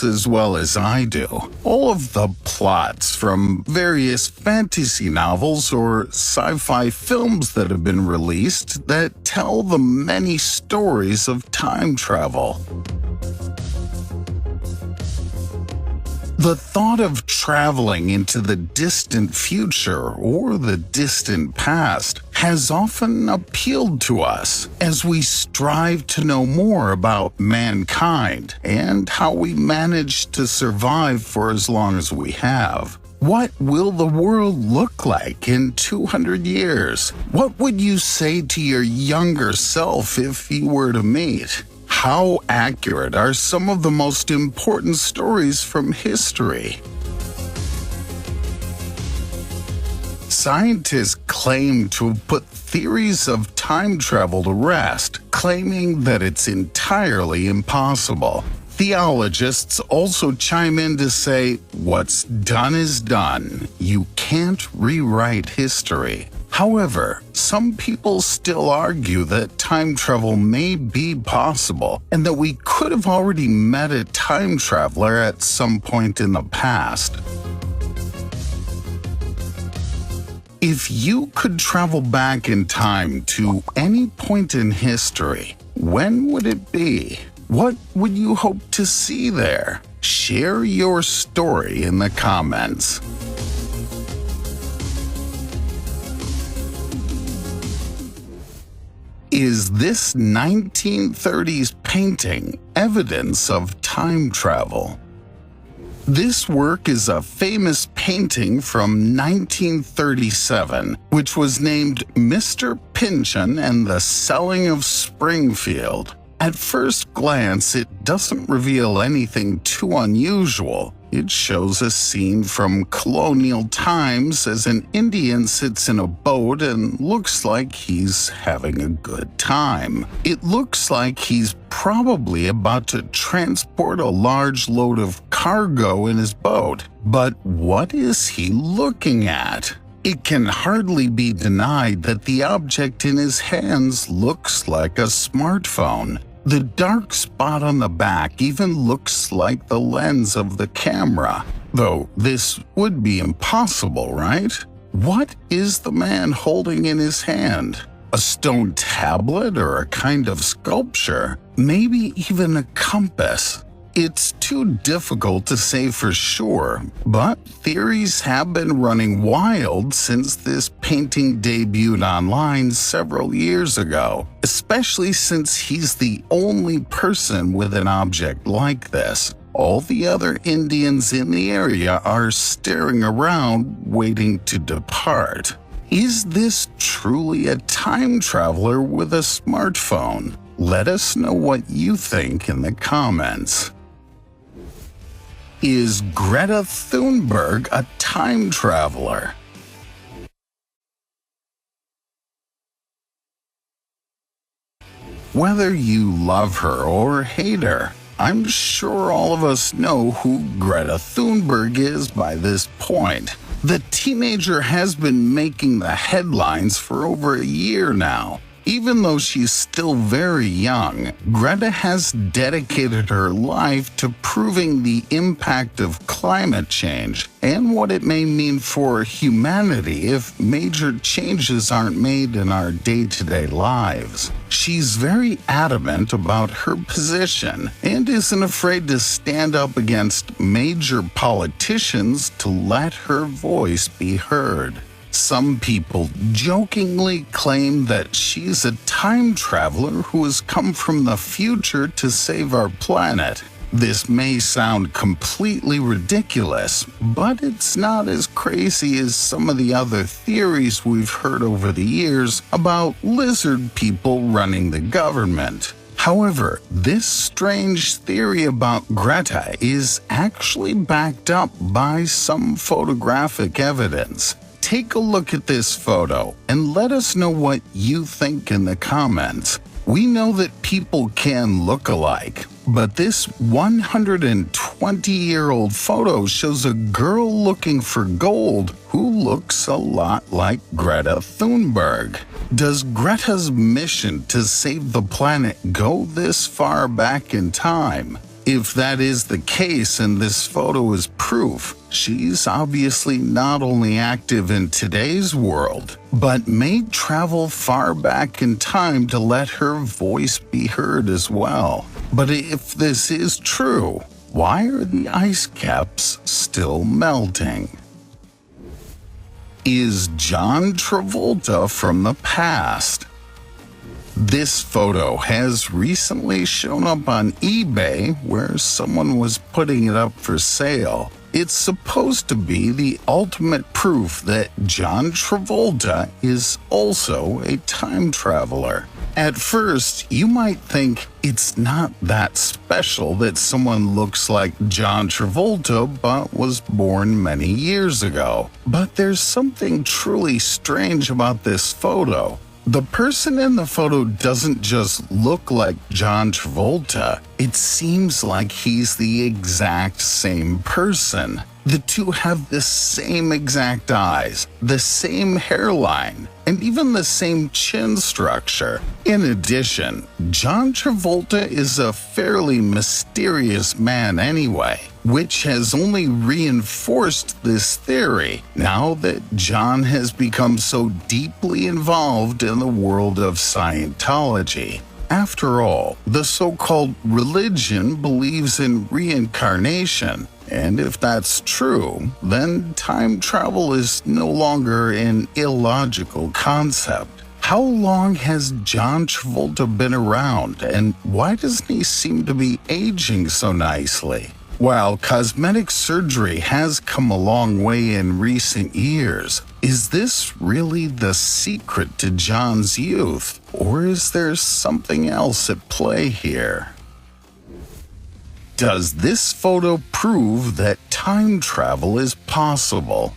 as well as I do. All of the plots from various fantasy novels or sci-fi films that have been released that tell the many stories of time travel. The thought of traveling into the distant future or the distant past has often appealed to us as we strive to know more about mankind and how we managed to survive for as long as we have. What will the world look like in 200 years? What would you say to your younger self if you were to meet? How accurate are some of the most important stories from history? Scientists claim to have put theories of time travel to rest, claiming that it's entirely impossible. Theologists also chime in to say, what's done is done. You can't rewrite history. However, some people still argue that time travel may be possible and that we could have already met a time traveler at some point in the past. If you could travel back in time to any point in history, when would it be? What would you hope to see there? Share your story in the comments. Is this 1930s painting evidence of time travel? This work is a famous painting from 1937, which was named Mr. Pynchon and the Selling of Springfield. At first glance, it doesn't reveal anything too unusual. It shows a scene from colonial times as an Indian sits in a boat and looks like he's having a good time. It looks like he's probably about to transport a large load of cargo in his boat. But what is he looking at? It can hardly be denied that the object in his hands looks like a smartphone. The dark spot on the back even looks like the lens of the camera, though this would be impossible, right? What is the man holding in his hand? A stone tablet or a kind of sculpture? Maybe even a compass? It's too difficult to say for sure, but theories have been running wild since this painting debuted online several years ago, especially since he's the only person with an object like this. All the other Indians in the area are staring around, waiting to depart. Is this truly a time traveler with a smartphone? Let us know what you think in the comments. Is Greta Thunberg a time traveler? Whether you love her or hate her, I'm sure all of us know who Greta Thunberg is by this point. The teenager has been making the headlines for over a year now. Even though she's still very young, Greta has dedicated her life to proving the impact of climate change and what it may mean for humanity if major changes aren't made in our day-to-day lives. She's very adamant about her position and isn't afraid to stand up against major politicians to let her voice be heard. Some people jokingly claim that she's a time traveler who has come from the future to save our planet. This may sound completely ridiculous, but it's not as crazy as some of the other theories we've heard over the years about lizard people running the government. However, this strange theory about Greta is actually backed up by some photographic evidence. Take a look at this photo and let us know what you think in the comments. We know that people can look alike, but this 120-year-old photo shows a girl looking for gold who looks a lot like Greta Thunberg. Does Greta's mission to save the planet go this far back in time? If that is the case and this photo is proof, she's obviously not only active in today's world, but may travel far back in time to let her voice be heard as well. But if this is true, why are the ice caps still melting? Is John Travolta from the past? This photo has recently shown up on eBay where someone was putting it up for sale. It's supposed to be the ultimate proof that John Travolta is also a time traveler. At first, you might think it's not that special that someone looks like John Travolta but was born many years ago. But there's something truly strange about this photo. The person in the photo doesn't just look like John Travolta, it seems like he's the exact same person. The two have the same exact eyes, the same hairline, and even the same chin structure. In addition, John Travolta is a fairly mysterious man anyway, which has only reinforced this theory now that John has become so deeply involved in the world of Scientology. After all, the so-called religion believes in reincarnation, and if that's true, then time travel is no longer an illogical concept. How long has John Travolta been around, and why doesn't he seem to be aging so nicely? While cosmetic surgery has come a long way in recent years, is this really the secret to John's youth, or is there something else at play here? Does this photo prove that time travel is possible?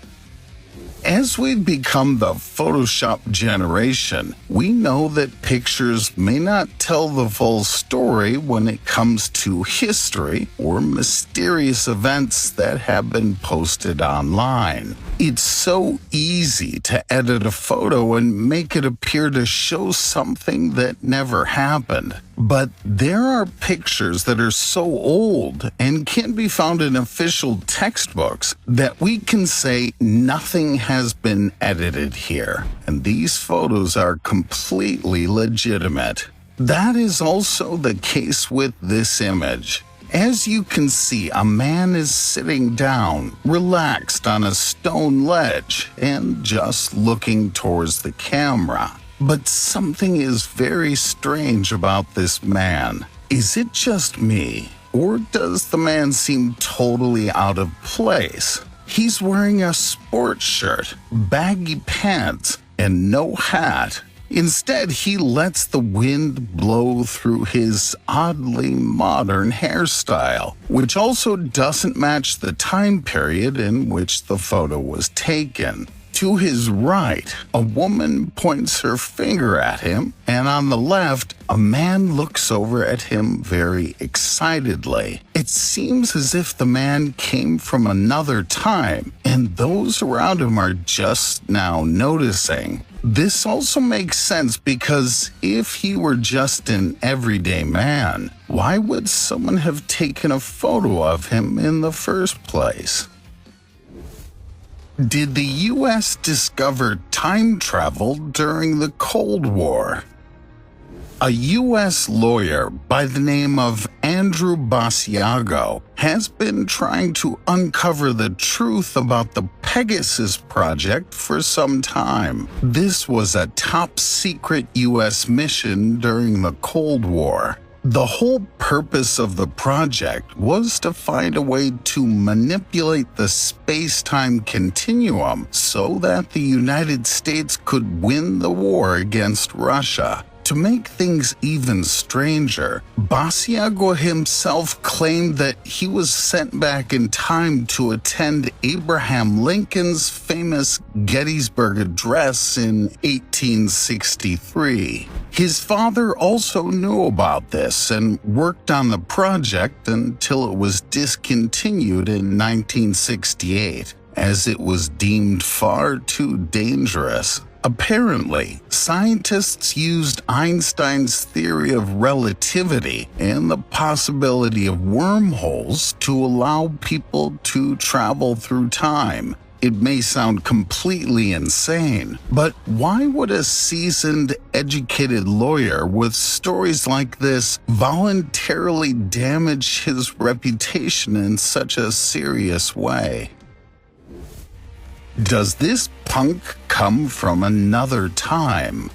As we've become the Photoshop generation, we know that pictures may not tell the full story when it comes to history or mysterious events that have been posted online. It's so easy to edit a photo and make it appear to show something that never happened. But there are pictures that are so old and can't be found in official textbooks that we can say nothing has been edited here, and these photos are completely legitimate. That is also the case with this image. As you can see, a man is sitting down, relaxed on a stone ledge, and just looking towards the camera. But something is very strange about this man. Is it just me, or does the man seem totally out of place? He's wearing a sports shirt, baggy pants, and no hat. Instead, he lets the wind blow through his oddly modern hairstyle, which also doesn't match the time period in which the photo was taken. To his right, a woman points her finger at him, and on the left, a man looks over at him very excitedly. It seems as if the man came from another time, and those around him are just now noticing. This also makes sense because if he were just an everyday man, why would someone have taken a photo of him in the first place? Did the U.S. discover time travel during the Cold War? A U.S. lawyer by the name of Andrew Basiago has been trying to uncover the truth about the Pegasus project for some time. This was a top-secret U.S. mission during the Cold War. The whole purpose of the project was to find a way to manipulate the space-time continuum so that the United States could win the war against Russia. To make things even stranger, Basiago himself claimed that he was sent back in time to attend Abraham Lincoln's famous Gettysburg Address in 1863. His father also knew about this and worked on the project until it was discontinued in 1968, as it was deemed far too dangerous. Apparently, scientists used Einstein's theory of relativity and the possibility of wormholes to allow people to travel through time. It may sound completely insane, but why would a seasoned, educated lawyer with stories like this voluntarily damage his reputation in such a serious way? Does this punk come from another time?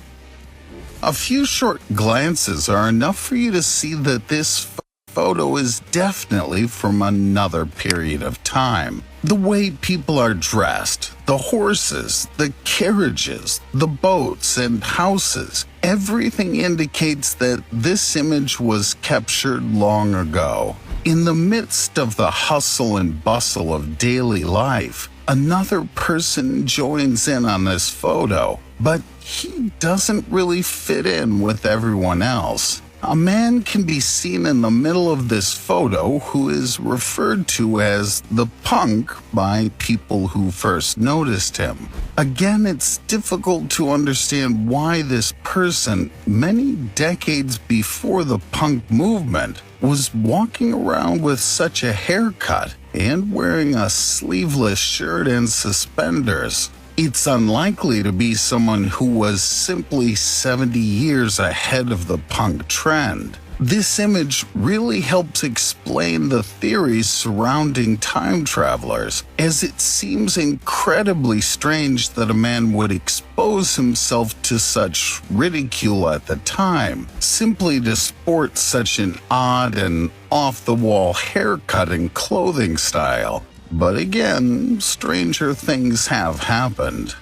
A few short glances are enough for you to see that this photo is definitely from another period of time. The way people are dressed, the horses, the carriages, the boats and houses, everything indicates that this image was captured long ago. In the midst of the hustle and bustle of daily life, another person joins in on this photo, but he doesn't really fit in with everyone else. A man can be seen in the middle of this photo who is referred to as the punk by people who first noticed him. Again, it's difficult to understand why this person, many decades before the punk movement, was walking around with such a haircut and wearing a sleeveless shirt and suspenders. It's unlikely to be someone who was simply 70 years ahead of the punk trend. This image really helps explain the theories surrounding time travelers, as it seems incredibly strange that a man would expose himself to such ridicule at the time, simply to sport such an odd and off-the-wall haircut and clothing style. But again, stranger things have happened.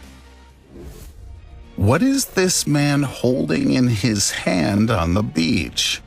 What is this man holding in his hand on the beach?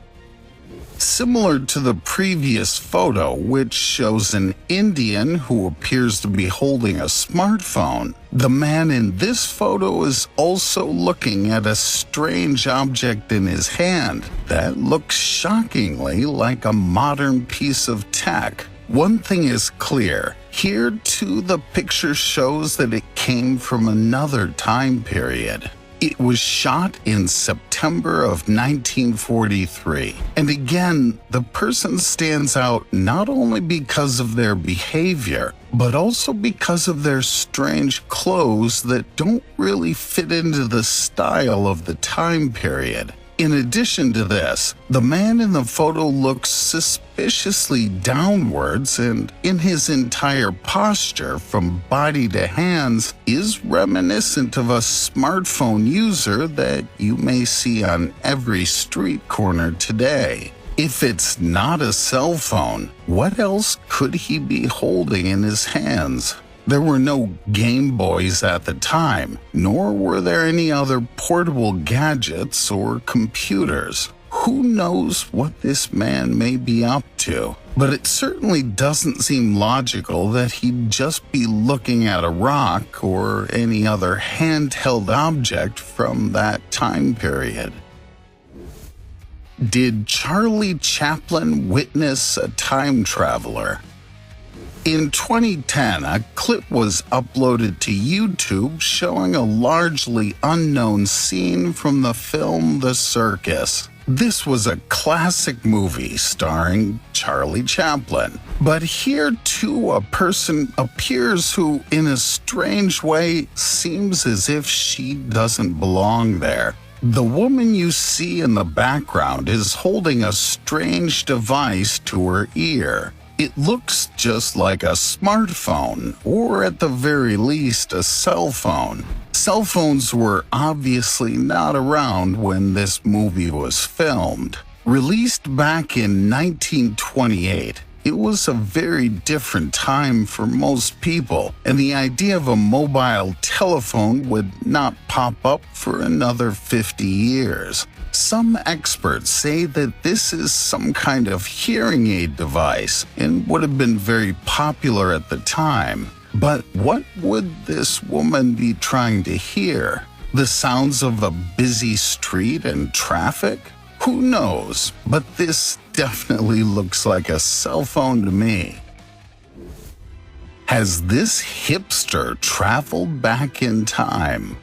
Similar to the previous photo, which shows an Indian who appears to be holding a smartphone, the man in this photo is also looking at a strange object in his hand that looks shockingly like a modern piece of tech. One thing is clear. Here, too, the picture shows that it came from another time period. It was shot in September of 1943. And again, the person stands out not only because of their behavior, but also because of their strange clothes that don't really fit into the style of the time period. In addition to this, the man in the photo looks suspiciously downwards, and in his entire posture, from body to hands, is reminiscent of a smartphone user that you may see on every street corner today. If it's not a cell phone, what else could he be holding in his hands? There were no Game Boys at the time, nor were there any other portable gadgets or computers. Who knows what this man may be up to? But it certainly doesn't seem logical that he'd just be looking at a rock or any other handheld object from that time period. Did Charlie Chaplin witness a time traveler? In 2010, a clip was uploaded to YouTube showing a largely unknown scene from the film The Circus. This was a classic movie starring Charlie Chaplin. But here, too, a person appears who, in a strange way, seems as if she doesn't belong there. The woman you see in the background is holding a strange device to her ear. It looks just like a smartphone, or at the very least, a cell phone. Cell phones were obviously not around when this movie was filmed. Released back in 1928, it was a very different time for most people, and the idea of a mobile telephone would not pop up for another 50 years. Some experts say that this is some kind of hearing aid device and would have been very popular at the time. But what would this woman be trying to hear? The sounds of a busy street and traffic? Who knows? But this definitely looks like a cell phone to me. Has this hipster traveled back in time?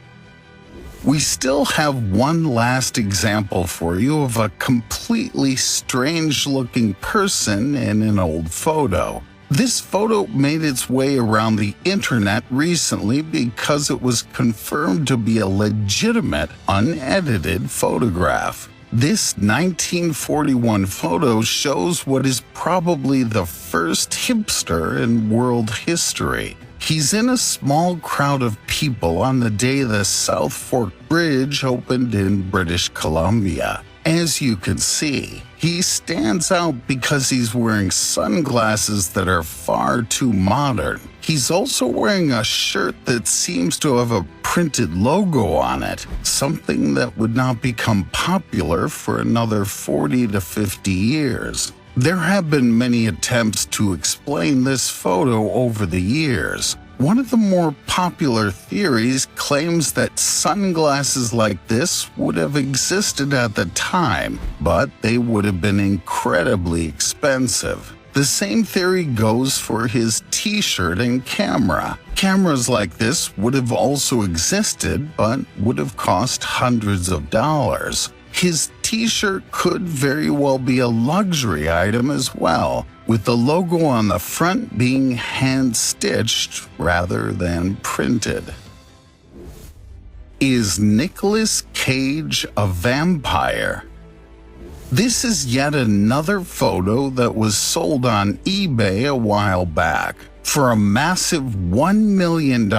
We still have one last example for you of a completely strange-looking person in an old photo. This photo made its way around the internet recently because it was confirmed to be a legitimate, unedited photograph. This 1941 photo shows what is probably the first hipster in world history. He's in a small crowd of people on the day the South Fork Bridge opened in British Columbia. As you can see, he stands out because he's wearing sunglasses that are far too modern. He's also wearing a shirt that seems to have a printed logo on it, something that would not become popular for another 40 to 50 years. There have been many attempts to explain this photo over the years. One of the more popular theories claims that sunglasses like this would have existed at the time, but they would have been incredibly expensive. The same theory goes for his t-shirt and camera. Cameras like this would have also existed, but would have cost hundreds of dollars. His t-shirt could very well be a luxury item as well, with the logo on the front being hand-stitched rather than printed. Is Nicolas Cage a vampire? This is yet another photo that was sold on eBay a while back. For a massive $1 million,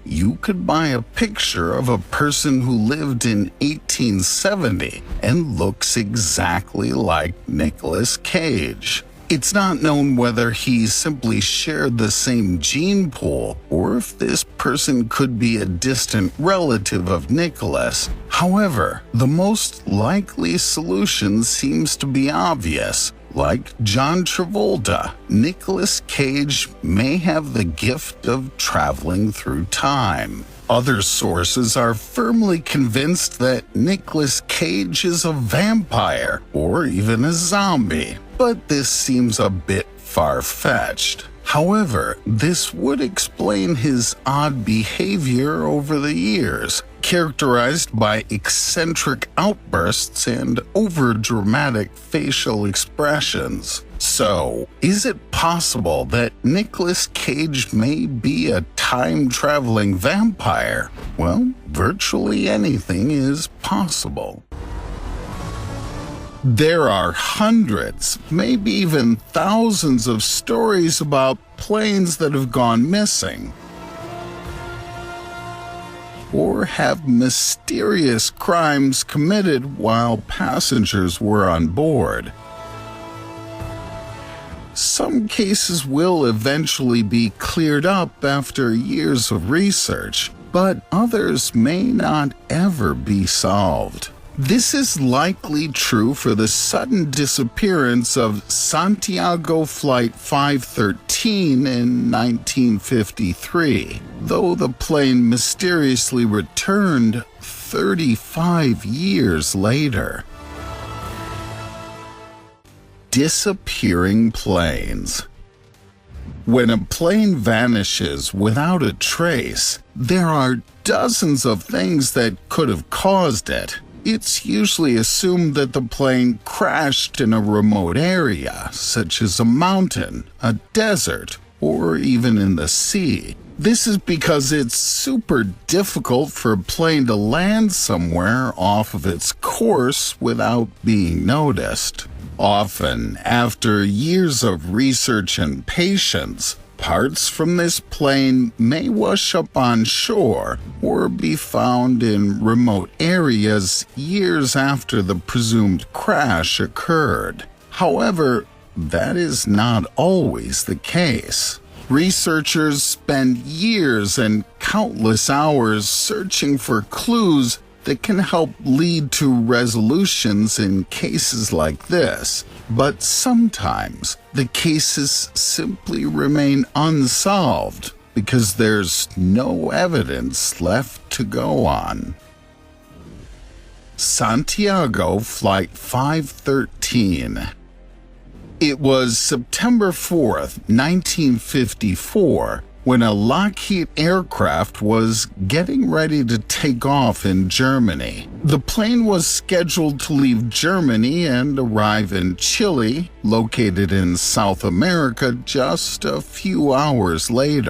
you could buy a picture of a person who lived in 1870 and looks exactly like Nicolas Cage. It's not known whether he simply shared the same gene pool or if this person could be a distant relative of Nicolas. However, the most likely solution seems to be obvious. Like John Travolta, Nicolas Cage may have the gift of traveling through time. Other sources are firmly convinced that Nicolas Cage is a vampire or even a zombie, but this seems a bit far-fetched. However, this would explain his odd behavior over the years, characterized by eccentric outbursts and overdramatic facial expressions. So, is it possible that Nicolas Cage may be a time-traveling vampire? Well, virtually anything is possible. There are hundreds, maybe even thousands of stories about planes that have gone missing or have mysterious crimes committed while passengers were on board. Some cases will eventually be cleared up after years of research, but others may not ever be solved. This is likely true for the sudden disappearance of Santiago Flight 513 in 1953, though the plane mysteriously returned 35 years later. Disappearing planes. When a plane vanishes without a trace, there are dozens of things that could have caused it. It's usually assumed that the plane crashed in a remote area, such as a mountain, a desert, or even in the sea. This is because it's super difficult for a plane to land somewhere off of its course without being noticed. Often, after years of research and patience, parts from this plane may wash up on shore or be found in remote areas years after the presumed crash occurred. However, that is not always the case. Researchers spend years and countless hours searching for clues that can help lead to resolutions in cases like this, but sometimes the cases simply remain unsolved because there's no evidence left to go on. Santiago Flight 513. It was September 4th, 1954, when a Lockheed aircraft was getting ready to take off in Germany. The plane was scheduled to leave Germany and arrive in Chile, located in South America, just a few hours later.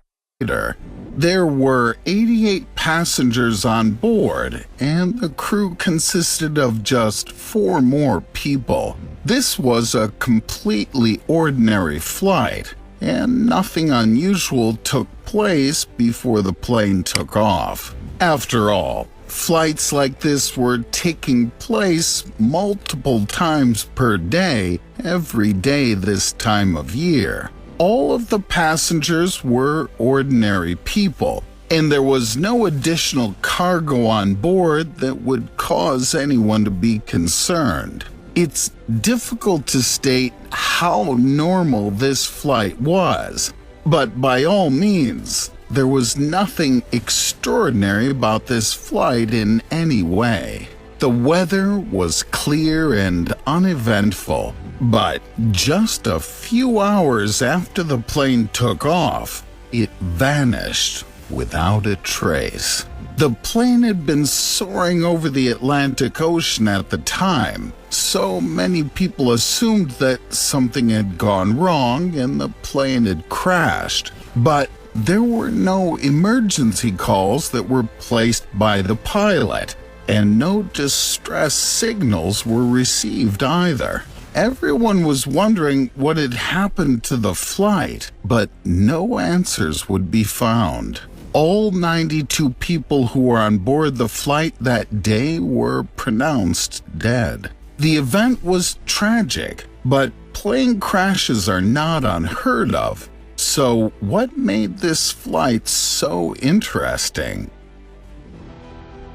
There were 88 passengers on board, and the crew consisted of just 4 more people. This was a completely ordinary flight, and nothing unusual took place before the plane took off. After all, flights like this were taking place multiple times per day, every day this time of year. All of the passengers were ordinary people, and there was no additional cargo on board that would cause anyone to be concerned. It's difficult to state how normal this flight was, but by all means, there was nothing extraordinary about this flight in any way. The weather was clear and uneventful, but just a few hours after the plane took off, it vanished without a trace. The plane had been soaring over the Atlantic Ocean at the time, so many people assumed that something had gone wrong and the plane had crashed. But there were no emergency calls that were placed by the pilot, and no distress signals were received either. Everyone was wondering what had happened to the flight, but no answers would be found. All 92 people who were on board the flight that day were pronounced dead. The event was tragic, but plane crashes are not unheard of. So what made this flight so interesting?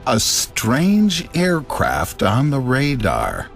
A strange aircraft on the radar.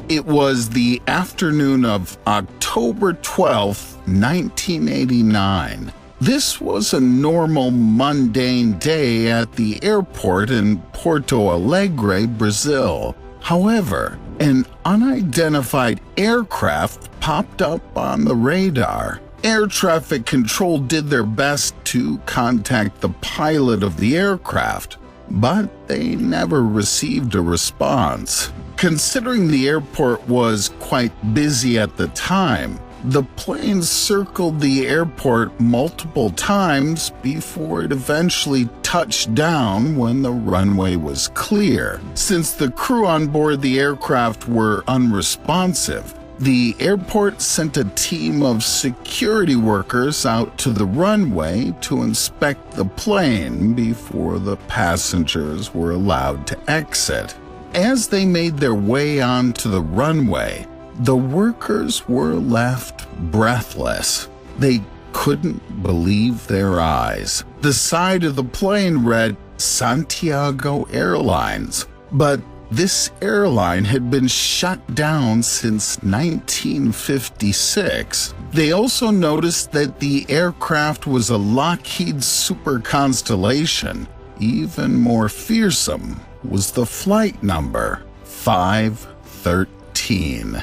It was the afternoon of October 12, 1989. This was a normal, mundane day at the airport in Porto Alegre, Brazil. However, an unidentified aircraft popped up on the radar. Air traffic control did their best to contact the pilot of the aircraft, but they never received a response. Considering the airport was quite busy at the time, the plane circled the airport multiple times before it eventually touched down when the runway was clear. Since the crew on board the aircraft were unresponsive, the airport sent a team of security workers out to the runway to inspect the plane before the passengers were allowed to exit. As they made their way onto the runway, the workers were left breathless. They couldn't believe their eyes. The side of the plane read Santiago Airlines, but this airline had been shut down since 1956. They also noticed that the aircraft was a Lockheed Super Constellation. Even more fearsome was the flight number, 513.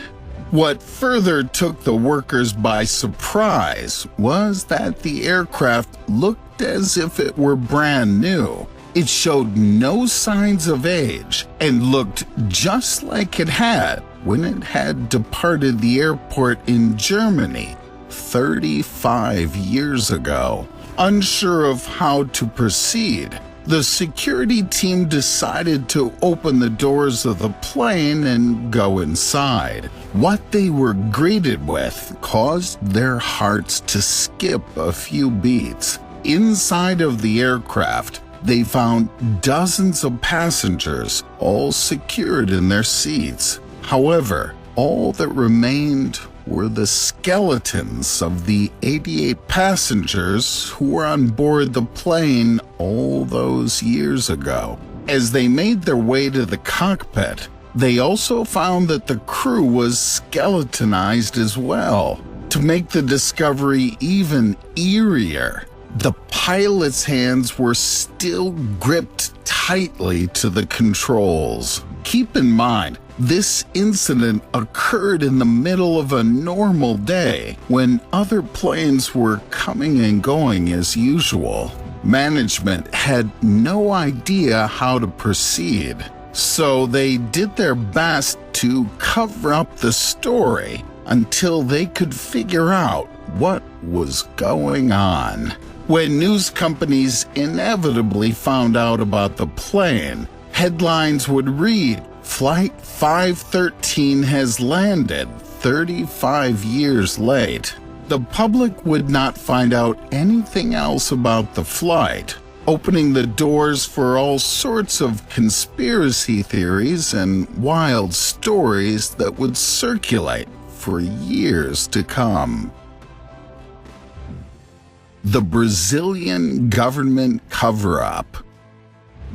What further took the workers by surprise was that the aircraft looked as if it were brand new. It showed no signs of age and looked just like it had when it had departed the airport in Germany 35 years ago. Unsure of how to proceed, the security team decided to open the doors of the plane and go inside. What they were greeted with caused their hearts to skip a few beats. Inside of the aircraft, they found dozens of passengers, all secured in their seats. However, all that remained were the skeletons of the 88 passengers who were on board the plane all those years ago. As they made their way to the cockpit, they also found that the crew was skeletonized as well. To make the discovery even eerier, the pilot's hands were still gripped tightly to the controls. Keep in mind, This incident occurred in the middle of a normal day when other planes were coming and going as usual. Management had no idea how to proceed, so they did their best to cover up the story until they could figure out what was going on. When news companies inevitably found out about the plane, headlines would read, "Flight 513 has landed 35 years late." The public would not find out anything else about the flight, opening the doors for all sorts of conspiracy theories and wild stories that would circulate for years to come. The Brazilian government cover-up.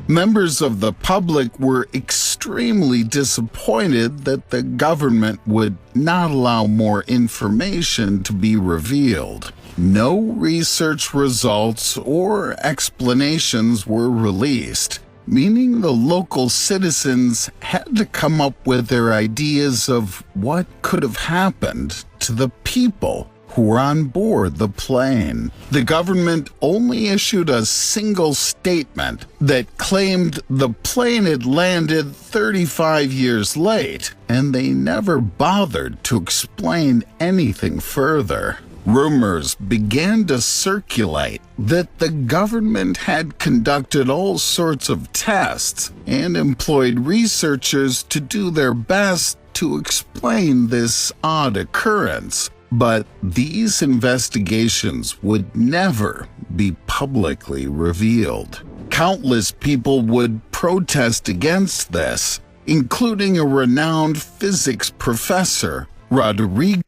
Members of the public were extremely disappointed that the government would not allow more information to be revealed. No research results or explanations were released, meaning the local citizens had to come up with their ideas of what could have happened to the people who were on board the plane. The government only issued a single statement that claimed the plane had landed 35 years late, and they never bothered to explain anything further. Rumors began to circulate that the government had conducted all sorts of tests and employed researchers to do their best to explain this odd occurrence. But these investigations would never be publicly revealed. Countless people would protest against this, including a renowned physics professor, Rodrigo.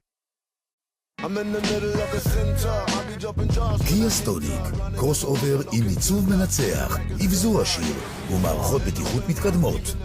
גיה סטוניק, קרוס אובר עם עיצוב מנצח, אבזור עשיר ומערכות בטיחות מתקדמות.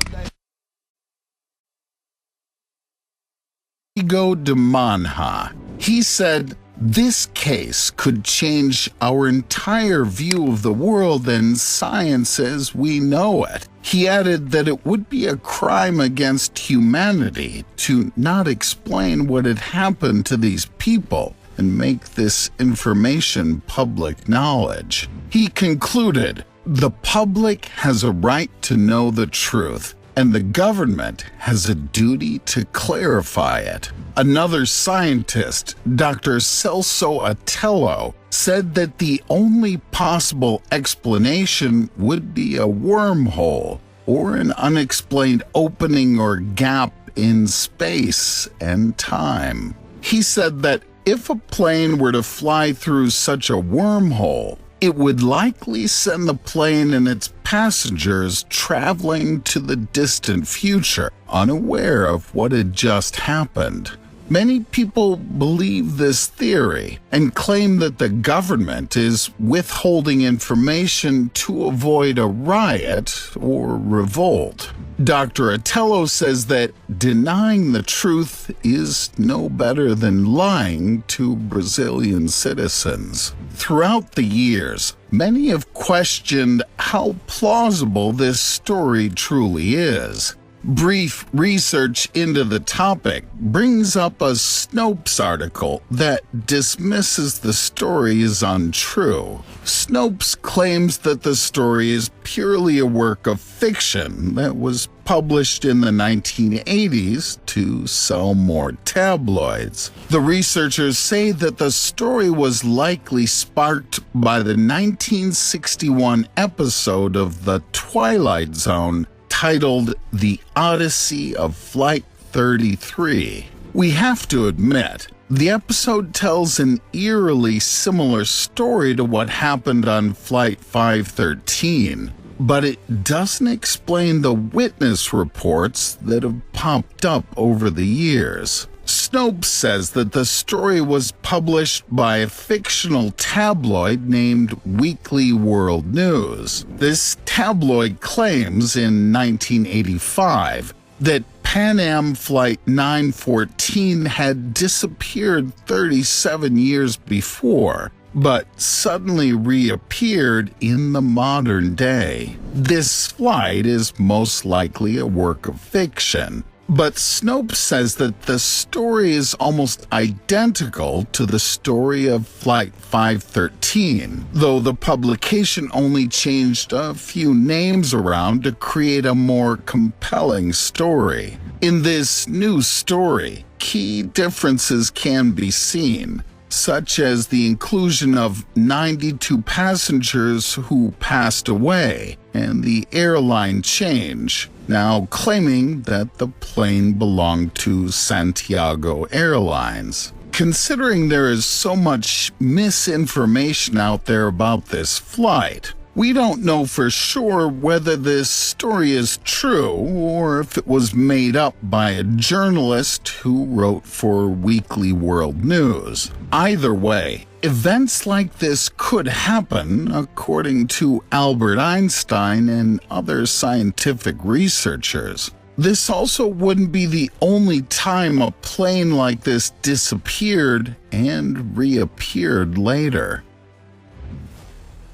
De Manha. He said, "This case could change our entire view of the world and science as we know it." He added that it would be a crime against humanity to not explain what had happened to these people and make this information public knowledge. He concluded, "The public has a right to know the truth, and the government has a duty to clarify it." Another scientist, Dr. Celso Atello, said that the only possible explanation would be a wormhole or an unexplained opening or gap in space and time. He said that if a plane were to fly through such a wormhole, it would likely send the plane and its passengers traveling to the distant future, unaware of what had just happened. Many people believe this theory and claim that the government is withholding information to avoid a riot or revolt. Dr. Atello says that denying the truth is no better than lying to Brazilian citizens. Throughout the years, many have questioned how plausible this story truly is. Brief research into the topic brings up a Snopes article that dismisses the story as untrue. Snopes claims that the story is purely a work of fiction that was published in the 1980s to sell more tabloids. The researchers say that the story was likely sparked by the 1961 episode of The Twilight Zone titled The Odyssey of Flight 33. We have to admit, the episode tells an eerily similar story to what happened on Flight 513, but it doesn't explain the witness reports that have popped up over the years. Snopes says that the story was published by a fictional tabloid named Weekly World News. This tabloid claims in 1985 that Pan Am Flight 914 had disappeared 37 years before, but suddenly reappeared in the modern day. This flight is most likely a work of fiction, But Snopes says that the story is almost identical to the story of Flight 513, though the publication only changed a few names around to create a more compelling story. In this new story, key differences can be seen, such as the inclusion of 92 passengers who passed away and the airline change, now claiming that the plane belonged to Santiago Airlines. Considering there is so much misinformation out there about this flight, we don't know for sure whether this story is true or if it was made up by a journalist who wrote for Weekly World News. Either way, events like this could happen, according to Albert Einstein and other scientific researchers. This also wouldn't be the only time a plane like this disappeared and reappeared later.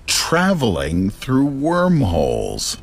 Traveling through wormholes.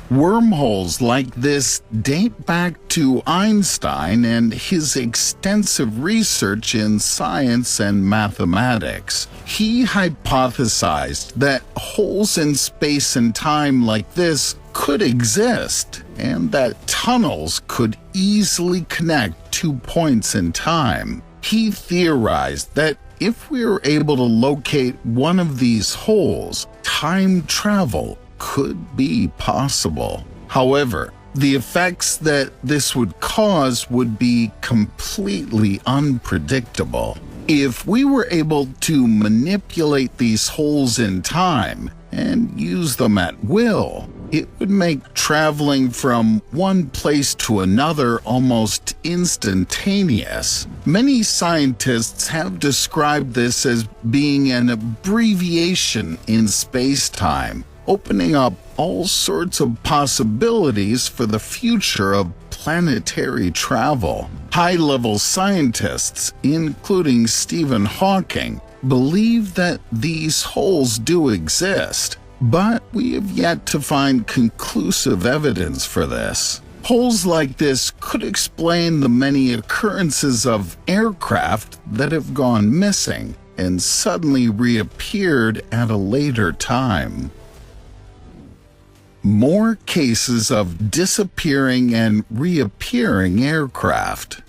Wormholes like this date back to Einstein and his extensive research in science and mathematics. He hypothesized that holes in space and time like this could exist, and that tunnels could easily connect 2 points in time. He theorized that if we were able to locate one of these holes, time travel could be possible. However, the effects that this would cause would be completely unpredictable. If we were able to manipulate these holes in time and use them at will, it would make traveling from one place to another almost instantaneous. Many scientists have described this as being an abbreviation in space-time, opening up all sorts of possibilities for the future of planetary travel. High-level scientists, including Stephen Hawking, believe that these holes do exist, but we have yet to find conclusive evidence for this. Holes like this could explain the many occurrences of aircraft that have gone missing and suddenly reappeared at a later time. More cases of disappearing and reappearing aircraft.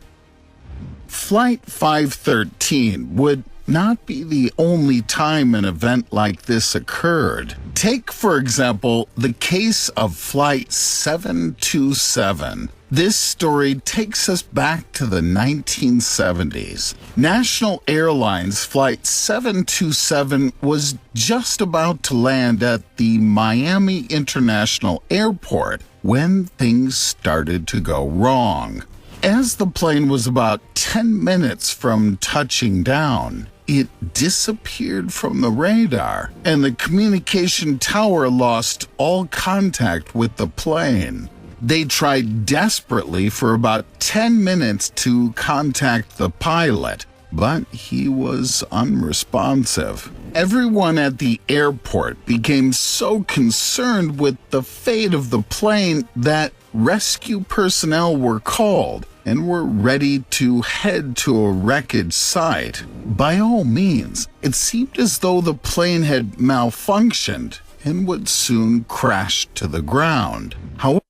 Flight 513 would not be the only time an event like this occurred. Take, for example, the case of Flight 727. This story takes us back to the 1970s. National Airlines Flight 727 was just about to land at the Miami International Airport when things started to go wrong. As the plane was about 10 minutes from touching down, it disappeared from the radar, and the communication tower lost all contact with the plane. They tried desperately for about 10 minutes to contact the pilot, but he was unresponsive. Everyone at the airport became so concerned with the fate of the plane that rescue personnel were called and were ready to head to a wreckage site. By all means, it seemed as though the plane had malfunctioned and would soon crash to the ground. However,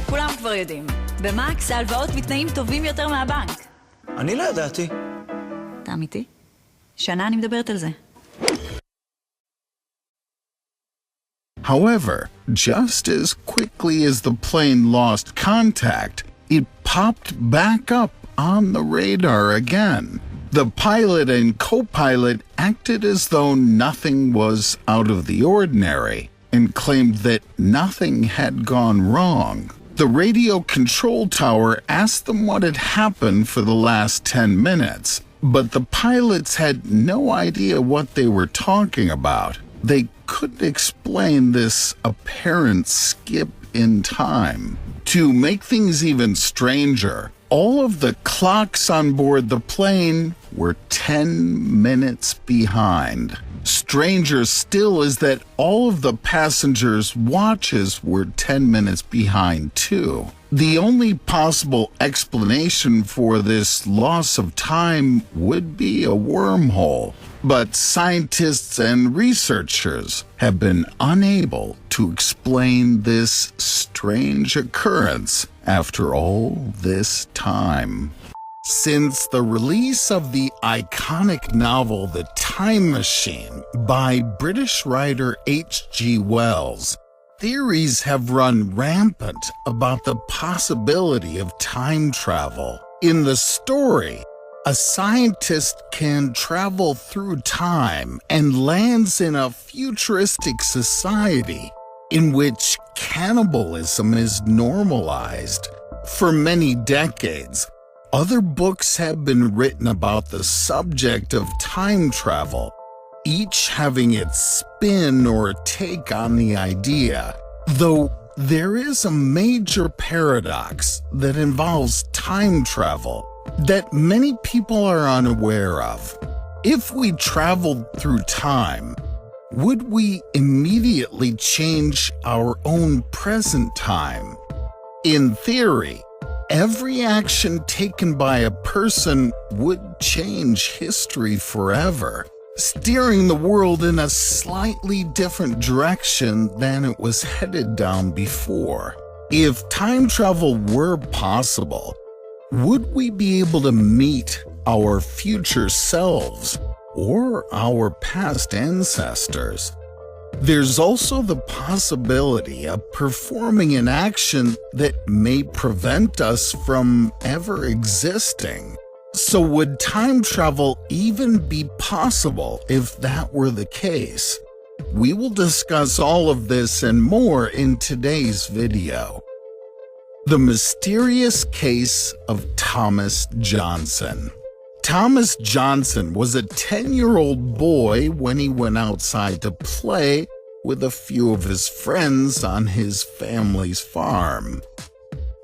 כולם כבר יודעים, במקס ההלוואות בתנאים טובים יותר מהבנק. אני לא ידעתי. אתה אמיתי? שנה אני מדברת על זה. However, just as quickly as the plane lost contact, it popped back up on the radar again. The pilot and co-pilot acted as though nothing was out of the ordinary and claimed that nothing had gone wrong. The radio control tower asked them what had happened for the last 10 minutes, but the pilots had no idea what they were talking about. They couldn't explain this apparent skip in time. To make things even stranger, all of the clocks on board the plane were 10 minutes behind. Stranger still is that all of the passengers' watches were 10 minutes behind too. The only possible explanation for this loss of time would be a wormhole, but scientists and researchers have been unable to explain this strange occurrence after all this time. Since the release of the iconic novel The Time Machine by British writer H.G. Wells, theories have run rampant about the possibility of time travel. In the story, a scientist can travel through time and lands in a futuristic society in which cannibalism is normalized. For many decades, other books have been written about the subject of time travel, each having its spin or take on the idea, though there is a major paradox that involves time travel that many people are unaware of. If we traveled through time, would we immediately change our own present time? In theory, every action taken by a person would change history forever, steering the world in a slightly different direction than it was headed down before. If time travel were possible, would we be able to meet our future selves or our past ancestors? There's also the possibility of performing an action that may prevent us from ever existing. So would time travel even be possible if that were the case? We will discuss all of this and more in today's video. The mysterious case of Thomas Johnson. Thomas Johnson was a 10-year-old boy when he went outside to play with a few of his friends on his family's farm.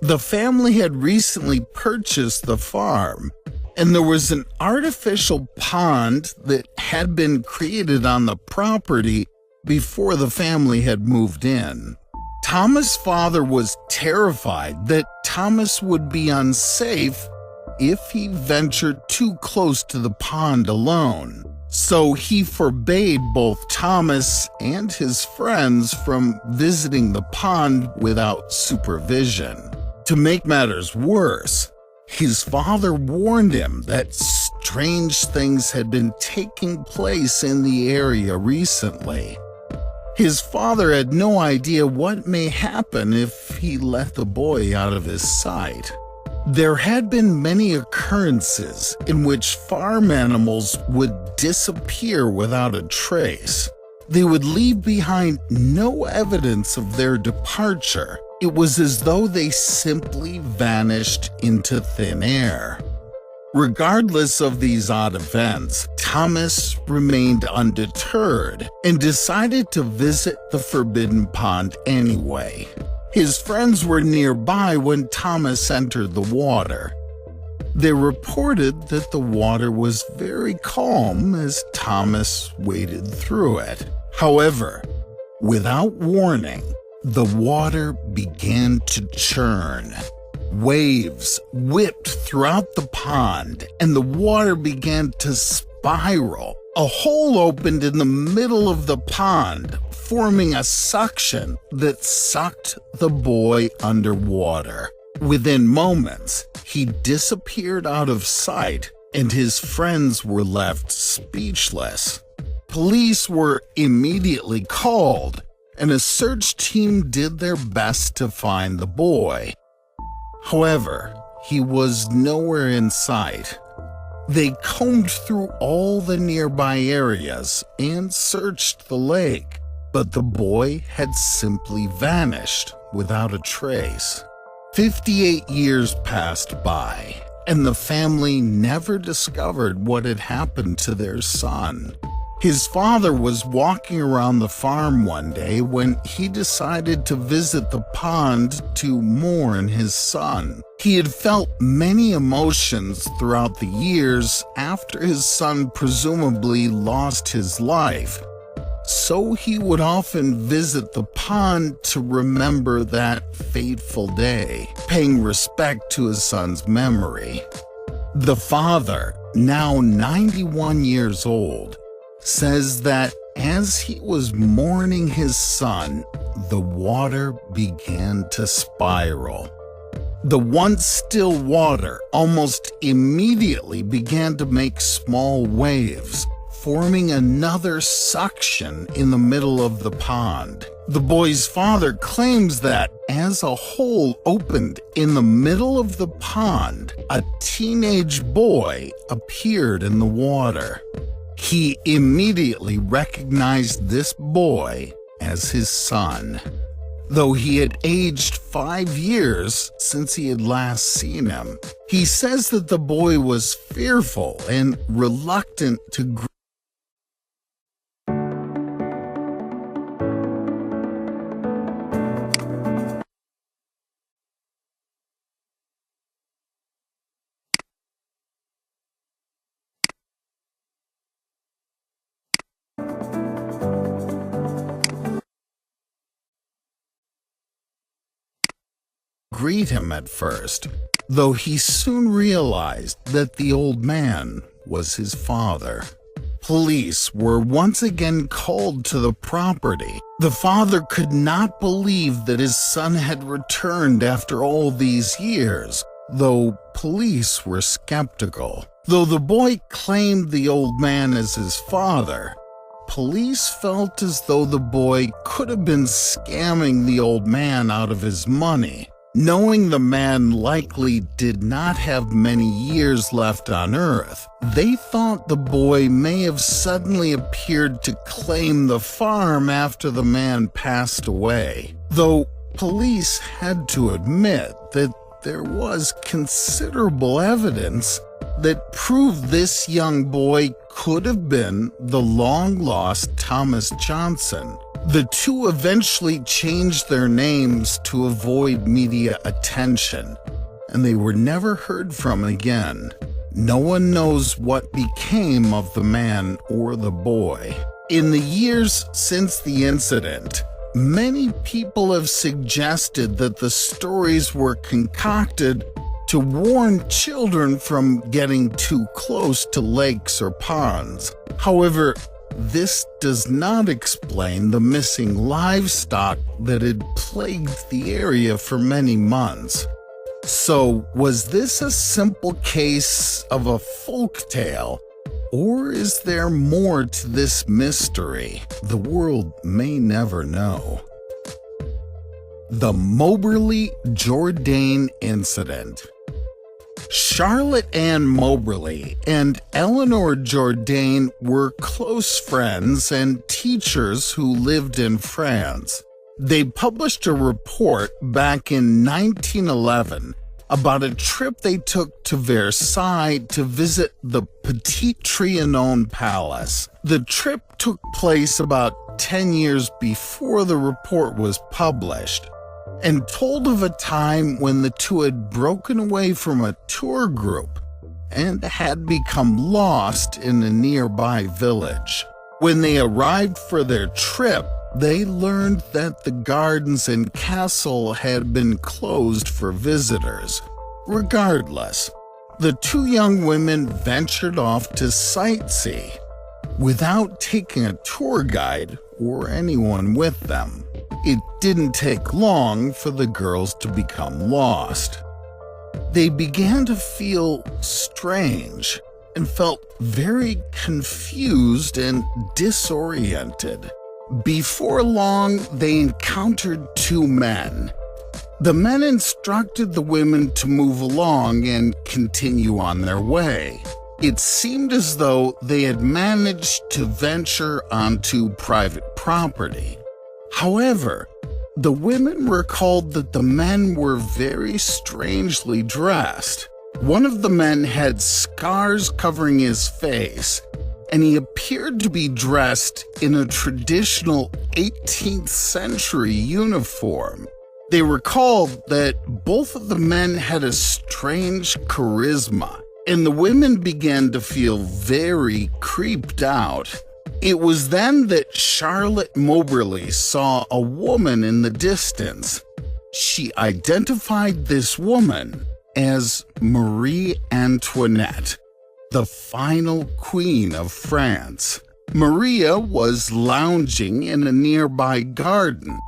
The family had recently purchased the farm, and there was an artificial pond that had been created on the property before the family had moved in. Thomas' father was terrified that Thomas would be unsafe if he ventured too close to the pond alone, so he forbade both Thomas and his friends from visiting the pond without supervision. To make matters worse, his father warned him that strange things had been taking place in the area recently. His father had no idea what may happen if he let the boy out of his sight. There had been many occurrences in which farm animals would disappear without a trace. They would leave behind no evidence of their departure. It was as though they simply vanished into thin air. Regardless of these odd events, Thomas remained undeterred and decided to visit the forbidden pond anyway. His friends were nearby when Thomas entered the water. They reported that the water was very calm as Thomas waded through it. However, without warning, the water began to churn. Waves whipped throughout the pond, and the water began to spiral. A hole opened in the middle of the pond, forming a suction that sucked the boy underwater. Within moments, he disappeared out of sight, and his friends were left speechless. Police were immediately called, and a search team did their best to find the boy. However, he was nowhere in sight. They combed through all the nearby areas and searched the lake, but the boy had simply vanished without a trace. 58 years passed by, and the family never discovered what had happened to their son. His father was walking around the farm one day when he decided to visit the pond to mourn his son. He had felt many emotions throughout the years after his son presumably lost his life. so he would often visit the pond to remember that fateful day, paying respect to his son's memory. The father, now 91 years old, says that as he was mourning his son, the water began to spiral. The once still water almost immediately began to make small waves, forming another suction in the middle of the pond. The boy's father claims that as a hole opened in the middle of the pond, a teenage boy appeared in the water. He immediately recognized this boy as his son, though he had aged 5 years since he had last seen him. He says that the boy was fearful and reluctant to greet him at first, though he soon realized that the old man was his father. Police were once again called to the property. The father could not believe that his son had returned after all these years, though police were skeptical. Though the boy claimed the old man as his father, police felt as though the boy could have been scamming the old man out of his money. Knowing the man likely did not have many years left on Earth, they thought the boy may have suddenly appeared to claim the farm after the man passed away, though police had to admit that there was considerable evidence that proved this young boy could have been the long-lost Thomas Johnson. The two eventually changed their names to avoid media attention, and they were never heard from again. No one knows what became of the man or the boy. In the years since the incident, many people have suggested that the stories were concocted to warn children from getting too close to lakes or ponds. However, this does not explain the missing livestock that had plagued the area for many months. So, was this a simple case of a folk tale, or is there more to this mystery? The world may never know. The Moberly Jourdain Incident. Charlotte Ann Moberly and Eleanor Jourdain were close friends and teachers who lived in France. They published a report back in 1911 about a trip they took to Versailles to visit the Petit Trianon Palace. The trip took place about 10 years before the report was published, and told of a time when the two had broken away from a tour group and had become lost in a nearby village. When they arrived for their trip, they learned that the gardens and castle had been closed for visitors. Regardless, the two young women ventured off to sightsee without taking a tour guide or anyone with them. It didn't take long for the girls to become lost. They began to feel strange and felt very confused and disoriented. Before long, they encountered two men. The men instructed the women to move along and continue on their way. It seemed as though they had managed to venture onto private property. However, the women recalled that the men were very strangely dressed. One of the men had scars covering his face, and he appeared to be dressed in a traditional 18th century uniform. They recalled that both of the men had a strange charisma, and the women began to feel very creeped out. It was then that Charlotte Moberly saw a woman in the distance. She identified this woman as Marie Antoinette, the final queen of France. Maria was lounging in a nearby garden,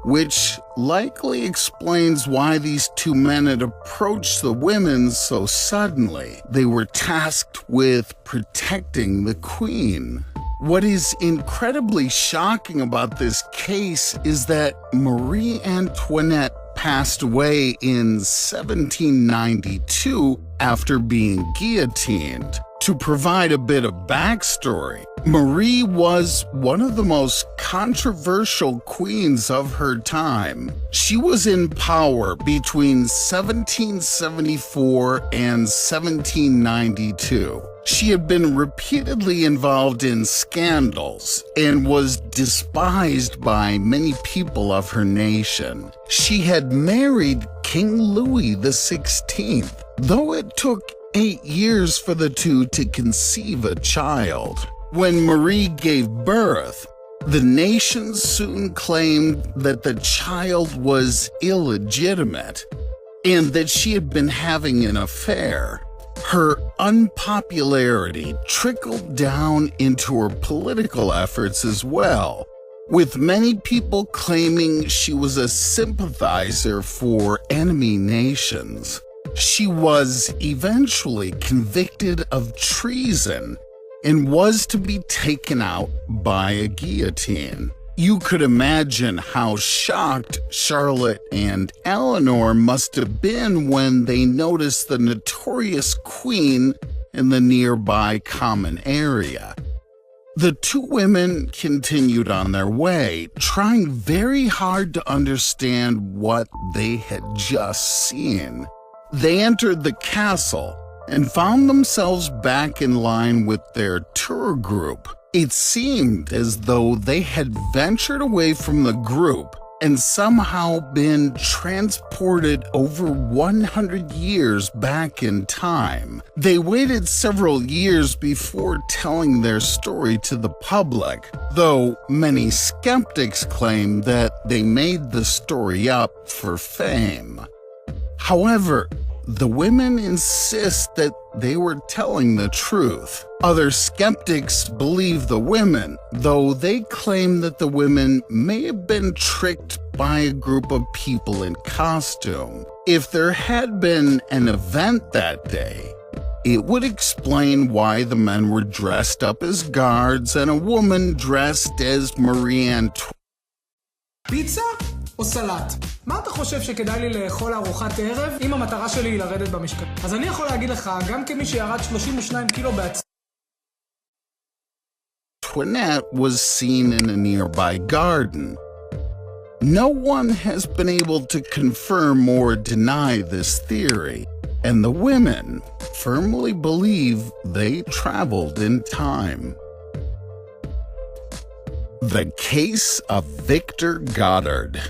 which likely explains why these two men had approached the women so suddenly. They were tasked with protecting the queen. What is incredibly shocking about this case is that Marie Antoinette passed away in 1792 after being guillotined. To provide a bit of backstory, Marie was one of the most controversial queens of her time. She was in power between 1774 and 1792. She had been repeatedly involved in scandals and was despised by many people of her nation. She had married King Louis XVI, though it took 8 years for the two to conceive a child. When Marie gave birth, the nation soon claimed that the child was illegitimate and that she had been having an affair. Her unpopularity trickled down into her political efforts as well, with many people claiming she was a sympathizer for enemy nations. She was eventually convicted of treason and was to be taken out by a guillotine. You could imagine how shocked Charlotte and Eleanor must have been when they noticed the notorious queen in the nearby common area. The two women continued on their way, trying very hard to understand what they had just seen. They entered the castle and found themselves back in line with their tour group. It seemed as though they had ventured away from the group and somehow been transported over 100 years back in time. They waited several years before telling their story to the public, though many skeptics claim that they made the story up for fame. However, the women insist that they were telling the truth. Other skeptics believe the women, though they claim that the women may have been tricked by a group of people in costume. If there had been an event that day, it would explain why the men were dressed up as guards and a woman dressed as Marie Antoinette. פיצה או סלט? מה אתה חושב שכדאי לי לאכול ארוחת ערב אם המטרה שלי היא לרדת במשקל? אז אני יכול להגיד לך, גם כמי שירד 32 קילו בעצמי. Antoinette was seen in a nearby garden. No one has been able to confirm or deny this theory, and the women firmly believe they traveled in time. The case of Victor Goddard.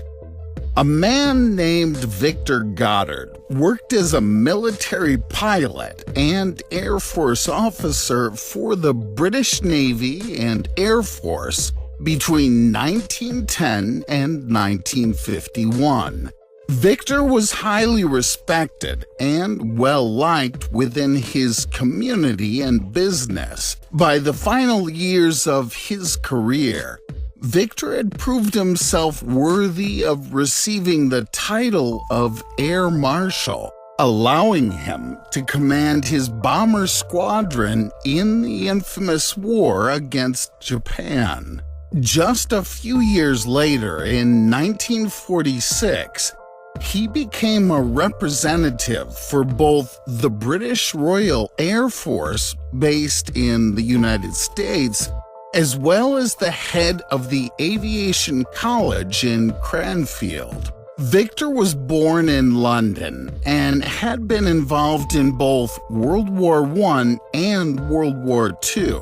A man named Victor Goddard worked as a military pilot and Air Force officer for the British Navy and Air Force between 1910 and 1951. Victor was highly respected and well-liked within his community and business. By the final years of his career, Victor had proved himself worthy of receiving the title of Air Marshal, allowing him to command his bomber squadron in the infamous war against Japan. Just a few years later, in 1946, he became a representative for both the British Royal Air Force, based in the United States, as well as the head of the Aviation College in Cranfield. Victor was born in London and had been involved in both World War I and World War II.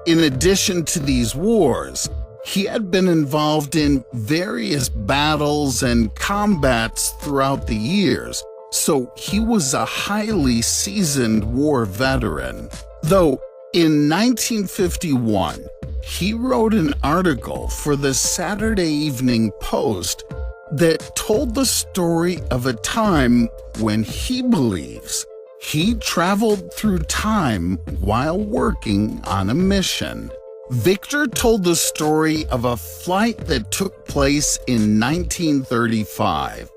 In addition to these wars, he had been involved in various battles and combats throughout the years, so he was a highly seasoned war veteran. Though in 1951, he wrote an article for the Saturday Evening Post that told the story of a time when he believes he traveled through time while working on a mission. Victor told the story of a flight that took place in 1935.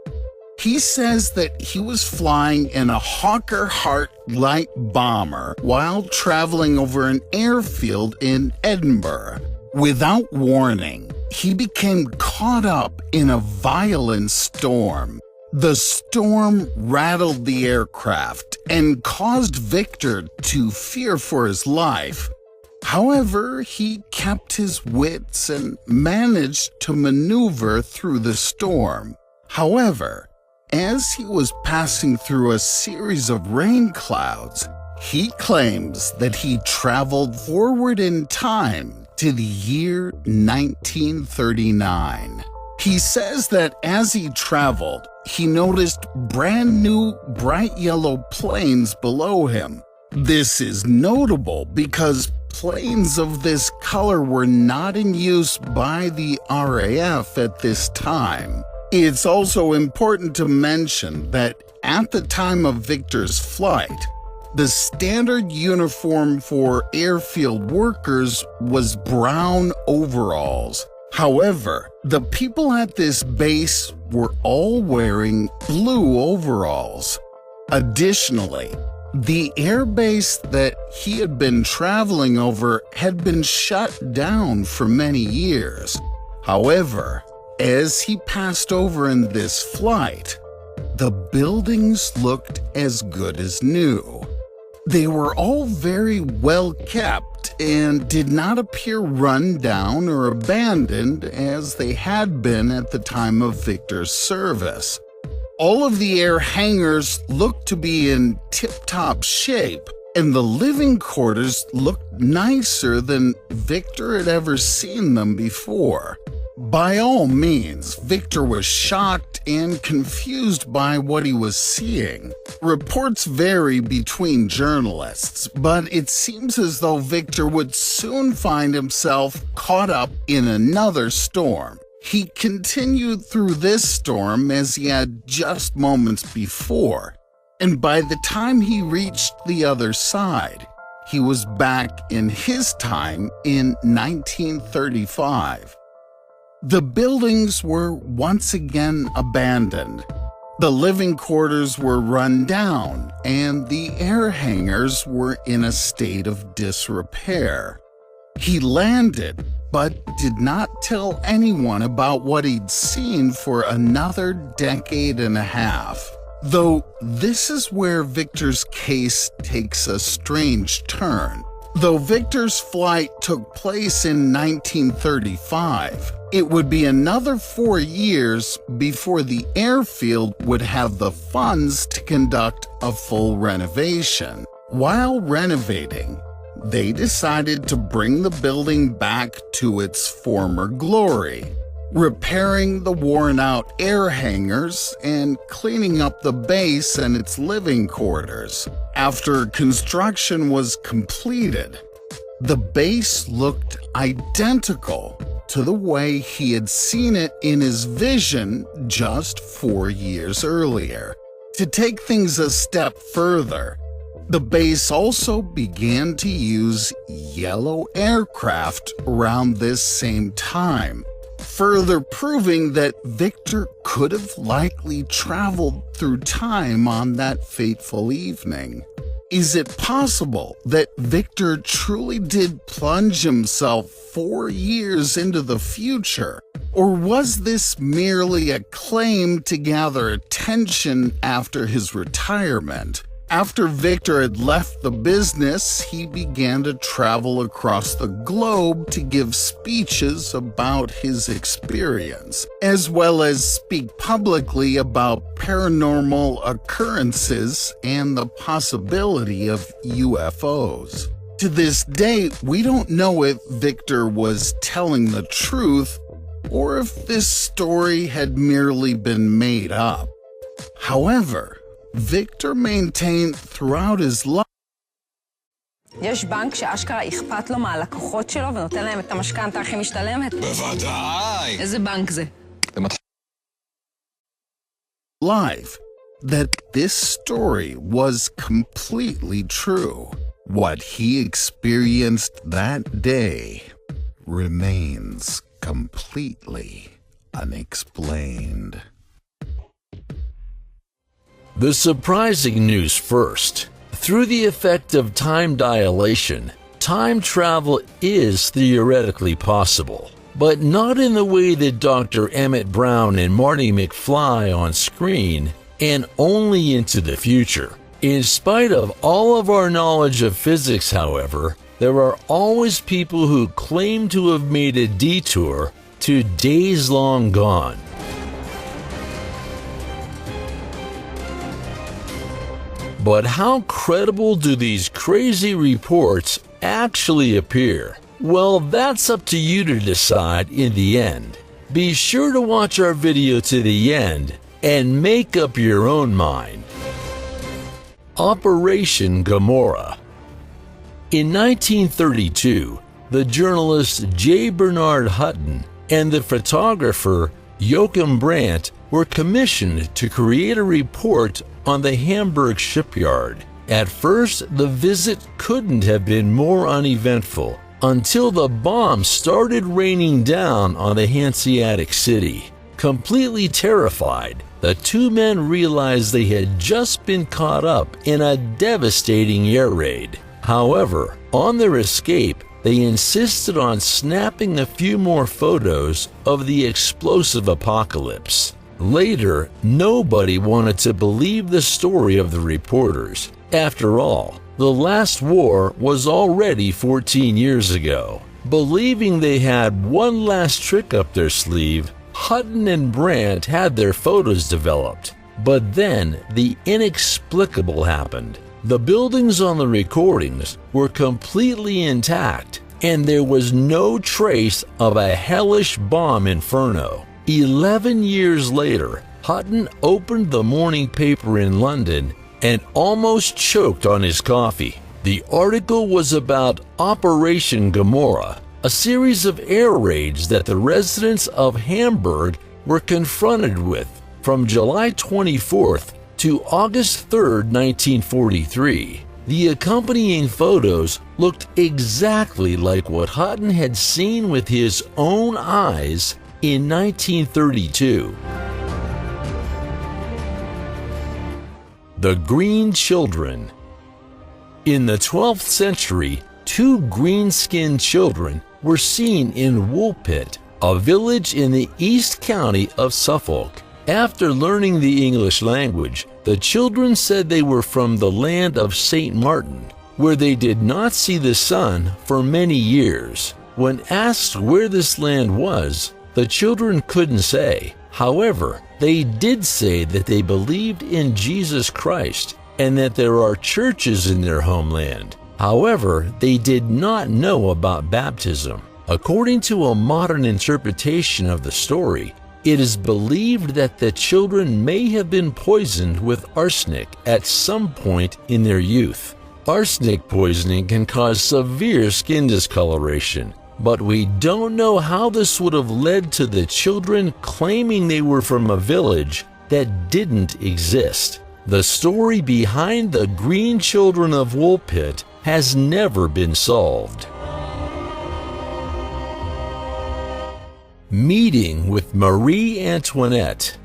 He says that he was flying in a Hawker Hart light bomber while traveling over an airfield in Edinburgh. Without warning, he became caught up in a violent storm. The storm rattled the aircraft and caused Victor to fear for his life. However, he kept his wits and managed to maneuver through the storm. However, as he was passing through a series of rain clouds, he claims that he traveled forward in time to the year 1939. He says that as he traveled, he noticed brand new bright yellow planes below him. This is notable because planes of this color were not in use by the RAF at this time. It's also important to mention that at the time of Victor's flight, the standard uniform for airfield workers was brown overalls. However, the people at this base were all wearing blue overalls. Additionally, the airbase that he had been traveling over had been shut down for many years. However, as he passed over in this flight, the buildings looked as good as new. They were all very well kept and did not appear run down or abandoned as they had been at the time of Victor's service. All of the air hangars looked to be in tip-top shape, and the living quarters looked nicer than Victor had ever seen them before. By all means, Victor was shocked and confused by what he was seeing. Reports vary between journalists, but it seems as though Victor would soon find himself caught up in another storm. He continued through this storm as he had just moments before, and by the time he reached the other side, he was back in his time in 1935. The buildings were once again abandoned. The living quarters were run down, and the air hangars were in a state of disrepair. He landed, but did not tell anyone about what he'd seen for another decade and a half. Though this is where Victor's case takes a strange turn. Though Victor's flight took place in 1935, it would be another 4 years before the airfield would have the funds to conduct a full renovation. While renovating, they decided to bring the building back to its former glory, repairing the worn-out air hangars and cleaning up the base and its living quarters. After construction was completed, the base looked identical to the way he had seen it in his vision just 4 years earlier. To take things a step further, the base also began to use yellow aircraft around this same time, further proving that Victor could have likely traveled through time on that fateful evening. Is it possible that Victor truly did plunge himself 4 years into the future? Or was this merely a claim to gather attention after his retirement? After Victor had left the business, he began to travel across the globe to give speeches about his experience, as well as speak publicly about paranormal occurrences and the possibility of UFOs. To this day, we don't know if Victor was telling the truth or if this story had merely been made up. However, Victor maintained throughout his life יש בנק שאשכרה אכפת לו מהלקוחות שלו ונותן להם את המשכנתה הכי משתלמת? בוודאי! איזה בנק זה? Live, that this story was completely true. What he experienced that day remains completely unexplained. The surprising news first. Through the effect of time dilation, time travel is theoretically possible, but not in the way that Dr. Emmett Brown and Marty McFly on screen, and only into the future. In spite of all of our knowledge of physics, however, there are always people who claim to have made a detour to days long gone. But how credible do these crazy reports actually appear? Well, that's up to you to decide in the end. Be sure to watch our video to the end and make up your own mind. Operation Gomorrah. In 1932, the journalist J. Bernard Hutton and the photographer Joachim Brandt were commissioned to create a report on the Hamburg shipyard. At first, the visit couldn't have been more uneventful until the bombs started raining down on the Hanseatic city. Completely terrified, the two men realized they had just been caught up in a devastating air raid. However, on their escape, they insisted on snapping a few more photos of the explosive apocalypse. Later, nobody wanted to believe the story of the reporters. After all, the last war was already 14 years ago. Believing they had one last trick up their sleeve, Hutton and Brandt had their photos developed. But then, the inexplicable happened. The buildings on the recordings were completely intact, and there was no trace of a hellish bomb inferno. 11 years later, Hutton opened the morning paper in London and almost choked on his coffee. The article was about Operation Gomorrah, a series of air raids that the residents of Hamburg were confronted with from July 24th to August 3rd, 1943. The accompanying photos looked exactly like what Hutton had seen with his own eyes in 1932. The Green Children. In the 12th century, two green-skinned children were seen in Woolpit, a village in the East County of Suffolk. After learning the English language, the children said they were from the land of St. Martin, where they did not see the sun for many years. When asked where this land was, the children couldn't say. However, they did say that they believed in Jesus Christ and that there are churches in their homeland. However, they did not know about baptism. According to a modern interpretation of the story, it is believed that the children may have been poisoned with arsenic at some point in their youth. Arsenic poisoning can cause severe skin discoloration, but we don't know how this would have led to the children claiming they were from a village that didn't exist. The story behind the Green Children of Woolpit has never been solved. Meeting with Marie Antoinette.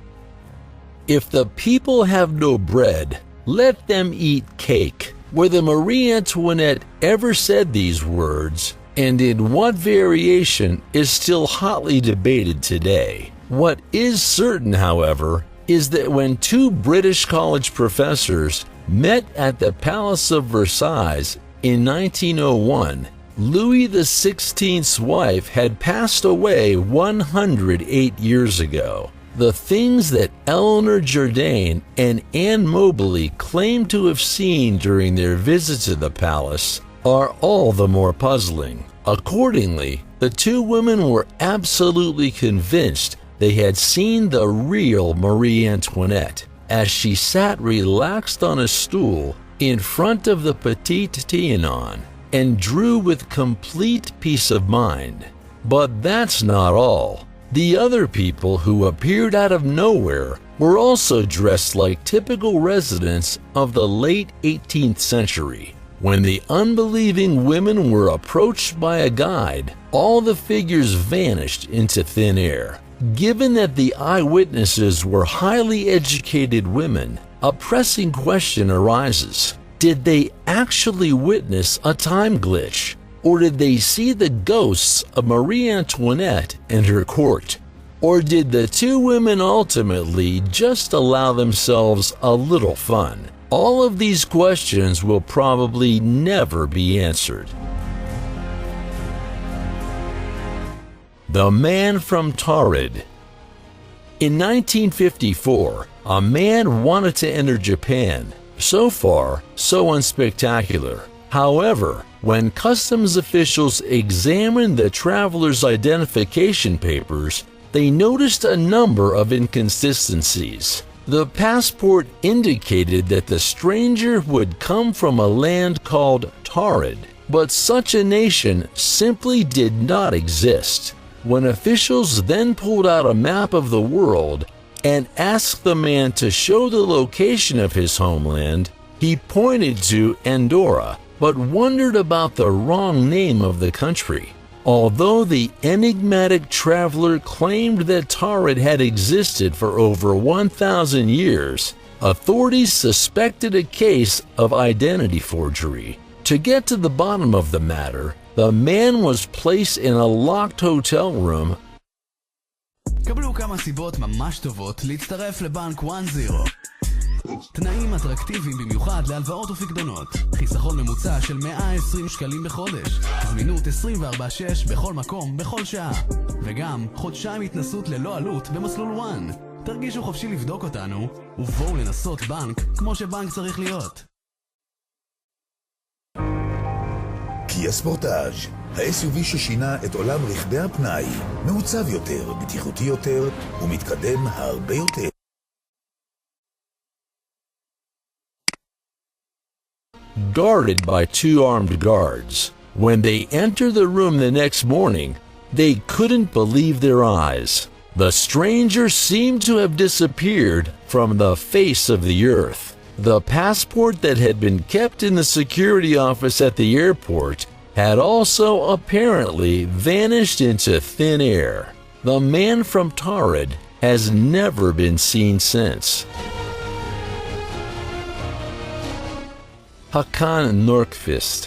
If the people have no bread, let them eat cake. Whether Marie Antoinette ever said these words, and in what variation, is still hotly debated today. What is certain, however, is that when two British college professors met at the Palace of Versailles in 1901, Louis XVI's wife had passed away 108 years ago. The things that Eleanor Jourdain and Anne Mobley claimed to have seen during their visit to the palace are all the more puzzling. Accordingly, the two women were absolutely convinced they had seen the real Marie Antoinette as she sat relaxed on a stool in front of the Petit Trianon. and drew with complete peace of mind. But that's not all. The other people who appeared out of nowhere were also dressed like typical residents of the late 18th century. When the unbelieving women were approached by a guide, all the figures vanished into thin air. Given that the eyewitnesses were highly educated women, a pressing question arises. Did they actually witness a time glitch? Or did they see the ghosts of Marie Antoinette and her court? Or did the two women ultimately just allow themselves a little fun? All of these questions will probably never be answered. The Man from Taurid. In 1954, a man wanted to enter Japan. So far, so unspectacular. However, when customs officials examined the traveler's identification papers, they noticed a number of inconsistencies. The passport indicated that the stranger would come from a land called Taurid, but such a nation simply did not exist. When officials then pulled out a map of the world and asked the man to show the location of his homeland, he pointed to Andorra, but wondered about the wrong name of the country. Although the enigmatic traveler claimed that Taurid had existed for over 1,000 years, authorities suspected a case of identity forgery. To get to the bottom of the matter, the man was placed in a locked hotel room. קבלו כמה סיבות ממש טובות להצטרף לבנק 1-0. תנאים אטרקטיביים במיוחד להלוואות ופקדונות. חיסכון ממוצע של 120 שקלים בחודש. זמינות 24/6 בכל מקום, בכל שעה. וגם חודשיים התנסות ללא עלות במסלול 1. תרגישו חופשי לבדוק אותנו, ובואו לנסות בנק כמו שבנק צריך להיות. קיה ספורטאז', ה-SUV ששינה את עולם רכבי הפנאי. מעוצב יותר, בטיחותי יותר ומתקדם הרבה יותר. Guarded by two armed guards. When they entered the room the next morning, they couldn't believe their eyes. The stranger seemed to have disappeared from the face of the earth. The passport that had been kept in the security office at the airport had also apparently vanished into thin air. The man from Taurid has never been seen since. Hakan Nordqvist.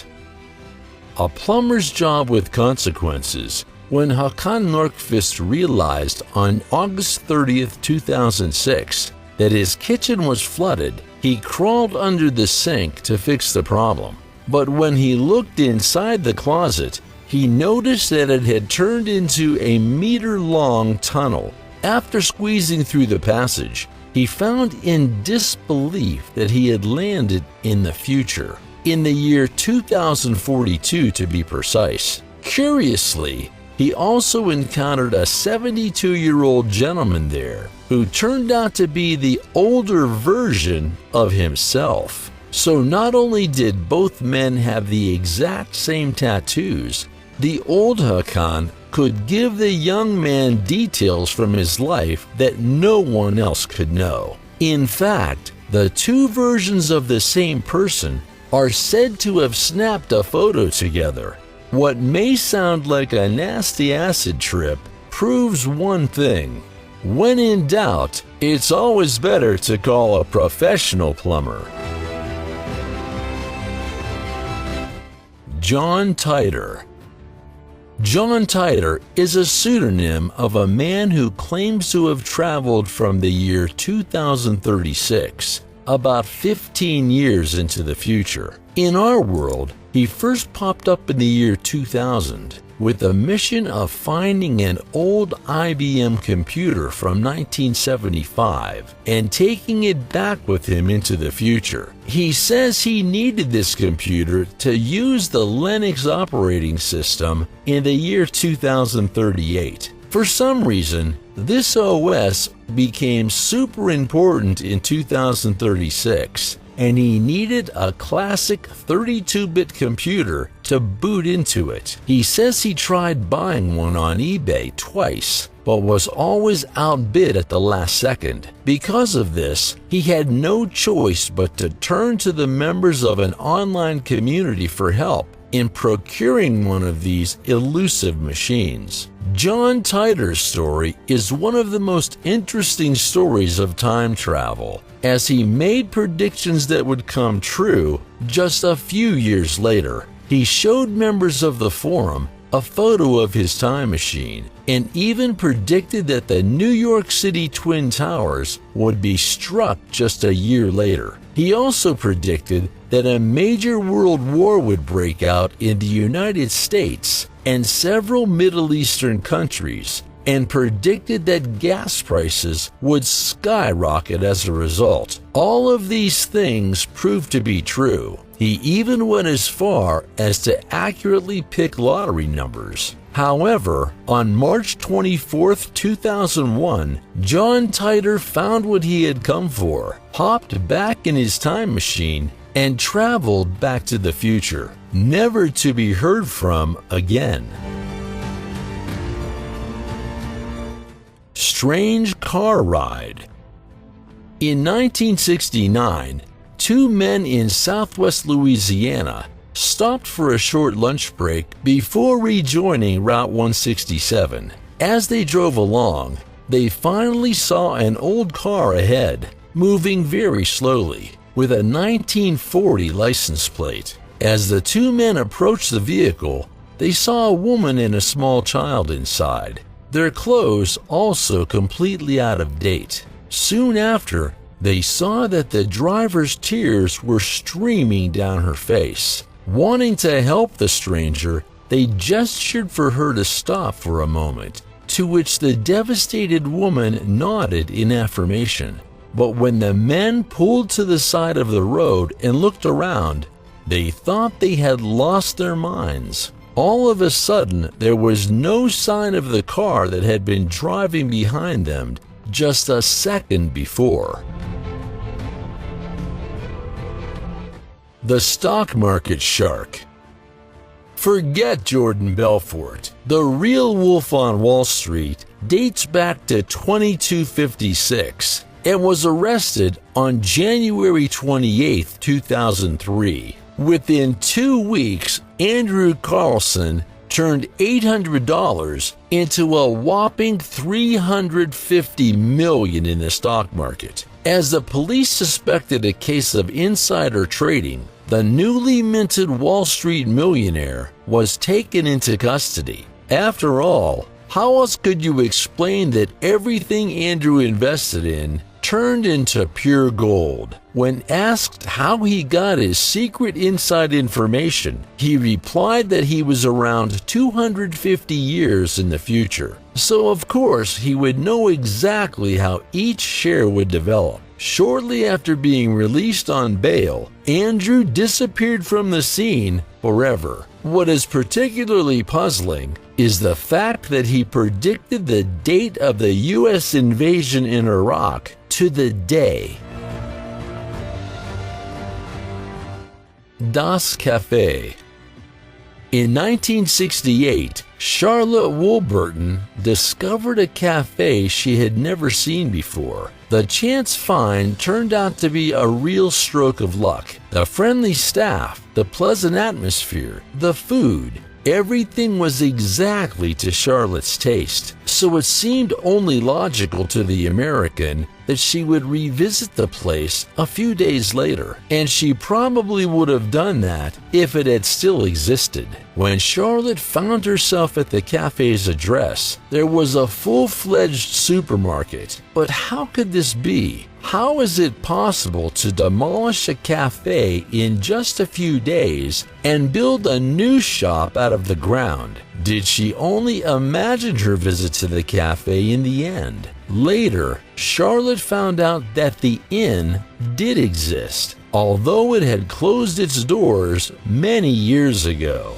A plumber's job with consequences. When Hakan Nordqvist realized on August 30th, 2006, that his kitchen was flooded, he crawled under the sink to fix the problem. But when he looked inside the closet, he noticed that it had turned into a meter-long tunnel. After squeezing through the passage, he found in disbelief that he had landed in the future, in the year 2042 to be precise. Curiously, he also encountered a 72-year-old gentleman there who turned out to be the older version of himself. So not only did both men have the exact same tattoos, the old Hakan could give the young man details from his life that no one else could know. In fact, the two versions of the same person are said to have snapped a photo together. What may sound like a nasty acid trip proves one thing. When in doubt, it's always better to call a professional plumber. John Titor. John Titor is a pseudonym of a man who claims to have traveled from the year 2036, about 15 years into the future. In our world, he first popped up in the year 2000 with the mission of finding an old IBM computer from 1975 and taking it back with him into the future. He says he needed this computer to use the Linux operating system in the year 2038. For some reason, this OS became super important in 2036, and he needed a classic 32-bit computer to boot into it. He says he tried buying one on eBay twice, but was always outbid at the last second. Because of this, he had no choice but to turn to the members of an online community for help in procuring one of these elusive machines. John Titor's story is one of the most interesting stories of time travel, as he made predictions that would come true just a few years later. He showed members of the forum a photo of his time machine and even predicted that the New York City Twin Towers would be struck just a year later. He also predicted that a major world war would break out in the United States and several Middle Eastern countries, and predicted that gas prices would skyrocket as a result. All of these things proved to be true. He even went as far as to accurately pick lottery numbers. However, on March 24, 2001, John Titor found what he had come for, hopped back in his time machine, and traveled back to the future, never to be heard from again. Strange car ride. In 1969, two men in southwest Louisiana stopped for a short lunch break before rejoining Route 167. As they drove along, they finally saw an old car ahead, moving very slowly, with a 1940 license plate. As the two men approached the vehicle, they saw a woman and a small child inside, their clothes also completely out of date. Soon after, they saw that the driver's tears were streaming down her face. Wanting to help the stranger, they gestured for her to stop for a moment, to which the devastated woman nodded in affirmation. But when the men pulled to the side of the road and looked around, they thought they had lost their minds. All of a sudden, there was no sign of the car that had been driving behind them just a second before. The stock market shark. Forget Jordan Belfort. The real wolf on Wall Street dates back to 2256 and was arrested on January 28, 2003. Within 2 weeks, Andrew Carlson turned $800 into a whopping $350 million in the stock market. As the police suspected a case of insider trading, the newly minted Wall Street millionaire was taken into custody. After all, how else could you explain that everything Andrew invested in turned into pure gold? When asked how he got his secret inside information, he replied that he was around 250 years in the future. So of course he would know exactly how each share would develop. Shortly after being released on bail, Andrew disappeared from the scene forever. What is particularly puzzling is the fact that he predicted the date of the U.S. invasion in Iraq to the day. Das Café. In 1968, Charlotte Woolburton discovered a cafe she had never seen before. The chance find turned out to be a real stroke of luck. The friendly staff, the pleasant atmosphere, the food, everything was exactly to Charlotte's taste, so it seemed only logical to the American that she would revisit the place a few days later, and she probably would have done that if it had still existed. When Charlotte found herself at the cafe's address, there was a full-fledged supermarket. But how could this be? How is it possible to demolish a cafe in just a few days and build a new shop out of the ground? Did she only imagine her visit to the cafe in the end? Later, Charlotte found out that the inn did exist, although it had closed its doors many years ago.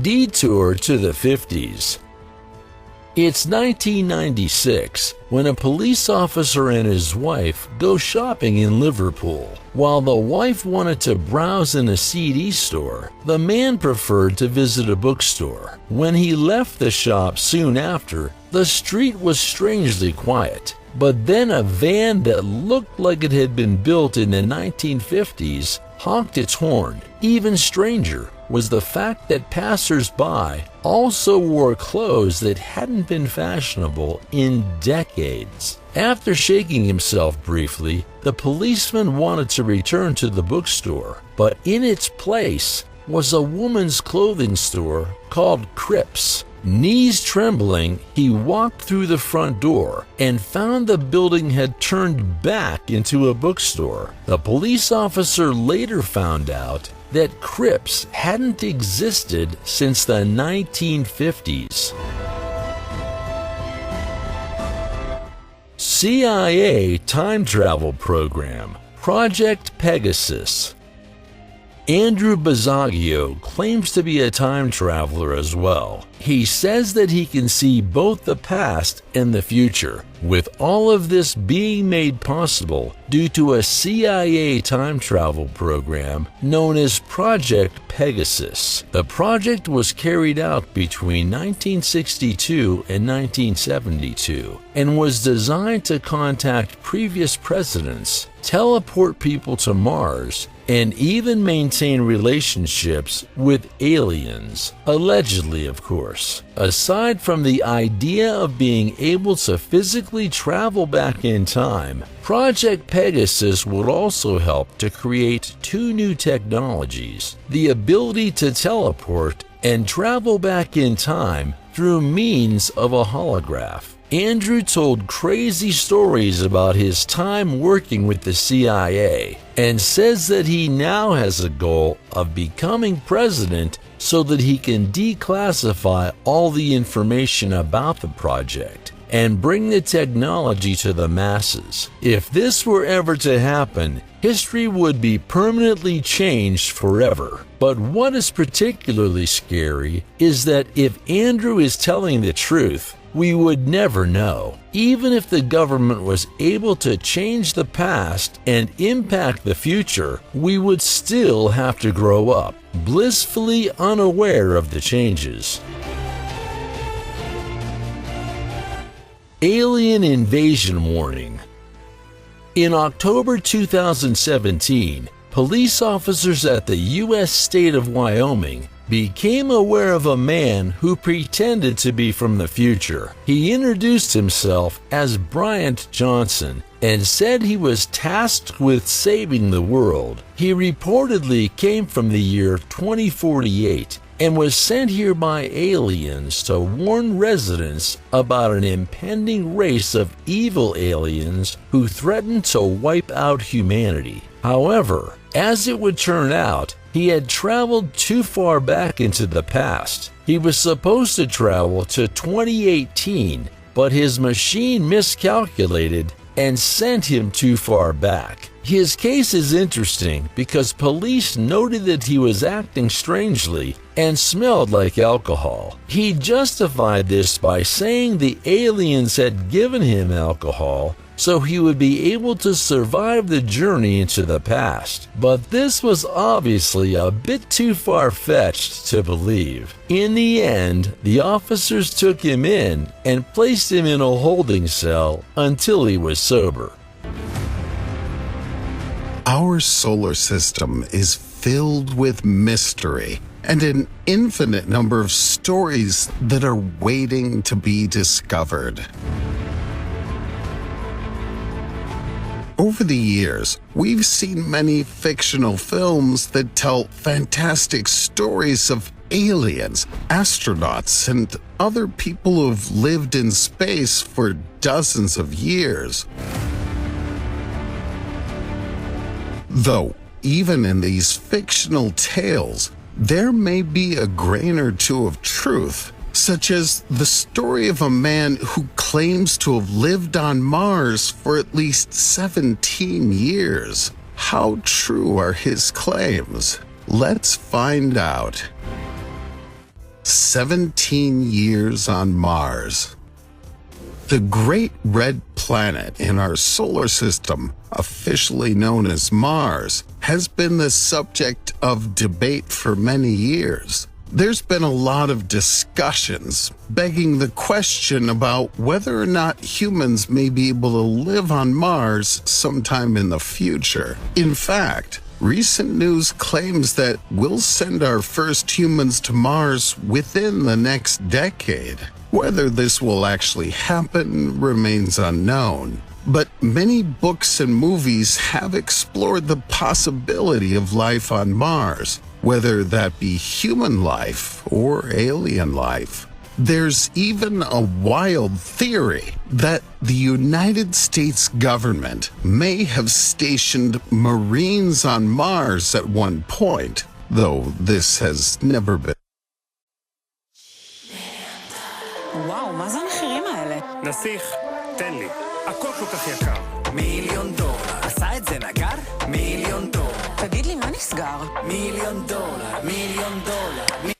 Detour to the 50s. It's 1996 when a police officer and his wife go shopping in Liverpool. While the wife wanted to browse in a CD store, the man preferred to visit a bookstore. When he left the shop soon after, the street was strangely quiet. But then a van that looked like it had been built in the 1950s honked its horn. Even stranger was the fact that passers-by also wore clothes that hadn't been fashionable in decades. After shaking himself briefly, the policeman wanted to return to the bookstore, but in its place was a woman's clothing store called Cripps. Knees trembling, he walked through the front door and found the building had turned back into a bookstore. The police officer later found out that Cripps hadn't existed since the 1950s. CIA time travel program, Project Pegasus. Andrew Bazaglio claims to be a time traveler as well. He says that he can see both the past and the future, with all of this being made possible due to a CIA time travel program known as Project Pegasus. The project was carried out between 1962 and 1972 and was designed to contact previous presidents, teleport people to Mars, and even maintain relationships with aliens, allegedly, of course. Aside from the idea of being able to physically travel back in time, Project Pegasus would also help to create two new technologies: the ability to teleport and travel back in time through means of a holograph. Andrew told crazy stories about his time working with the CIA and says that he now has a goal of becoming president so that he can declassify all the information about the project and bring the technology to the masses. If this were ever to happen, history would be permanently changed forever. But what is particularly scary is that if Andrew is telling the truth, we would never know. Even if the government was able to change the past and impact the future, we would still have to grow up, blissfully unaware of the changes. Alien invasion warning. In October 2017, police officers at the U.S. state of Wyoming became aware of a man who pretended to be from the future. He introduced himself as Bryant Johnson and said he was tasked with saving the world. He reportedly came from the year 2048 and was sent here by aliens to warn residents about an impending race of evil aliens who threatened to wipe out humanity. However, as it would turn out, he had traveled too far back into the past. He was supposed to travel to 2018, but his machine miscalculated and sent him too far back. His case is interesting because police noted that he was acting strangely and smelled like alcohol. He justified this by saying the aliens had given him alcohol so he would be able to survive the journey into the past. But this was obviously a bit too far-fetched to believe. In the end, the officers took him in and placed him in a holding cell until he was sober. Our solar system is filled with mystery and an infinite number of stories that are waiting to be discovered. Over the years, we've seen many fictional films that tell fantastic stories of aliens, astronauts, and other people who've lived in space for dozens of years. Though, even in these fictional tales, there may be a grain or two of truth, such as the story of a man who claims to have lived on Mars for at least 17 years. How true are his claims? Let's find out. 17 years on Mars. The great red planet in our solar system, officially known as Mars, has been the subject of debate for many years. There's been a lot of discussions begging the question about whether or not humans may be able to live on Mars sometime in the future. In fact, recent news claims that we'll send our first humans to Mars within the next decade. Whether this will actually happen remains unknown. But many books and movies have explored the possibility of life on Mars, whether that be human life or alien life. There's even a wild theory that the United States government may have stationed Marines on Mars at one point, though this has never been. וואו, מה זה המחירים האלה? נסיך, תן לי. הכל כל כך יקר. $1,000,000. עשה את זה נגר? $1,000,000. תגיד לי, מה נסגר? $1,000,000. $1,000,000.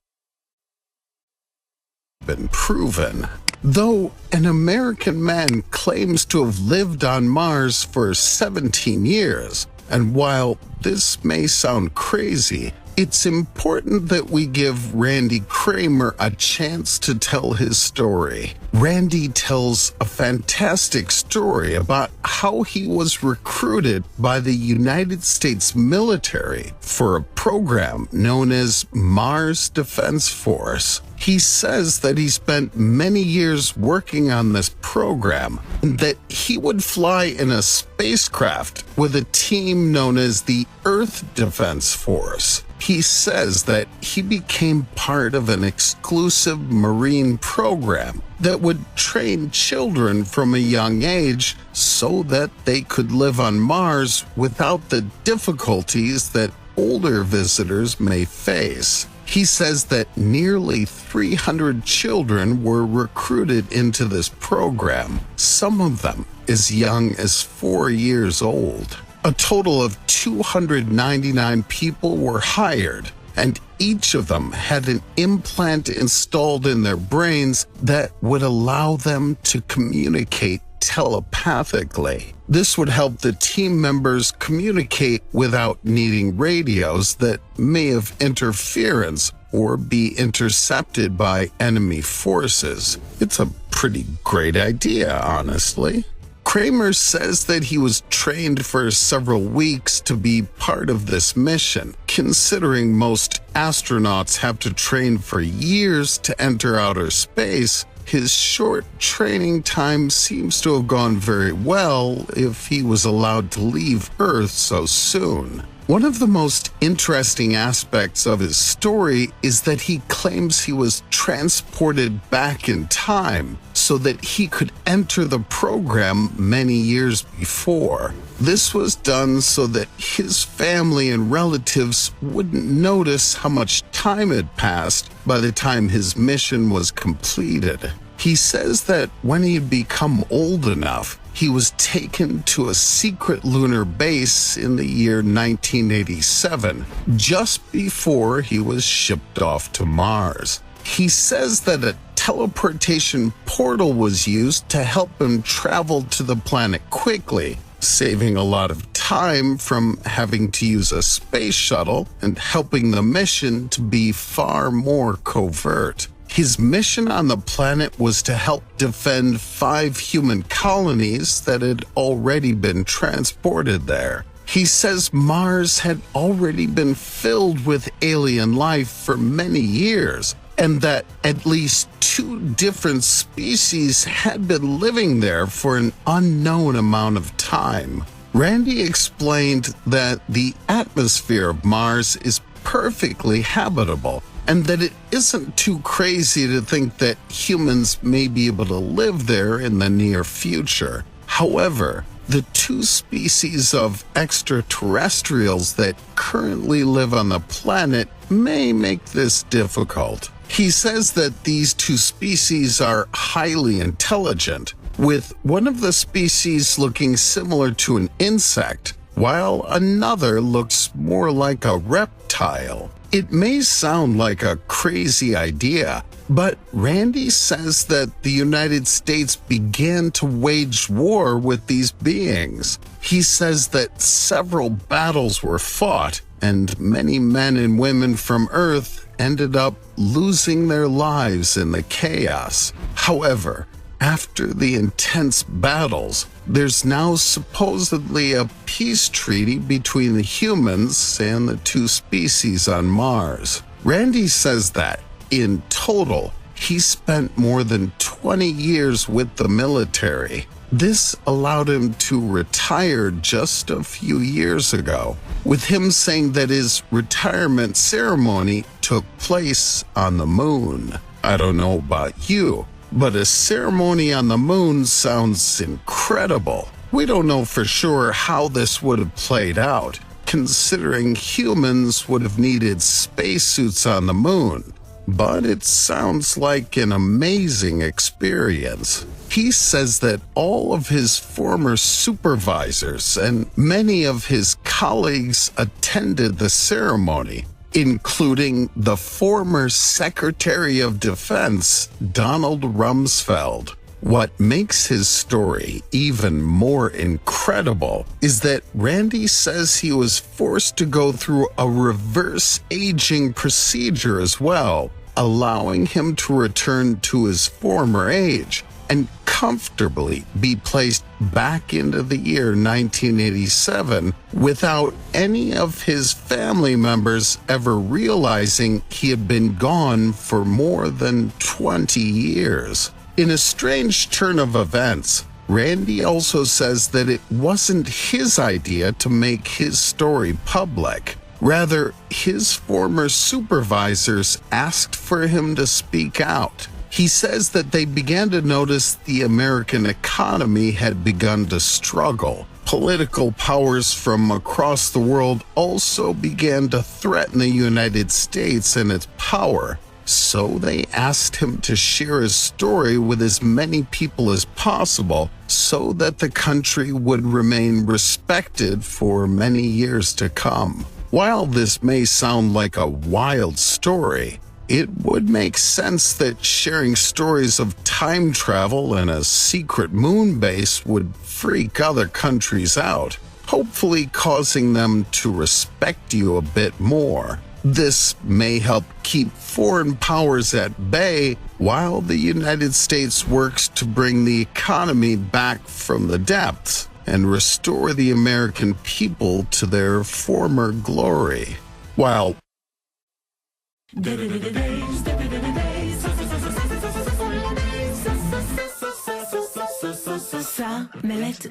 Been proven. Though an American man claims to have lived on Mars for 17 years, and while this may sound crazy, it's important that we give Randy Kramer a chance to tell his story. Randy tells a fantastic story about how he was recruited by the United States military for a program known as Mars Defense Force. He says that he spent many years working on this program and that he would fly in a spacecraft with a team known as the Earth Defense Force. He says that he became part of an exclusive Marine program that would train children from a young age so that they could live on Mars without the difficulties that older visitors may face. He says that nearly 300 children were recruited into this program, some of them as young as 4 years old. A total of 299 people were hired, and each of them had an implant installed in their brains that would allow them to communicate telepathically. This would help the team members communicate without needing radios that may have interference or be intercepted by enemy forces. It's a pretty great idea, honestly. Kramer says that he was trained for several weeks to be part of this mission, considering most astronauts have to train for years to enter outer space. His short training time seems to have gone very well if he was allowed to leave Earth so soon. One of the most interesting aspects of his story is that he claims he was transported back in time so that he could enter the program many years before. This was done so that his family and relatives wouldn't notice how much time had passed by the time his mission was completed. He says that when he had become old enough, he was taken to a secret lunar base in the year 1987, just before he was shipped off to Mars. He says that a teleportation portal was used to help him travel to the planet quickly, saving a lot of time from having to use a space shuttle and helping the mission to be far more covert. His mission on the planet was to help defend 5 human colonies that had already been transported there. He says Mars had already been filled with alien life for many years, and that at least 2 different species had been living there for an unknown amount of time. Randy explained that the atmosphere of Mars is perfectly habitable, and that it isn't too crazy to think that humans may be able to live there in the near future. However, the 2 species of extraterrestrials that currently live on the planet may make this difficult. He says that these 2 species are highly intelligent, with one of the species looking similar to an insect, while another looks more like a reptile. It may sound like a crazy idea, but Randy says that the United States began to wage war with these beings. He says that several battles were fought, and many men and women from Earth ended up losing their lives in the chaos. However, after the intense battles, there's now supposedly a peace treaty between the humans and the two species on Mars. Randy says that, in total, he spent more than 20 years with the military. This allowed him to retire just a few years ago, with him saying that his retirement ceremony took place on the moon. I don't know about you, but a ceremony on the moon sounds incredible. We don't know for sure how this would have played out, considering humans would have needed spacesuits on the moon. But it sounds like an amazing experience. He says that all of his former supervisors and many of his colleagues attended the ceremony, including the former Secretary of Defense, Donald Rumsfeld. What makes his story even more incredible is that Randy says he was forced to go through a reverse aging procedure as well, allowing him to return to his former age and comfortably be placed back into the year 1987 without any of his family members ever realizing he had been gone for more than 20 years. In a strange turn of events, Randy also says that it wasn't his idea to make his story public. Rather, his former supervisors asked for him to speak out. He says that they began to notice the American economy had begun to struggle. Political powers from across the world also began to threaten the United States and its power. So they asked him to share his story with as many people as possible so that the country would remain respected for many years to come. While this may sound like a wild story, it would make sense that sharing stories of time travel and a secret moon base would freak other countries out, hopefully causing them to respect you a bit more. This may help keep foreign powers at bay while the United States works to bring the economy back from the depths and restore the American people to their former glory. While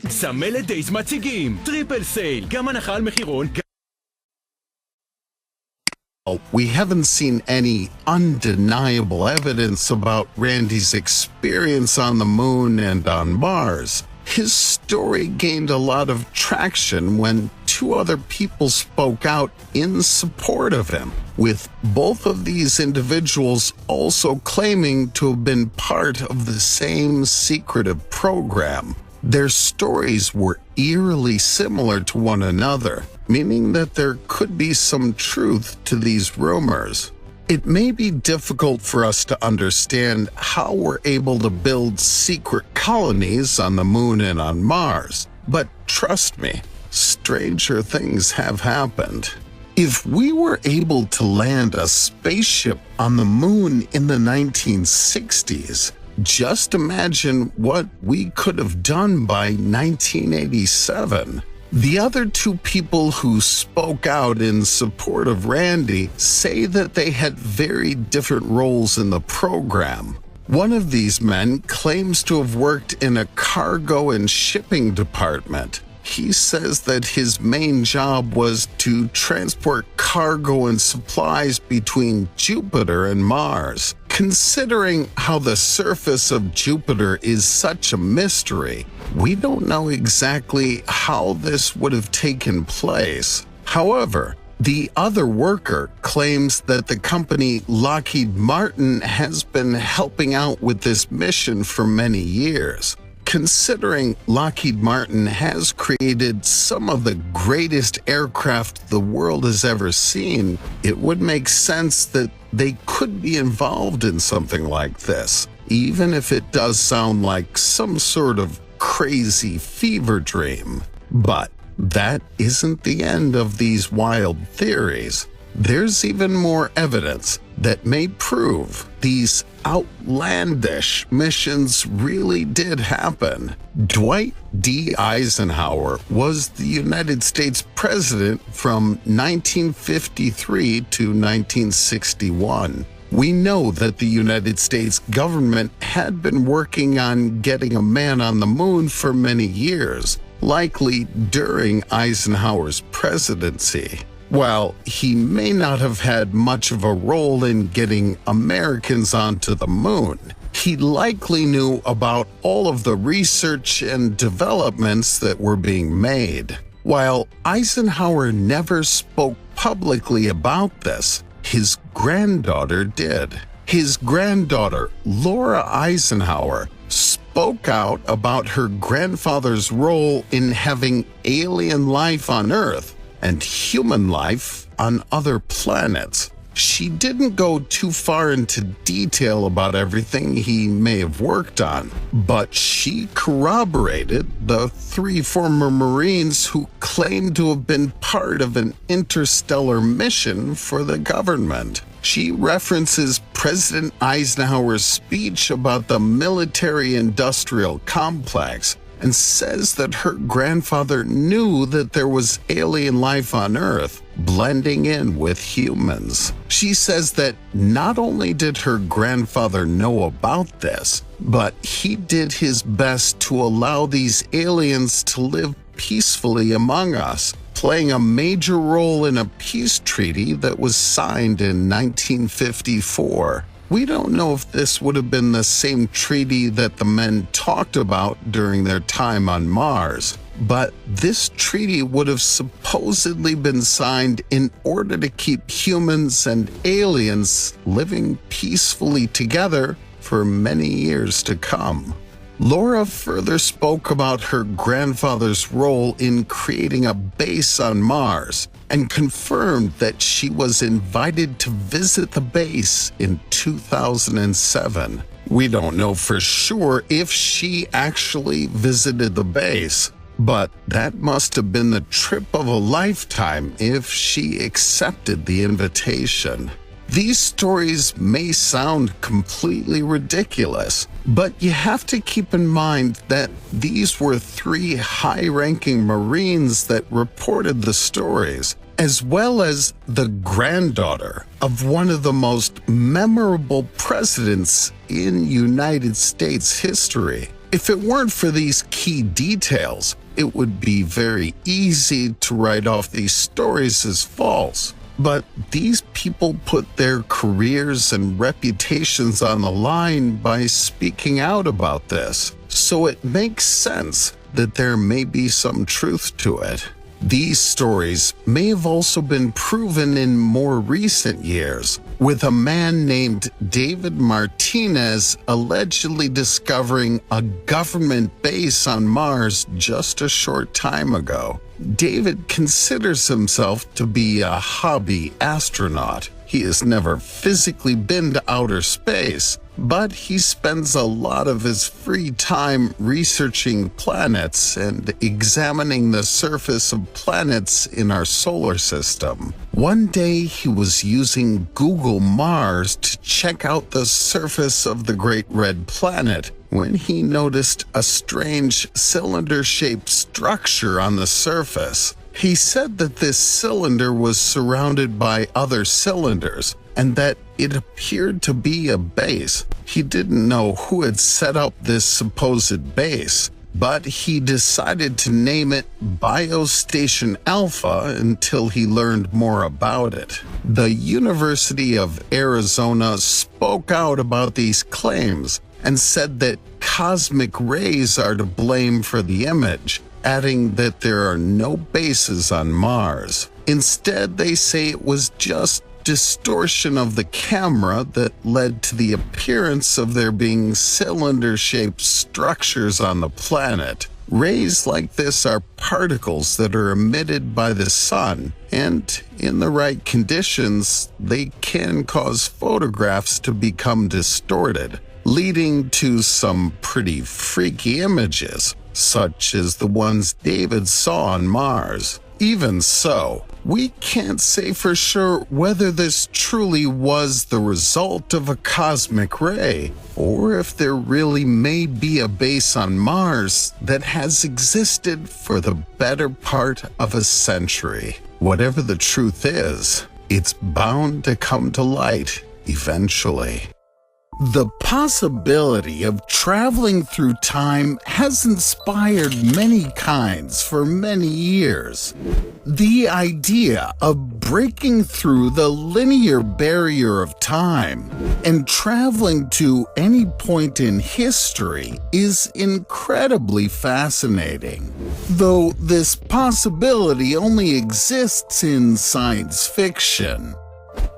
סמלת דייז מציגים טריפל סייל, גם הנחה על מחירון. we haven't seen any undeniable evidence about Randy's experience on the moon and on Mars. His story gained a lot of traction when two other people spoke out in support of him, with both of these individuals also claiming to have been part of the same secretive program. Their stories were eerily similar to one another, meaning that there could be some truth to these rumors. It may be difficult for us to understand how we're able to build secret colonies on the moon and on Mars, but trust me, stranger things have happened. If we were able to land a spaceship on the moon in the 1960s, just imagine what we could have done by 1987. The other two people who spoke out in support of Randy say that they had very different roles in the program. One of these men claims to have worked in a cargo and shipping department. He says that his main job was to transport cargo and supplies between Jupiter and Mars. Considering how the surface of Jupiter is such a mystery, we don't know exactly how this would have taken place. However, the other worker claims that the company Lockheed Martin has been helping out with this mission for many years. Considering Lockheed Martin has created some of the greatest aircraft the world has ever seen, it would make sense that they could be involved in something like this, even if it does sound like some sort of crazy fever dream. But that isn't the end of these wild theories. There's even more evidence that may prove these outlandish missions really did happen. Dwight D. Eisenhower was the United States president from 1953 to 1961. We know that the United States government had been working on getting a man on the moon for many years, likely during Eisenhower's presidency. While he may not have had much of a role in getting Americans onto the moon, he likely knew about all of the research and developments that were being made. While Eisenhower never spoke publicly about this, his granddaughter did. His granddaughter, Laura Eisenhower, spoke out about her grandfather's role in having alien life on Earth and human life on other planets. She didn't go too far into detail about everything he may have worked on, but she corroborated the 3 former Marines who claimed to have been part of an interstellar mission for the government. She references President Eisenhower's speech about the military-industrial complex and says that her grandfather knew that there was alien life on Earth blending in with humans. She says that not only did her grandfather know about this, but he did his best to allow these aliens to live peacefully among us, playing a major role in a peace treaty that was signed in 1954. We don't know if this would have been the same treaty that the men talked about during their time on Mars, but this treaty would have supposedly been signed in order to keep humans and aliens living peacefully together for many years to come. Laura further spoke about her grandfather's role in creating a base on Mars and confirmed that she was invited to visit the base in 2007. We don't know for sure if she actually visited the base, but that must have been the trip of a lifetime if she accepted the invitation. These stories may sound completely ridiculous, but you have to keep in mind that these were 3 high-ranking Marines that reported the stories, as well as the granddaughter of one of the most memorable presidents in United States history. If it weren't for these key details, it would be very easy to write off these stories as false. But these people put their careers and reputations on the line by speaking out about this, so it makes sense that there may be some truth to it. These stories may have also been proven in more recent years, with a man named David Martinez allegedly discovering a government base on Mars just a short time ago. David considers himself to be a hobby astronaut. He has never physically been to outer space, but he spends a lot of his free time researching planets and examining the surface of planets in our solar system. One day he was using Google Mars to check out the surface of the Great Red Planet when he noticed a strange cylinder-shaped structure on the surface. He said that this cylinder was surrounded by other cylinders and that it appeared to be a base. He didn't know who had set up this supposed base, but he decided to name it Biostation Alpha until he learned more about it. The University of Arizona spoke out about these claims and said that cosmic rays are to blame for the image, adding that there are no bases on Mars. Instead, they say it was just distortion of the camera that led to the appearance of there being cylinder-shaped structures on the planet. Rays like this are particles that are emitted by the sun, and in the right conditions, they can cause photographs to become distorted, leading to some pretty freaky images, such as the ones David saw on Mars. Even so, we can't say for sure whether this truly was the result of a cosmic ray, or if there really may be a base on Mars that has existed for the better part of a century. Whatever the truth is, it's bound to come to light eventually. The possibility of traveling through time has inspired many kinds for many years. The idea of breaking through the linear barrier of time and traveling to any point in history is incredibly fascinating, though this possibility only exists in science fiction.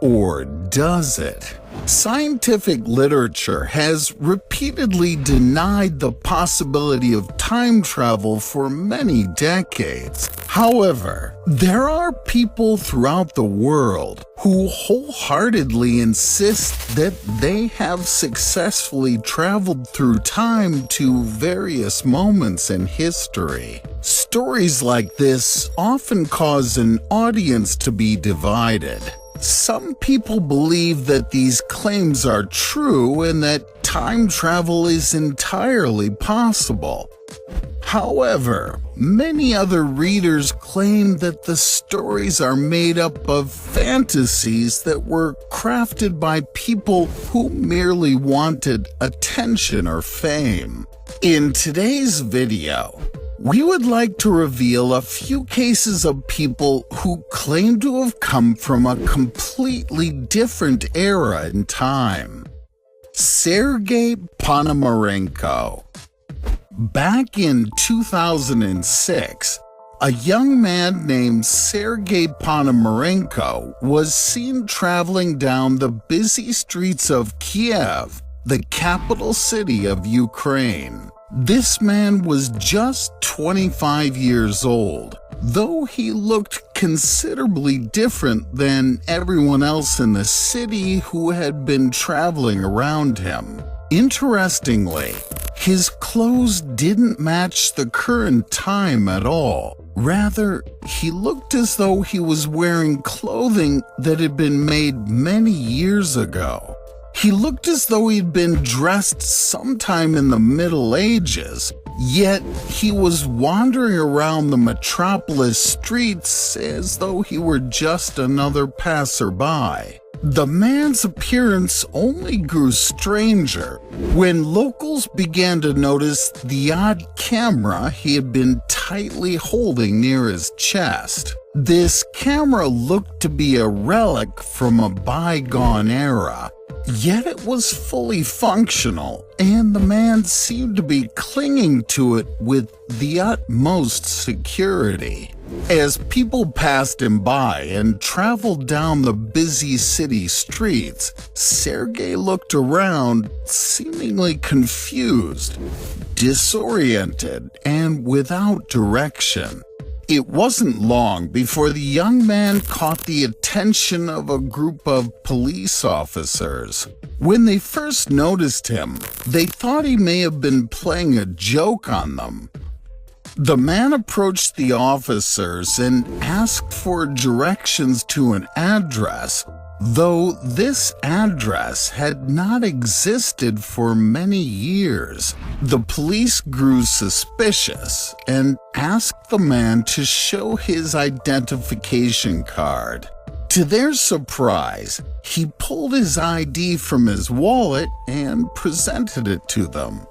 Or does it? Scientific literature has repeatedly denied the possibility of time travel for many decades. However, there are people throughout the world who wholeheartedly insist that they have successfully traveled through time to various moments in history. Stories like this often cause an audience to be divided. Some people believe that these claims are true and that time travel is entirely possible. However, many other readers claim that the stories are made up of fantasies that were crafted by people who merely wanted attention or fame. In today's video, we would like to reveal a few cases of people who claim to have come from a completely different era in time. Sergei Ponomarenko. Back in 2006, a young man named Sergei Ponomarenko was seen traveling down the busy streets of Kiev, the capital city of Ukraine. This man was just 25 years old, though he looked considerably different than everyone else in the city who had been traveling around him. Interestingly, his clothes didn't match the current time at all. Rather, he looked as though he was wearing clothing that had been made many years ago. He looked as though he'd been dressed sometime in the Middle Ages, yet he was wandering around the metropolis streets as though he were just another passerby. The man's appearance only grew stranger when locals began to notice the odd camera he had been tightly holding near his chest. This camera looked to be a relic from a bygone era, yet it was fully functional, and the man seemed to be clinging to it with the utmost security. As people passed him by and traveled down the busy city streets, Sergei looked around, seemingly confused, disoriented, and without direction. It wasn't long before the young man caught the attention of a group of police officers. When they first noticed him, they thought he may have been playing a joke on them. The man approached the officers and asked for directions to an address, though this address had not existed for many years. The police grew suspicious and asked the man to show his identification card. To their surprise, he pulled his ID from his wallet and presented it to them.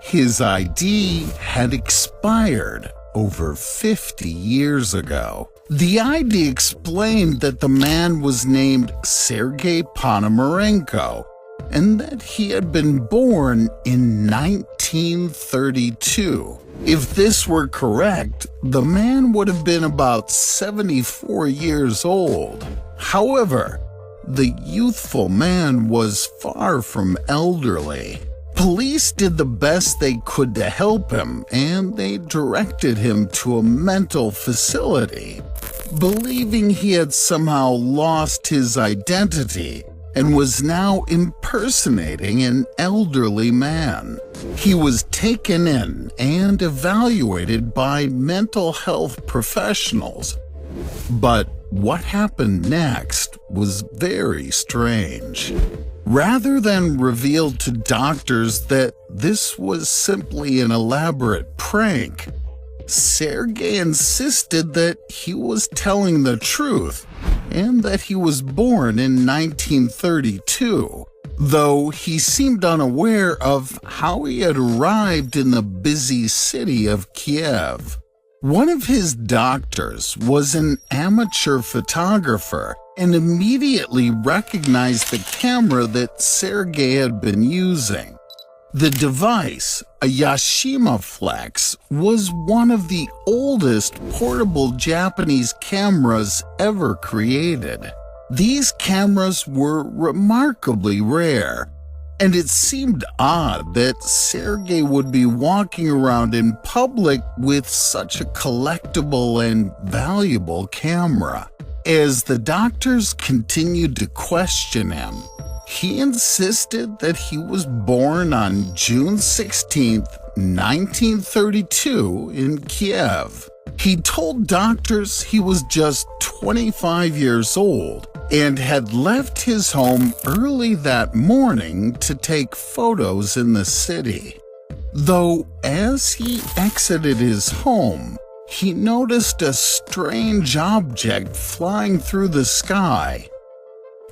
His ID had expired over 50 years ago. The ID explained that the man was named Sergei Ponomarenko and that he had been born in 1932. If this were correct, the man would have been about 74 years old. However, the youthful man was far from elderly. Police did the best they could to help him, and they directed him to a mental facility, believing he had somehow lost his identity and was now impersonating an elderly man. He was taken in and evaluated by mental health professionals. But what happened next was very strange. Rather than reveal to doctors that this was simply an elaborate prank, Sergei insisted that he was telling the truth and that he was born in 1932, though he seemed unaware of how he had arrived in the busy city of Kiev. One of his doctors was an amateur photographer and immediately recognized the camera that Sergei had been using. The device, a Yashima Flex, was one of the oldest portable Japanese cameras ever created. These cameras were remarkably rare, and it seemed odd that Sergei would be walking around in public with such a collectible and valuable camera. As the doctors continued to question him, he insisted that he was born on June 16, 1932 in Kiev. He told doctors he was just 25 years old and had left his home early that morning to take photos in the city. Though as he exited his home, he noticed a strange object flying through the sky.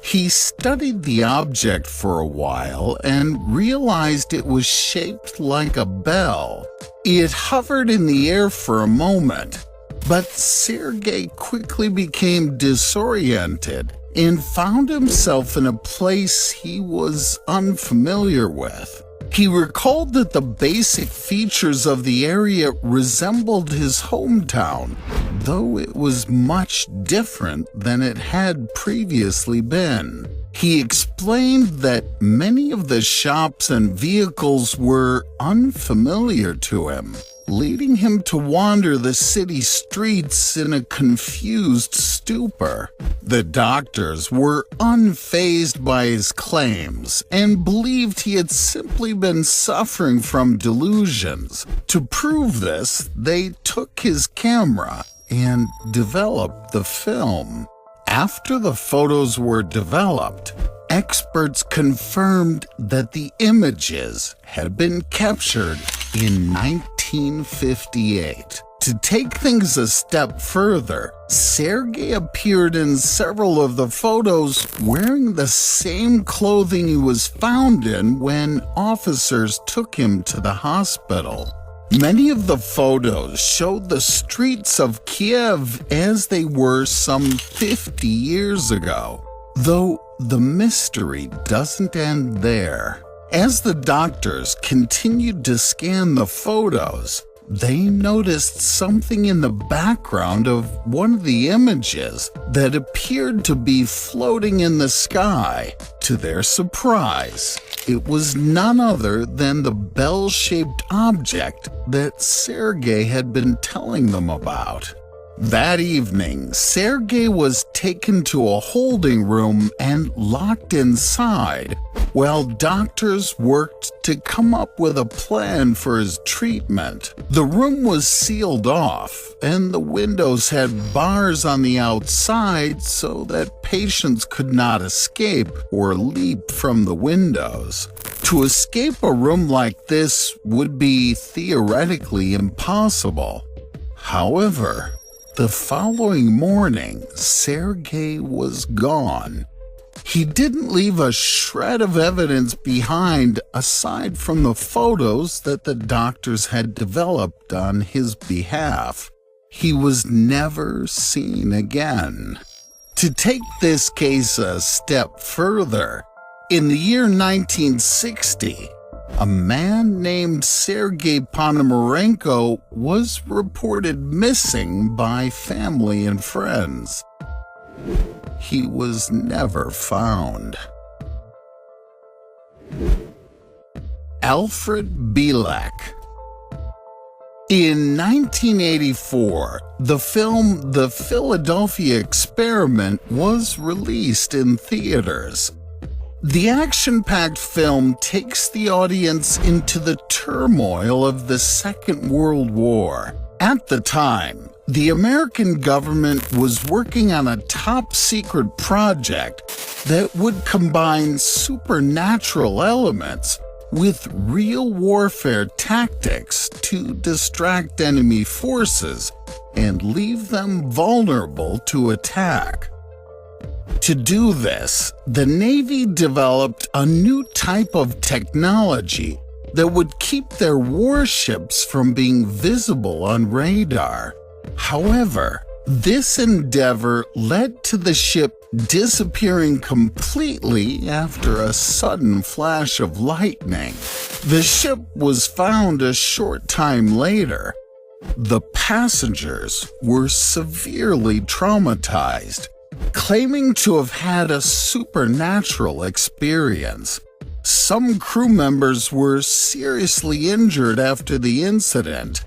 He studied the object for a while and realized it was shaped like a bell. It hovered in the air for a moment, but Sergei quickly became disoriented and found himself in a place he was unfamiliar with. He recalled that the basic features of the area resembled his hometown, though it was much different than it had previously been. He explained that many of the shops and vehicles were unfamiliar to him, leading him to wander the city streets in a confused stupor. The doctors were unfazed by his claims and believed he had simply been suffering from delusions. To prove this, they took his camera and developed the film. After the photos were developed, experts confirmed that the images had been captured in 1958. To take things a step further, Sergei appeared in several of the photos wearing the same clothing he was found in when officers took him to the hospital. Many of the photos showed the streets of Kiev as they were some 50 years ago, though the mystery doesn't end there. As the doctors continued to scan the photos, they noticed something in the background of one of the images that appeared to be floating in the sky. To their surprise, it was none other than the bell-shaped object that Sergei had been telling them about. That evening, Sergei was taken to a holding room and locked inside, while doctors worked to come up with a plan for his treatment. The room was sealed off, and the windows had bars on the outside so that patients could not escape or leap from the windows. To escape a room like this would be theoretically impossible. However, the following morning, Sergei was gone. He didn't leave a shred of evidence behind aside from the photos that the doctors had developed on his behalf. He was never seen again. To take this case a step further, in the year 1960, a man named Sergei Ponomarenko was reported missing by family and friends. he was never found. Alfred Bielek. In 1984, the film The Philadelphia Experiment was released in theaters. The action-packed film takes the audience into the turmoil of the Second World War. At the time, the American government was working on a top-secret project that would combine supernatural elements with real warfare tactics to distract enemy forces and leave them vulnerable to attack. To do this, the Navy developed a new type of technology that would keep their warships from being visible on radar. However, this endeavor led to the ship disappearing completely after a sudden flash of lightning. The ship was found a short time later. The passengers were severely traumatized, claiming to have had a supernatural experience. Some crew members were seriously injured after the incident,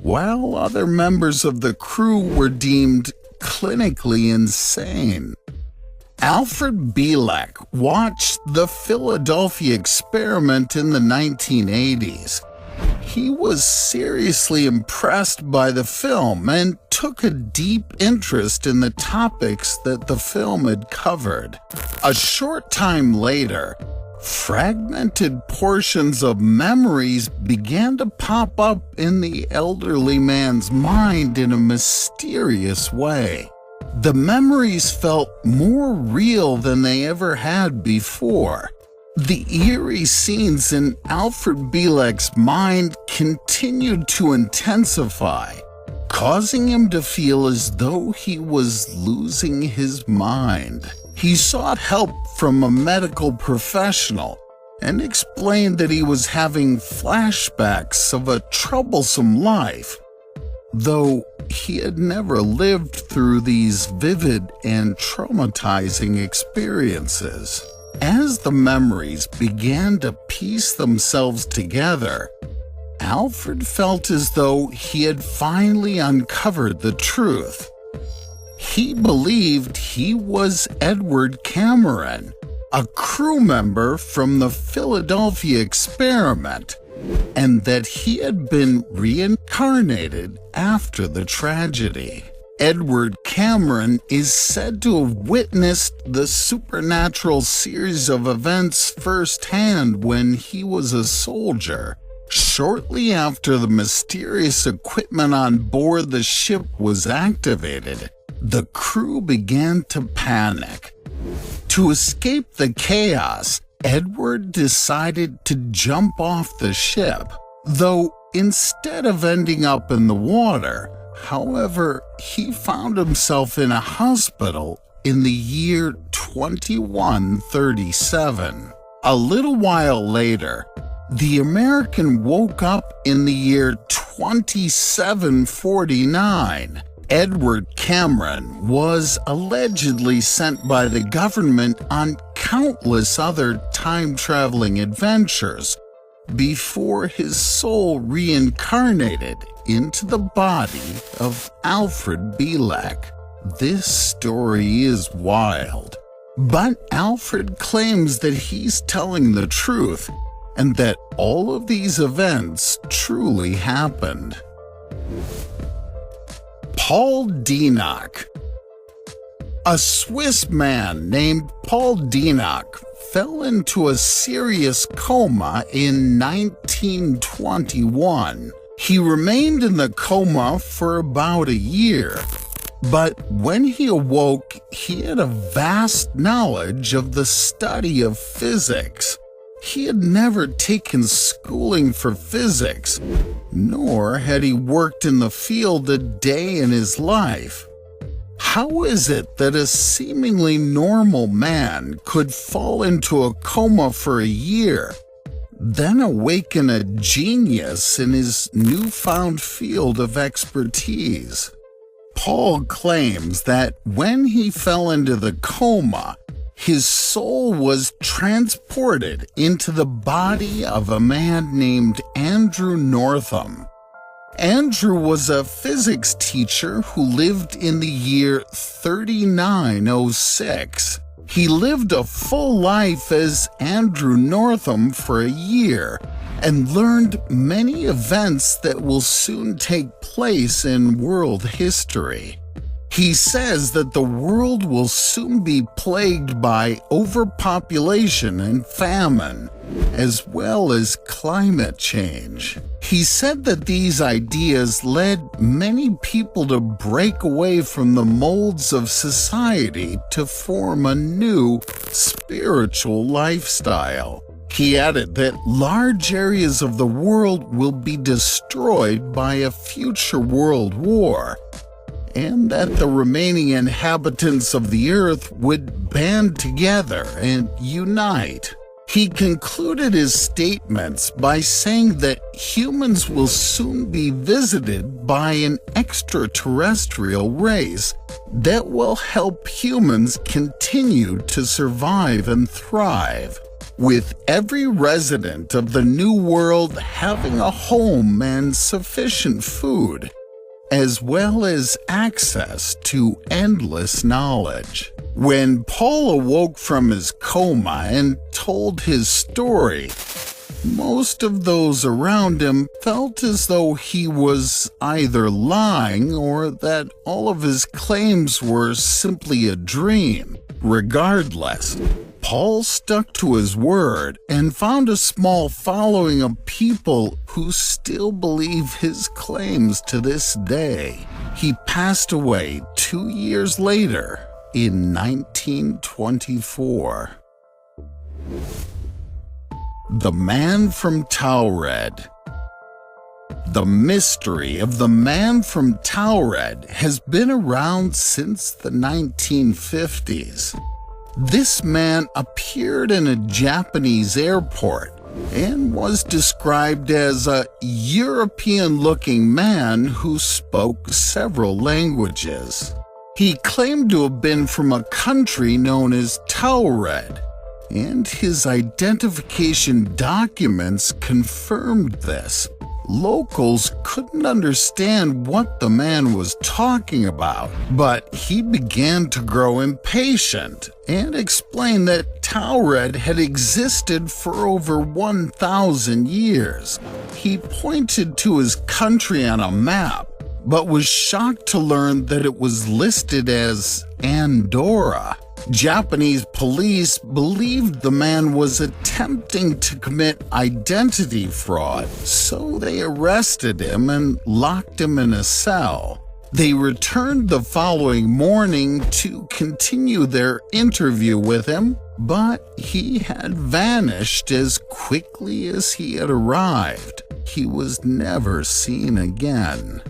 while other members of the crew were deemed clinically insane. Alfred Bielek watched The Philadelphia Experiment in the 1980s. He was seriously impressed by the film and took a deep interest in the topics that the film had covered. A short time later, fragmented portions of memories began to pop up in the elderly man's mind in a mysterious way. The memories felt more real than they ever had before. The eerie scenes in Alfred Bielek's mind continued to intensify, causing him to feel as though he was losing his mind. He sought help from a medical professional and explained that he was having flashbacks of a troublesome life, though he had never lived through these vivid and traumatizing experiences. As the memories began to piece themselves together, Alfred felt as though he had finally uncovered the truth. He believed he was Edward Cameron, a crew member from the Philadelphia Experiment, and that he had been reincarnated after the tragedy. Edward Cameron is said to have witnessed the supernatural series of events firsthand when he was a soldier. Shortly after the mysterious equipment on board the ship was activated, the crew began to panic. To escape the chaos, Edward decided to jump off the ship, though instead of ending up in the water, however, he found himself in a hospital in the year 2137. A little while later, the American woke up in the year 2749. Edward Cameron was allegedly sent by the government on countless other time-traveling adventures before his soul reincarnated into the body of Alfred Bielek. This story is wild, but Alfred claims that he's telling the truth and that all of these events truly happened. Paul Dinock. A Swiss man named Paul Dinock fell into a serious coma in 1921. He remained in the coma for about a year, but when he awoke, he had a vast knowledge of the study of physics. He had never taken schooling for physics, nor had he worked in the field a day in his life. How is it that a seemingly normal man could fall into a coma for a year, then awaken a genius in his newfound field of expertise? Paul claims that when he fell into the coma, his soul was transported into the body of a man named Andrew Northam. Andrew was a physics teacher who lived in the year 3906. He lived a full life as Andrew Northam for a year and learned many events that will soon take place in world history. He says that the world will soon be plagued by overpopulation and famine, as well as climate change. He said that these ideas led many people to break away from the molds of society to form a new spiritual lifestyle. He added that large areas of the world will be destroyed by a future world war, and that the remaining inhabitants of the earth would band together and unite. He concluded his statements by saying that humans will soon be visited by an extraterrestrial race that will help humans continue to survive and thrive, with every resident of the new world having a home and sufficient food, as well as access to endless knowledge. When Paul awoke from his coma and told his story, most of those around him felt as though he was either lying or that all of his claims were simply a dream. Regardless, Paul stuck to his word and found a small following of people who still believe his claims to this day. He passed away 2 years later in 1924. The Man from Taured. The mystery of the Man from Taured has been around since the 1950s. This man appeared in a Japanese airport and was described as a European-looking man who spoke several languages. He claimed to have been from a country known as Taured, and his identification documents confirmed this. Locals couldn't understand what the man was talking about, but he began to grow impatient and explained that Taured had existed for over 1,000 years. He pointed to his country on a map, but was shocked to learn that it was listed as Andorra. Japanese police believed the man was attempting to commit identity fraud, so they arrested him and locked him in a cell. They returned the following morning to continue their interview with him, but he had vanished as quickly as he had arrived. He was never seen again.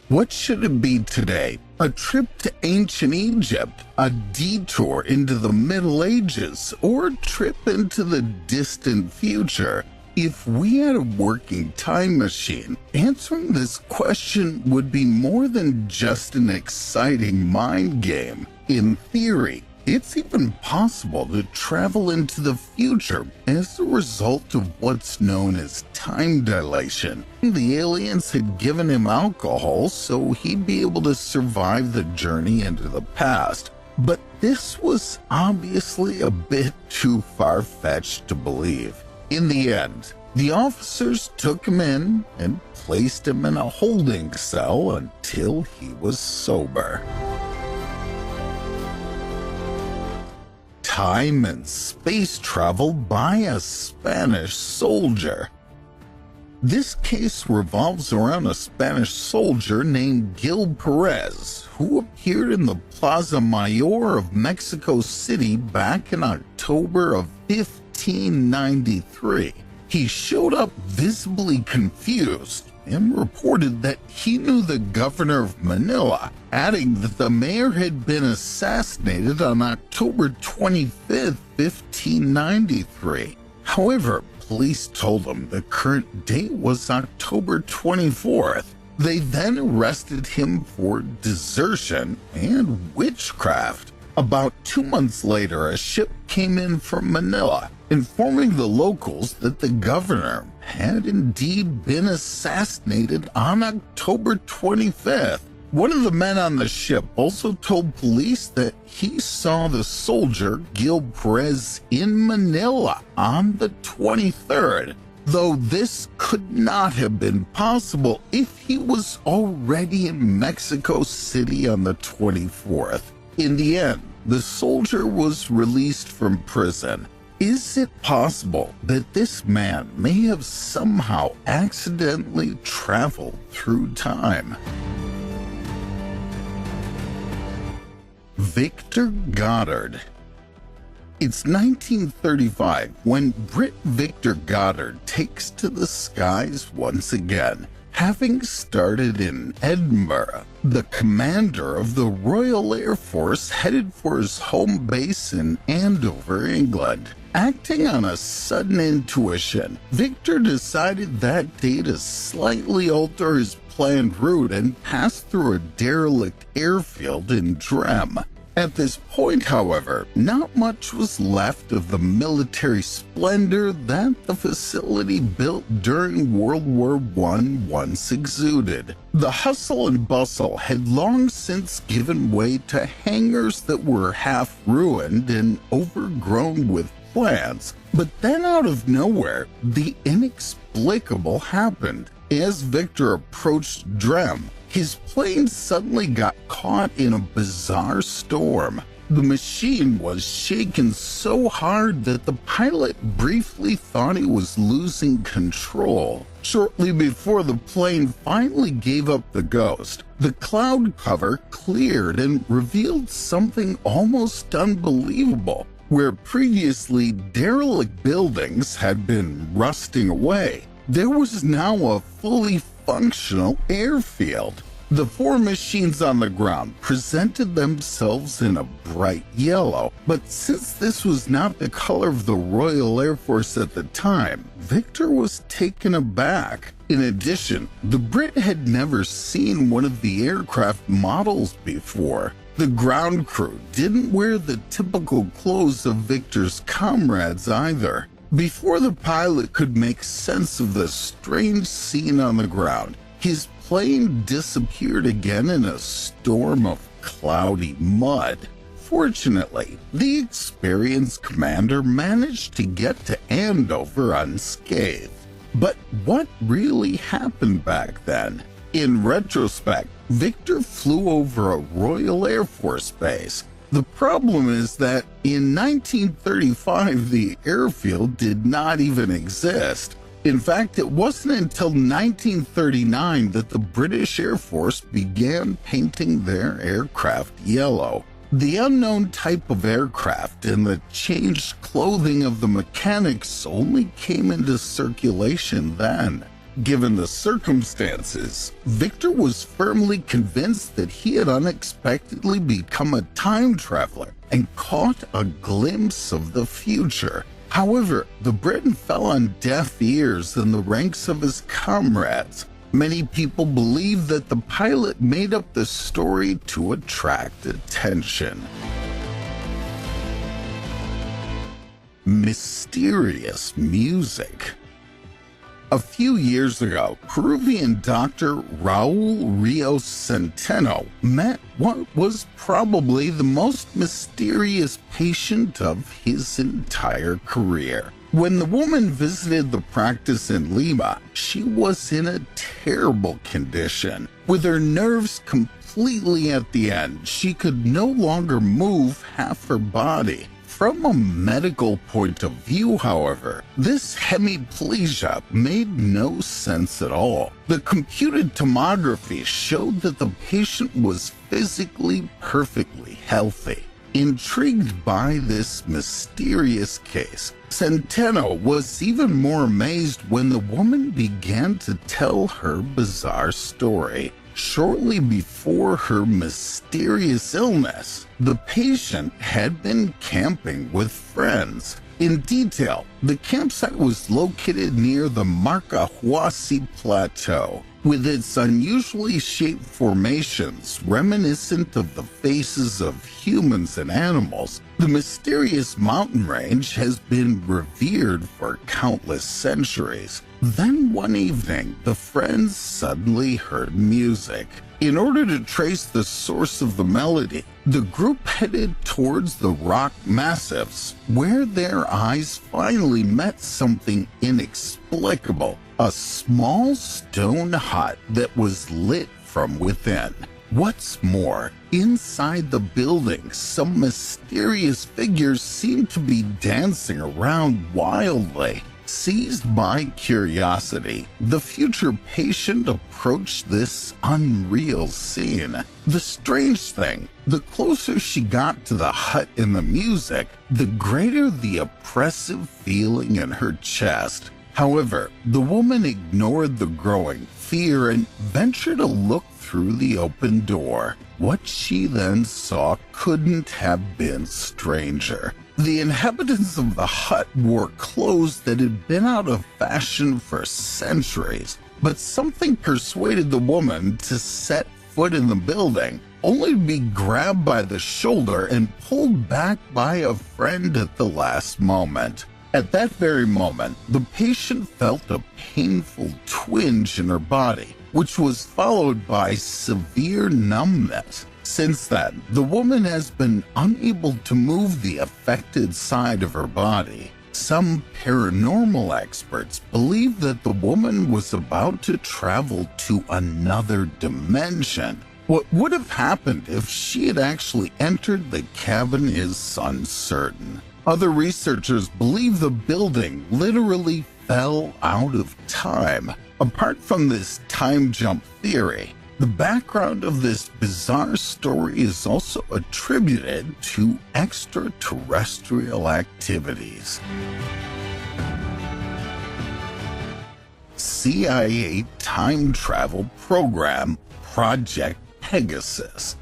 What should it be today? A trip to ancient Egypt, a detour into the Middle Ages, or a trip into the distant future? If we had a working time machine, answering this question would be more than just an exciting mind game. In theory, it's even possible to travel into the future as a result of what's known as time dilation. The aliens had given him alcohol so he'd be able to survive the journey into the past. But this was obviously a bit too far-fetched to believe. In the end, the officers took him in and placed him in a holding cell until he was sober. Time and space travel by a Spanish soldier. This case revolves around a Spanish soldier named Gil Perez, who appeared in the Plaza Mayor of Mexico City back in October of 1593. He showed up visibly confused and reported that he knew the governor of Manila, adding that the mayor had been assassinated on October 25, 1593. However, police told him the current date was October 24th, They then arrested him for desertion and witchcraft. About 2 months later, a ship came in from Manila, informing the locals that the governor had indeed been assassinated on October 25th. One of the men on the ship also told police that he saw the soldier Gil Perez in Manila on the 23rd, though this could not have been possible if he was already in Mexico City on the 24th. In the end, the soldier was released from prison. Is it possible that this man may have somehow accidentally traveled through time? Victor Goddard. It's 1935 when Brit Victor Goddard takes to the skies once again. Having started in Edinburgh, the commander of the Royal Air Force headed for his home base in Andover, England. Acting on a sudden intuition, Victor decided that day to slightly alter his planned route and pass through a derelict airfield in Drem. At this point, however, not much was left of the military splendor that the facility built during World War I once exuded. The hustle and bustle had long since given way to hangars that were half ruined and overgrown with plants. But then out of nowhere, the inexplicable happened. As Victor approached Drem, his plane suddenly got caught in a bizarre storm. The machine was shaken so hard that the pilot briefly thought he was losing control. Shortly before the plane finally gave up the ghost, the cloud cover cleared and revealed something almost unbelievable. Where previously derelict buildings had been rusting away, there was now a fully functional airfield. The 4 machines on the ground presented themselves in a bright yellow, but since this was not the color of the Royal Air Force at the time, Victor was taken aback. In addition, the Brit had never seen one of the aircraft models before. The ground crew didn't wear the typical clothes of Victor's comrades either. Before the pilot could make sense of the strange scene on the ground, his plane disappeared again in a storm of cloudy mud. Fortunately, the experienced commander managed to get to Andover unscathed. But what really happened back then? In retrospect, Victor flew over a Royal Air Force base. The problem is that in 1935, the airfield did not even exist. In fact, it wasn't until 1939 that the British Air Force began painting their aircraft yellow. The unknown type of aircraft and the changed clothing of the mechanics only came into circulation then. Given the circumstances, Victor was firmly convinced that he had unexpectedly become a time traveler and caught a glimpse of the future. However, the Briton fell on deaf ears in the ranks of his comrades. Many people believe that the pilot made up the story to attract attention. Mysterious music. A few years ago, Peruvian doctor Raul Rios Centeno met what was probably the most mysterious patient of his entire career. When the woman visited the practice in Lima, she was in a terrible condition. With her nerves completely at the end, she could no longer move half her body. From a medical point of view, however, this hemiplegia made no sense at all. The computed tomography showed that the patient was physically perfectly healthy. Intrigued by this mysterious case, Centeno was even more amazed when the woman began to tell her bizarre story. Shortly before her mysterious illness, the patient had been camping with friends. In detail, the campsite was located near the Marcahuasi Plateau. With its unusually shaped formations reminiscent of the faces of humans and animals, the mysterious mountain range has been revered for countless centuries. Then one evening, the friends suddenly heard music. In order to trace the source of the melody, the group headed towards the rock massifs, where their eyes finally met something inexplicable. A small stone hut that was lit from within. What's more, inside the building, some mysterious figures seemed to be dancing around wildly. Seized by curiosity, the future patient approached this unreal scene. The strange thing, the closer she got to the hut and the music, the greater the oppressive feeling in her chest. However, the woman ignored the growing fear and ventured a look through the open door. What she then saw couldn't have been stranger. The inhabitants of the hut wore clothes that had been out of fashion for centuries, but something persuaded the woman to set foot in the building, only to be grabbed by the shoulder and pulled back by a friend at the last moment. At that very moment, the patient felt a painful twinge in her body, which was followed by severe numbness. Since then, the woman has been unable to move the affected side of her body. Some paranormal experts believe that the woman was about to travel to another dimension. What would have happened if she had actually entered the cabin is uncertain. Other researchers believe the building literally fell out of time. Apart from this time jump theory, the background of this bizarre story is also attributed to extraterrestrial activities. CIA time travel program Project Pegasus.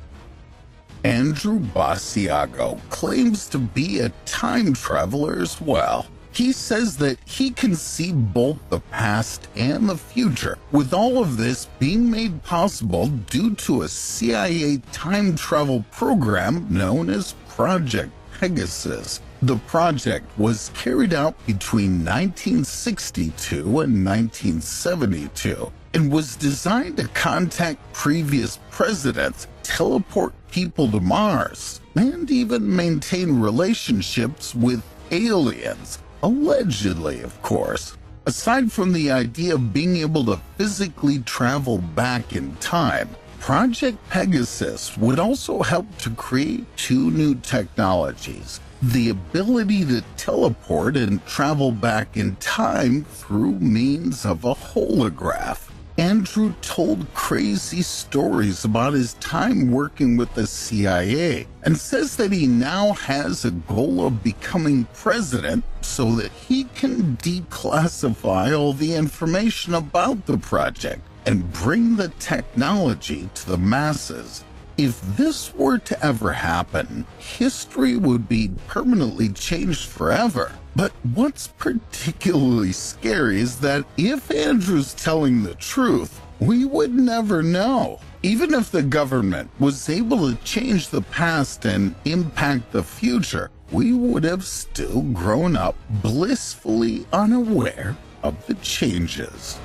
Andrew Basiago claims to be a time traveler as well. He says that he can see both the past and the future, with all of this being made possible due to a CIA time travel program known as Project Pegasus. The project was carried out between 1962 and 1972 and was designed to contact previous presidents, teleport people to Mars, and even maintain relationships with aliens. Allegedly, of course. Aside from the idea of being able to physically travel back in time, Project Pegasus would also help to create two new technologies: the ability to teleport and travel back in time through means of a holograph. Andrew told crazy stories about his time working with the CIA and says that he now has a goal of becoming president so that he can declassify all the information about the project and bring the technology to the masses. If this were to ever happen, history would be permanently changed forever. But what's particularly scary is that if Andrew's telling the truth, we would never know. Even if the government was able to change the past and impact the future, we would have still grown up blissfully unaware of the changes.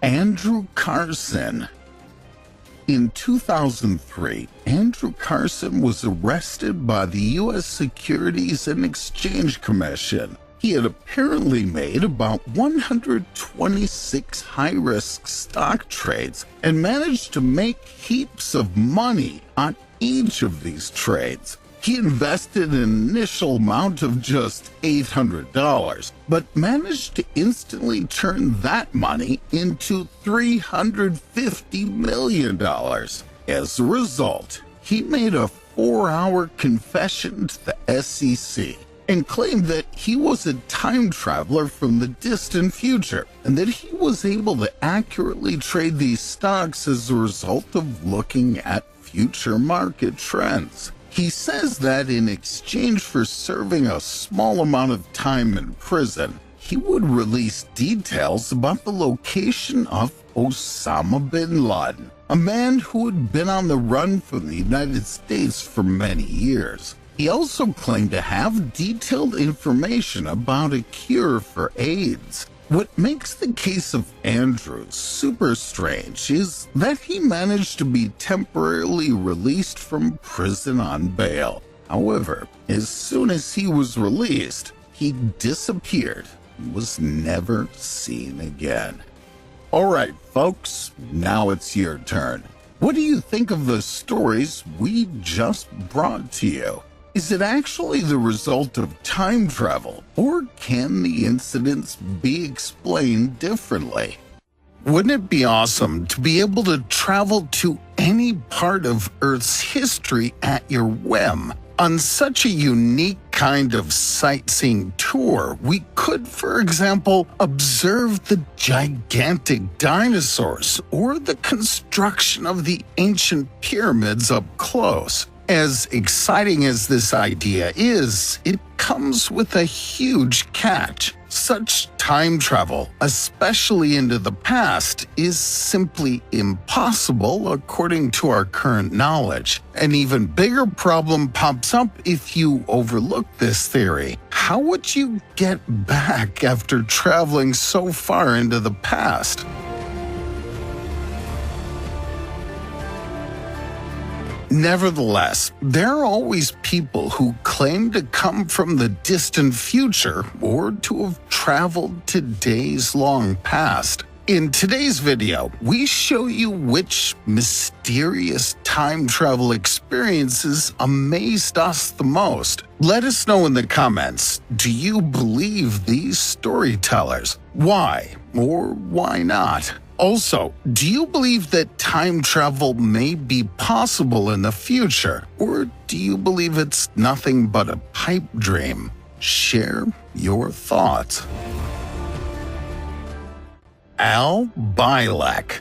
Andrew Carson. In 2003, Andrew Carson was arrested by the U.S. Securities and Exchange Commission. He had apparently made about 126 high-risk stock trades and managed to make heaps of money on each of these trades. He invested an initial amount of just $800, but managed to instantly turn that money into $350 million. As a result, he made a 4-hour confession to the SEC and claimed that he was a time traveler from the distant future and that he was able to accurately trade these stocks as a result of looking at future market trends. He says that in exchange for serving a small amount of time in prison, he would release details about the location of Osama bin Laden, a man who had been on the run from the United States for many years. He also claimed to have detailed information about a cure for AIDS. What makes the case of Andrew super strange is that he managed to be temporarily released from prison on bail. However, as soon as he was released, he disappeared and was never seen again. All right, folks, now it's your turn. What do you think of the stories we just brought to you? Is it actually the result of time travel, or can the incidents be explained differently? Wouldn't it be awesome to be able to travel to any part of Earth's history at your whim? On such a unique kind of sightseeing tour, we could, for example, observe the gigantic dinosaurs or the construction of the ancient pyramids up close. As exciting as this idea is, it comes with a huge catch. Such time travel, especially into the past, is simply impossible according to our current knowledge. An even bigger problem pops up if you overlook this theory. How would you get back after traveling so far into the past? Nevertheless, there are always people who claim to come from the distant future or to have traveled to days long past. In today's video, we show you which mysterious time travel experiences amazed us the most. Let us know in the comments, do you believe these storytellers? Why or why not? Also, do you believe that time travel may be possible in the future, or do you believe it's nothing but a pipe dream? Share your thoughts. Al Bielek.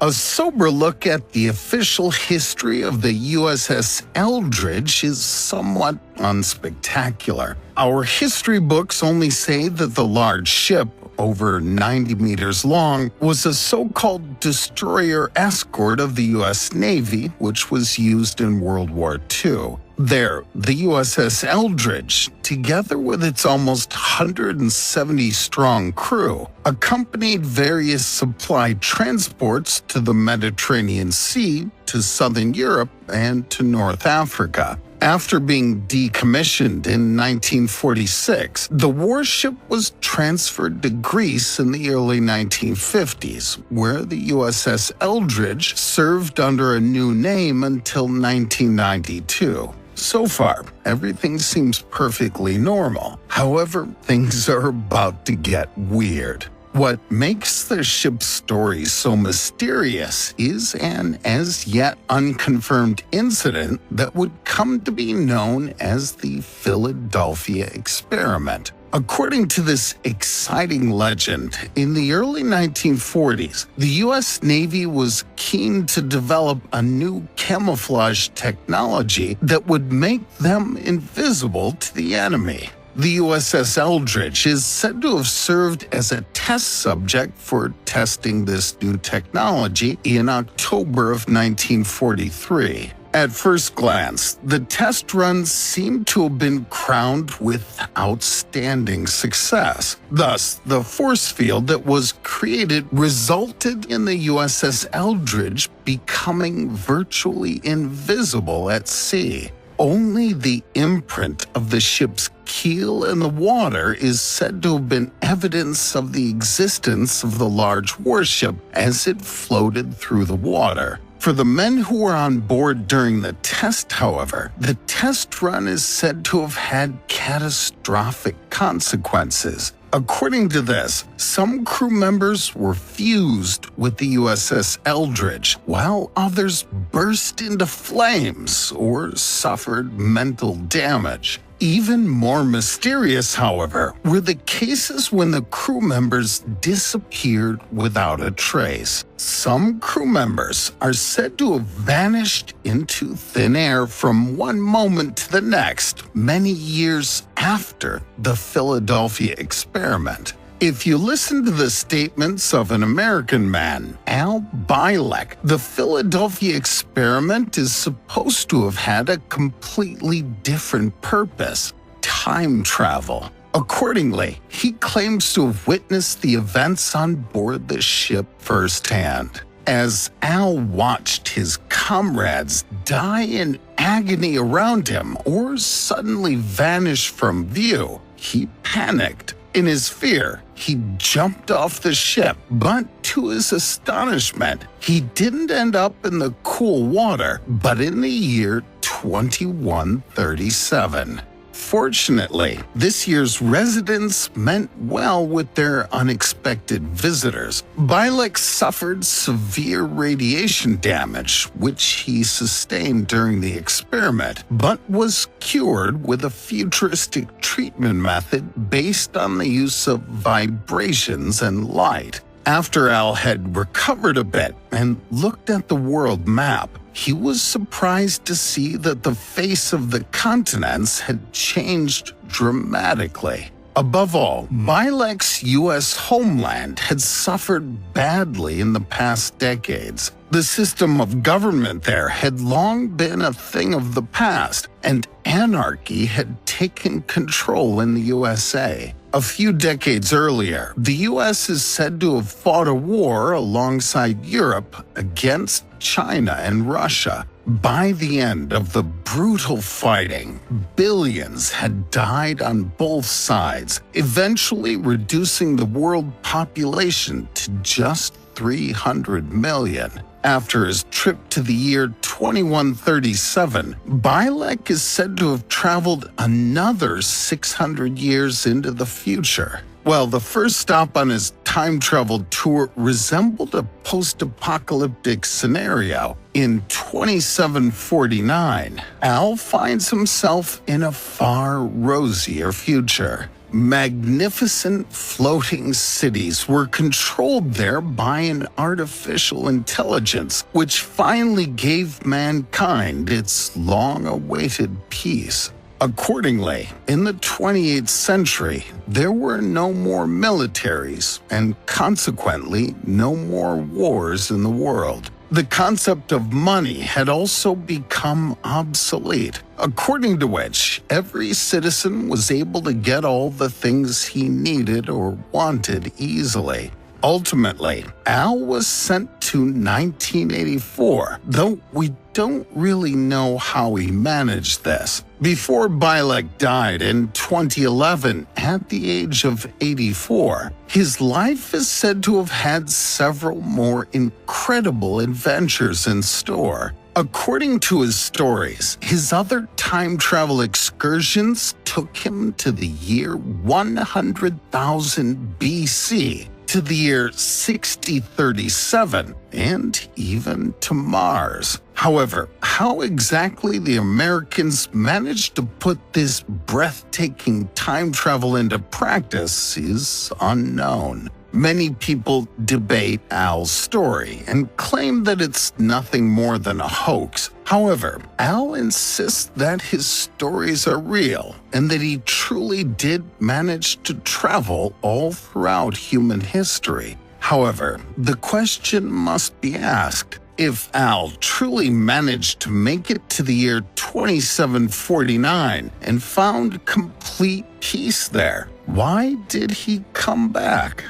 A sober look at the official history of the USS Eldridge is somewhat unspectacular. Our history books only say that the large ship, over 90 meters long, was a so-called destroyer escort of the U.S. Navy, which was used in World War II. There, the USS Eldridge, together with its almost 170-strong crew, accompanied various supply transports to the Mediterranean Sea, to southern Europe, and to North Africa. After being decommissioned in 1946, the warship was transferred to Greece in the early 1950s, where the USS Eldridge served under a new name until 1992. So far, everything seems perfectly normal. However, things are about to get weird. What makes the ship's story so mysterious is an as-yet unconfirmed incident that would come to be known as the Philadelphia Experiment. According to this exciting legend, in the early 1940s, the U.S. Navy was keen to develop a new camouflage technology that would make them invisible to the enemy. The USS Eldridge is said to have served as a test subject for testing this new technology in October of 1943. At first glance, the test runs seem to have been crowned with outstanding success. Thus, the force field that was created resulted in the USS Eldridge becoming virtually invisible at sea. Only the imprint of the ship's keel in the water is said to have been evidence of the existence of the large warship as it floated through the water. For the men who were on board during the test, however, the test run is said to have had catastrophic consequences. According to this, some crew members were fused with the USS Eldridge, while others burst into flames or suffered mental damage. Even more mysterious, however, were the cases when the crew members disappeared without a trace. Some crew members are said to have vanished into thin air from one moment to the next, many years after the Philadelphia experiment. If you listen to the statements of an American man, Al Bielek, the Philadelphia experiment is supposed to have had a completely different purpose: time travel. Accordingly, he claims to have witnessed the events on board the ship firsthand. As Al watched his comrades die in agony around him or suddenly vanish from view, he panicked. In his fear, he jumped off the ship, but to his astonishment, he didn't end up in the cool water, but in the year 2137. Fortunately, this year's residents meant well with their unexpected visitors. Bielek suffered severe radiation damage, which he sustained during the experiment, but was cured with a futuristic treatment method based on the use of vibrations and light. After Al had recovered a bit and looked at the world map, he was surprised to see that the face of the continents had changed dramatically. Above all, Bielek's U.S. homeland had suffered badly in the past decades. The system of government there had long been a thing of the past, and anarchy had taken control in the USA. A few decades earlier, the U.S. is said to have fought a war alongside Europe against China and Russia. By the end of the brutal fighting, billions had died on both sides, eventually reducing the world population to just 300 million. After his trip to the year 2137, Bielek is said to have traveled another 600 years into the future. Well, the first stop on his time travel tour resembled a post-apocalyptic scenario. In 2749, Al finds himself in a far rosier future. Magnificent floating cities were controlled there by an artificial intelligence, which finally gave mankind its long-awaited peace. Accordingly, in the 28th century, there were no more militaries and consequently no more wars in the world. The concept of money had also become obsolete, according to which every citizen was able to get all the things he needed or wanted easily. Ultimately, Al was sent to 1984, though we don't really know how he managed this. Before Bielek died in 2011 at the age of 84, his life is said to have had several more incredible adventures in store. According to his stories, his other time travel excursions took him to the year 100,000 BC, to the year 6037, and even to Mars. However, how exactly the Americans managed to put this breathtaking time travel into practice is unknown. Many people debate Al's story and claim that it's nothing more than a hoax. However, Al insists that his stories are real and that he truly did manage to travel all throughout human history. However, the question must be asked, if Al truly managed to make it to the year 2749 and found complete peace there, why did he come back?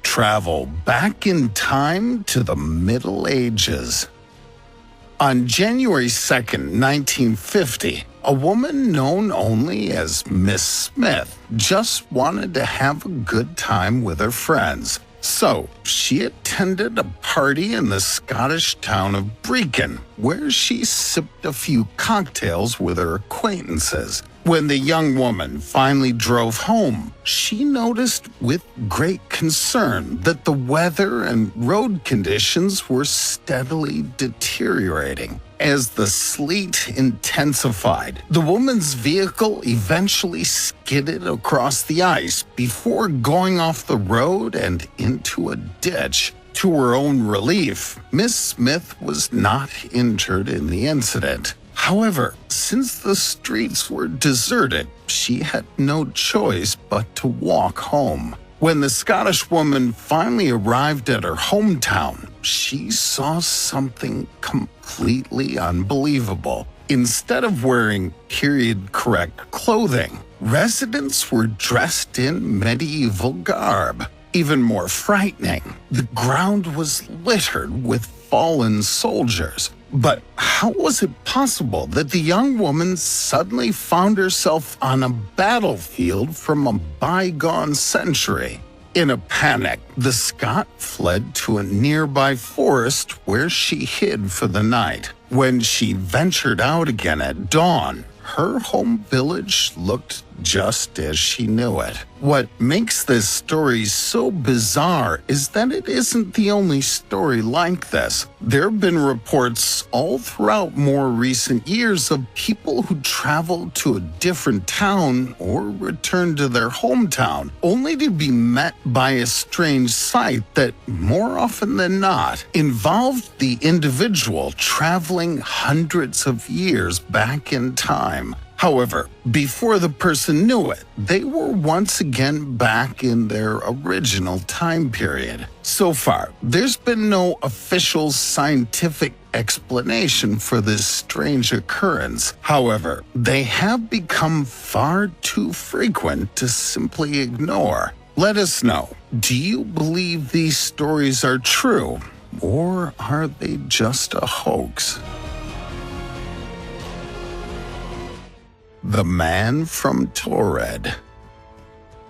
Travel back in time to the Middle Ages. On January 2nd, 1950, a woman known only as Miss Smith just wanted to have a good time with her friends. So she attended a party in the Scottish town of Brecon, where she sipped a few cocktails with her acquaintances. When the young woman finally drove home, she noticed with great concern that the weather and road conditions were steadily deteriorating. As the sleet intensified, the woman's vehicle eventually skidded across the ice before going off the road and into a ditch. To her own relief, Miss Smith was not injured in the incident. However, since the streets were deserted, she had no choice but to walk home. When the Scottish woman finally arrived at her hometown, she saw something completely unbelievable. Instead of wearing period-correct clothing, residents were dressed in medieval garb. Even more frightening, the ground was littered with fallen soldiers. But how was it possible that the young woman suddenly found herself on a battlefield from a bygone century? In a panic, the Scot fled to a nearby forest where she hid for the night. When she ventured out again at dawn, her home village looked just as she knew it. What makes this story so bizarre is that it isn't the only story like this. There have been reports all throughout more recent years of people who traveled to a different town or returned to their hometown, only to be met by a strange sight that, more often than not, involved the individual traveling hundreds of years back in time. However, before the person knew it, they were once again back in their original time period. So far, there's been no official scientific explanation for this strange occurrence. However, they have become far too frequent to simply ignore. Let us know, do you believe these stories are true, or are they just a hoax? The Man from Taured.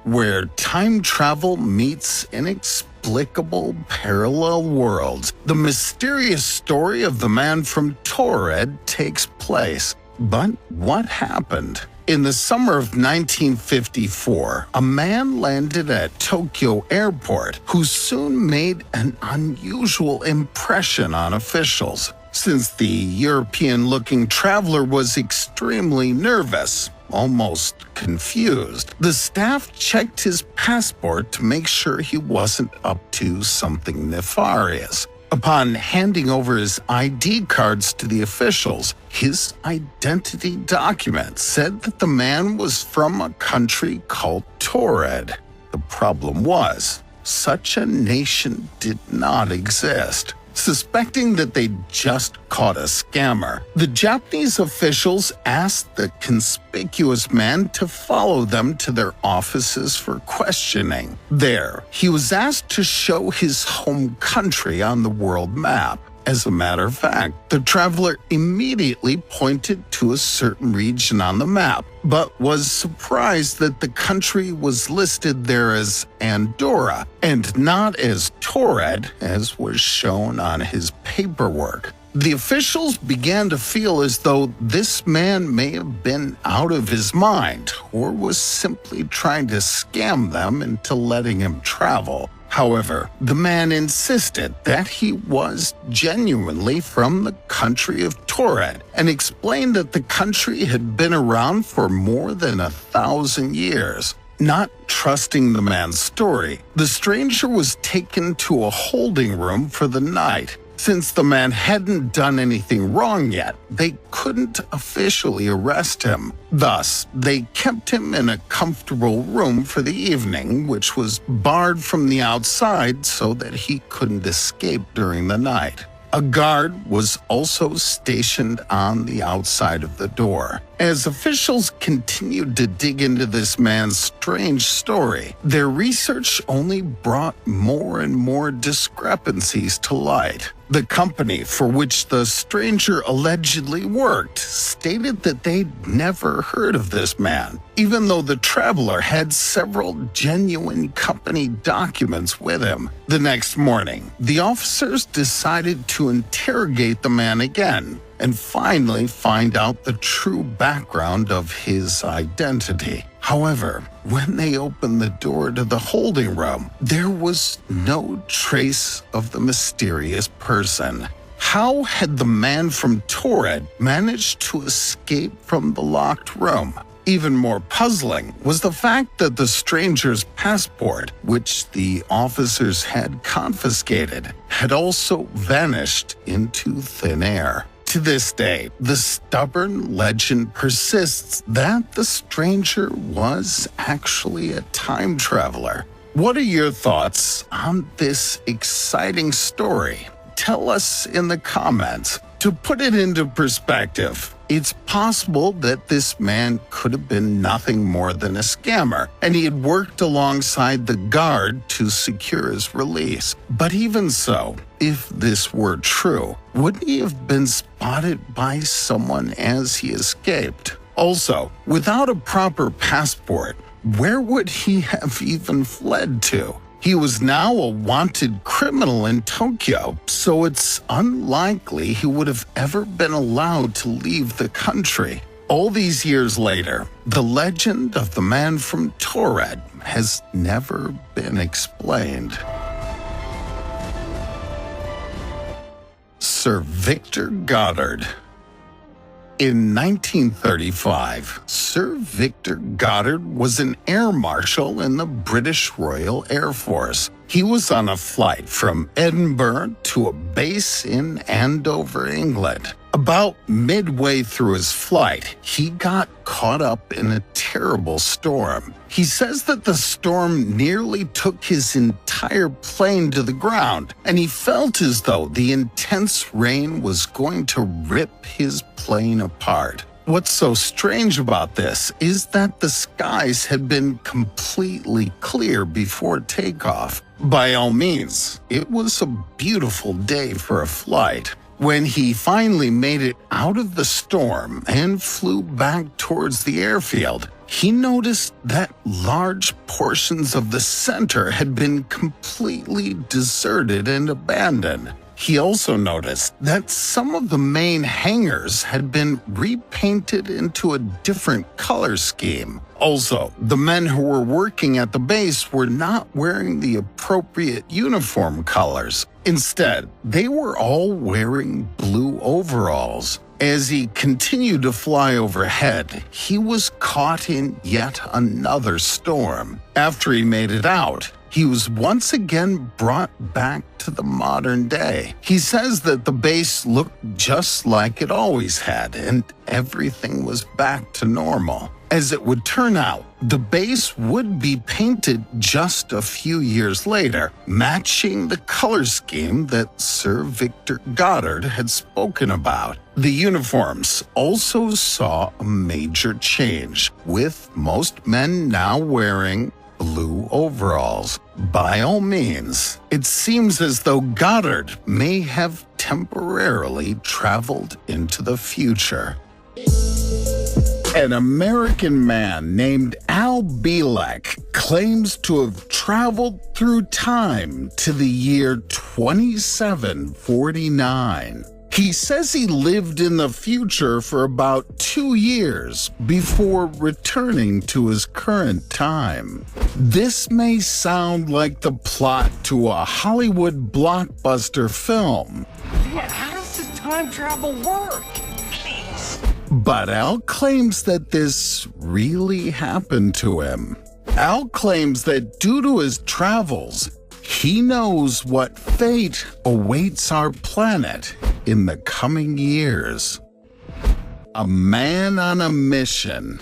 Where time travel meets inexplicable parallel worlds, the mysterious story of the Man from Taured takes place. But what happened? In the summer of 1954, a man landed at Tokyo Airport who soon made an unusual impression on officials. Since the European-looking traveler was extremely nervous, almost confused, the staff checked his passport to make sure he wasn't up to something nefarious. Upon handing over his ID cards to the officials, his identity document said that the man was from a country called Taured. The problem was, such a nation did not exist. Suspecting that they'd just caught a scammer, the Japanese officials asked the conspicuous man to follow them to their offices for questioning. There, he was asked to show his home country on the world map. As a matter of fact, the traveler immediately pointed to a certain region on the map, but was surprised that the country was listed there as Andorra and not as Taured, as was shown on his paperwork. The officials began to feel as though this man may have been out of his mind or was simply trying to scam them into letting him travel. However, the man insisted that he was genuinely from the country of Taured and explained that the country had been around for more than 1,000 years. Not trusting the man's story, the stranger was taken to a holding room for the night. Since the man hadn't done anything wrong yet, they couldn't officially arrest him. Thus, they kept him in a comfortable room for the evening, which was barred from the outside so that he couldn't escape during the night. A guard was also stationed on the outside of the door. As officials continued to dig into this man's strange story, their research only brought more and more discrepancies to light. The company for which the stranger allegedly worked stated that they'd never heard of this man, even though the traveler had several genuine company documents with him. The next morning, the officers decided to interrogate the man again, and finally find out the true background of his identity. However, when they opened the door to the holding room, there was no trace of the mysterious person. How had the man from Torred managed to escape from the locked room? Even more puzzling was the fact that the stranger's passport, which the officers had confiscated, had also vanished into thin air. To this day, the stubborn legend persists that the stranger was actually a time traveler. What are your thoughts on this exciting story? Tell us in the comments. To put it into perspective, it's possible that this man could have been nothing more than a scammer, and he had worked alongside the guard to secure his release. But even so, if this were true, wouldn't he have been spotted by someone as he escaped? Also, without a proper passport, where would he have even fled to? He was now a wanted criminal in Tokyo, so it's unlikely he would have ever been allowed to leave the country. All these years later, the legend of the man from Torred has never been explained. Sir Victor Goddard. In 1935, Sir Victor Goddard was an air marshal in the British Royal Air Force. He was on a flight from Edinburgh to a base in Andover, England. About midway through his flight, he got caught up in a terrible storm. He says that the storm nearly took his entire plane to the ground, and he felt as though the intense rain was going to rip his plane apart. What's so strange about this is that the skies had been completely clear before takeoff. By all means, it was a beautiful day for a flight. When he finally made it out of the storm and flew back towards the airfield, he noticed that large portions of the center had been completely deserted and abandoned. He also noticed that some of the main hangars had been repainted into a different color scheme. Also, the men who were working at the base were not wearing the appropriate uniform colors. Instead, they were all wearing blue overalls. As he continued to fly overhead, he was caught in yet another storm. After he made it out, he was once again brought back to the modern day. He says that the base looked just like it always had, and everything was back to normal. As it would turn out, the base would be painted just a few years later, matching the color scheme that Sir Victor Goddard had spoken about. The uniforms also saw a major change, with most men now wearing blue overalls. By all means, it seems as though Goddard may have temporarily traveled into the future. An American man named Al Bielek claims to have traveled through time to the year 2749. He says he lived in the future for about 2 years before returning to his current time. This may sound like the plot to a Hollywood blockbuster film. Yeah, how does the time travel work? Please. But Al claims that this really happened to him. Al claims that due to his travels, he knows what fate awaits our planet in the coming years. A man on a mission.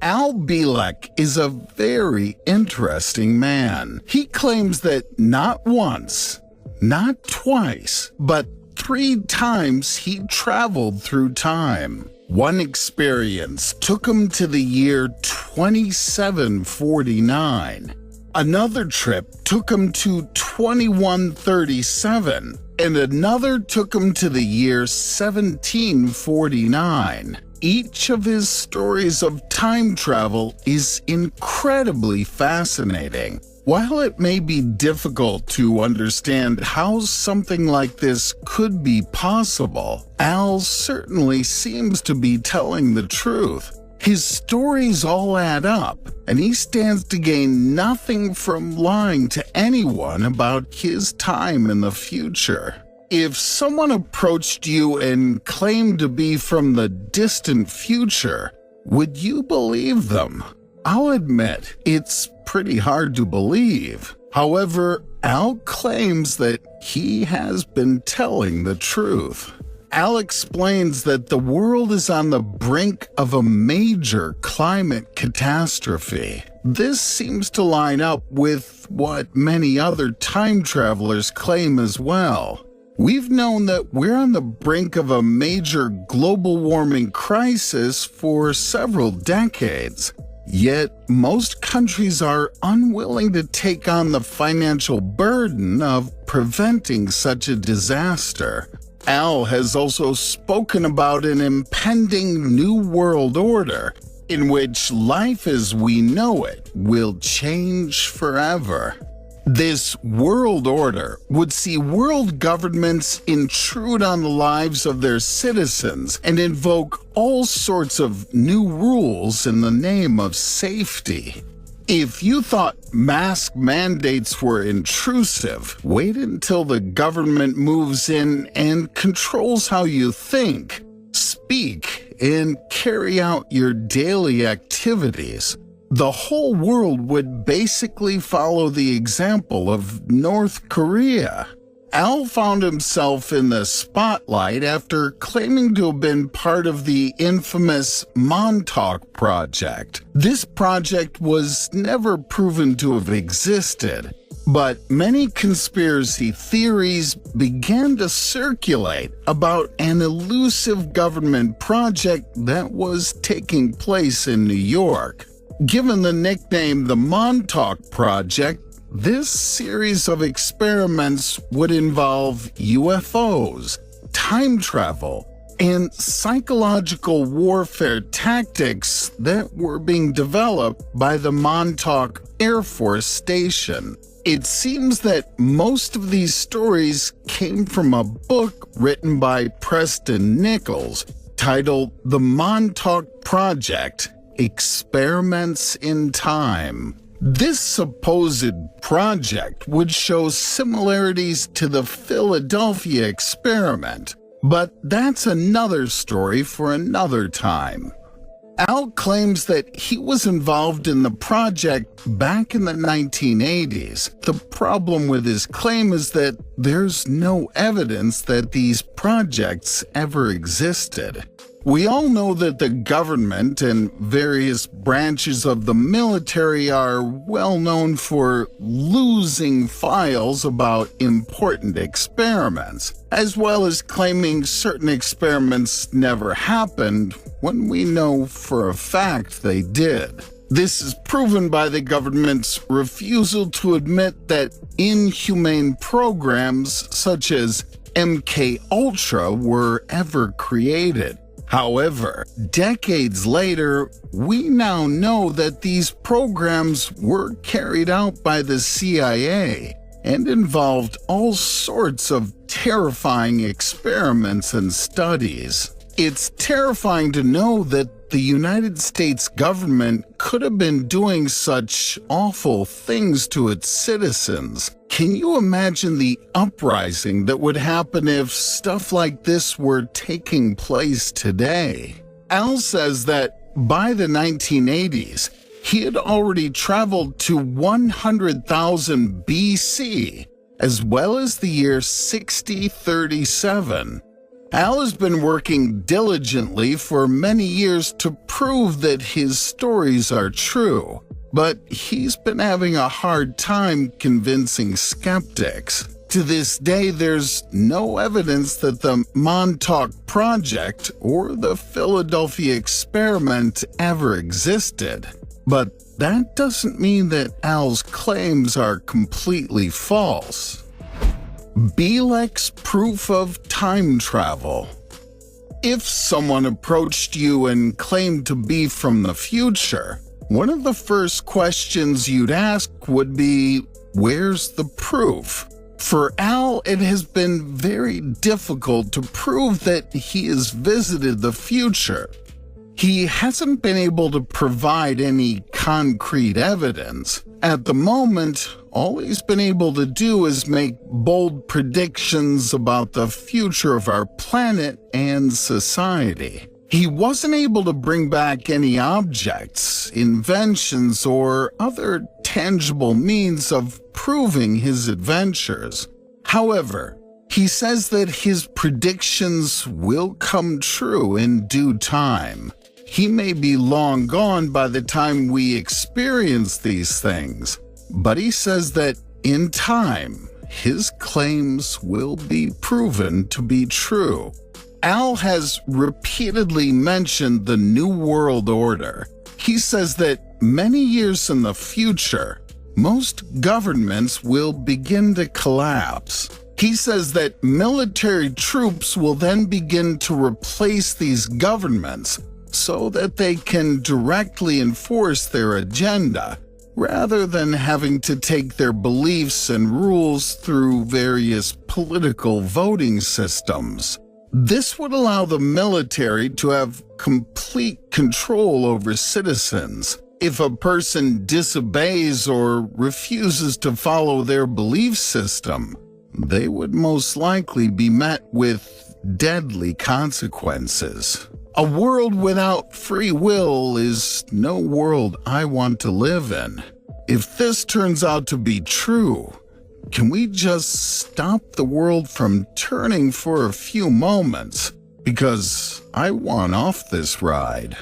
Al Bielek is a very interesting man. He claims that not once, not twice, but 3 times he traveled through time. One experience took him to the year 2749. Another trip took him to 2137, and another took him to the year 1749. Each of his stories of time travel is incredibly fascinating. While it may be difficult to understand how something like this could be possible, Al certainly seems to be telling the truth. His stories all add up, and he stands to gain nothing from lying to anyone about his time in the future. If someone approached you and claimed to be from the distant future, would you believe them? I'll admit, it's pretty hard to believe. However, Al claims that he has been telling the truth. Al explains that the world is on the brink of a major climate catastrophe. This seems to line up with what many other time travelers claim as well. We've known that we're on the brink of a major global warming crisis for several decades. Yet, most countries are unwilling to take on the financial burden of preventing such a disaster. Al has also spoken about an impending new world order in which life as we know it will change forever. This world order would see world governments intrude on the lives of their citizens and invoke all sorts of new rules in the name of safety. If you thought mask mandates were intrusive, wait until the government moves in and controls how you think, speak, and carry out your daily activities. The whole world would basically follow the example of North Korea. Al found himself in the spotlight after claiming to have been part of the infamous Montauk Project. This project was never proven to have existed, but many conspiracy theories began to circulate about an elusive government project that was taking place in New York. Given the nickname the Montauk Project, this series of experiments would involve UFOs, time travel, and psychological warfare tactics that were being developed by the Montauk Air Force Station. It seems that most of these stories came from a book written by Preston Nichols titled The Montauk Project: Experiments in Time. This supposed project would show similarities to the Philadelphia experiment, but that's another story for another time. Al claims that he was involved in the project back in the 1980s. The problem with his claim is that there's no evidence that these projects ever existed. We all know that the government and various branches of the military are well known for losing files about important experiments, as well as claiming certain experiments never happened when we know for a fact they did. This is proven by the government's refusal to admit that inhumane programs such as MK Ultra were ever created. However, decades later, we now know that these programs were carried out by the CIA and involved all sorts of terrifying experiments and studies. It's terrifying to know that the United States government could have been doing such awful things to its citizens. Can you imagine the uprising that would happen if stuff like this were taking place today? Al says that by the 1980s, he had already traveled to 100,000 BC, as well as the year 6037. Al has been working diligently for many years to prove that his stories are true, but he's been having a hard time convincing skeptics. To this day, there's no evidence that the Montauk Project or the Philadelphia experiment ever existed. But that doesn't mean that Al's claims are completely false. Bielek's proof of time travel. If someone approached you and claimed to be from the future, one of the first questions you'd ask would be, where's the proof? For Al, it has been very difficult to prove that he has visited the future. He hasn't been able to provide any concrete evidence. At the moment, all he's been able to do is make bold predictions about the future of our planet and society. He wasn't able to bring back any objects, inventions, or other tangible means of proving his adventures. However, he says that his predictions will come true in due time. He may be long gone by the time we experience these things, but he says that in time, his claims will be proven to be true. Al has repeatedly mentioned the New World Order. He says that many years in the future, most governments will begin to collapse. He says that military troops will then begin to replace these governments so that they can directly enforce their agenda, rather than having to take their beliefs and rules through various political voting systems. This would allow the military to have complete control over citizens. If a person disobeys or refuses to follow their belief system, they would most likely be met with deadly consequences. A world without free will is no world I want to live in. If this turns out to be true, can we just stop the world from turning for a few moments? Because I want off this ride.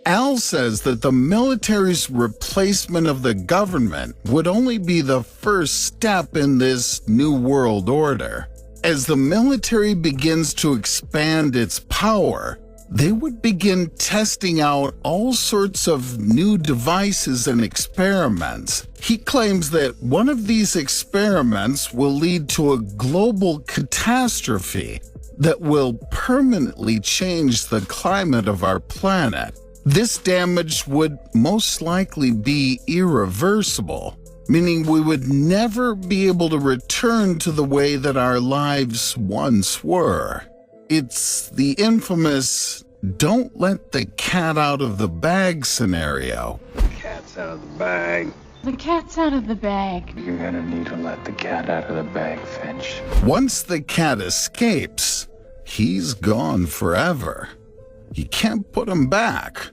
Al says that the military's replacement of the government would only be the first step in this new world order. As the military begins to expand its power, they would begin testing out all sorts of new devices and experiments. He claims that one of these experiments will lead to a global catastrophe that will permanently change the climate of our planet. This damage would most likely be irreversible, meaning we would never be able to return to the way that our lives once were. It's the infamous "don't let the cat out of the bag" scenario. Cat's out of the bag. The cat's out of the bag. You're gonna need to let the cat out of the bag, Finch. Once the cat escapes, he's gone forever. You can't put him back.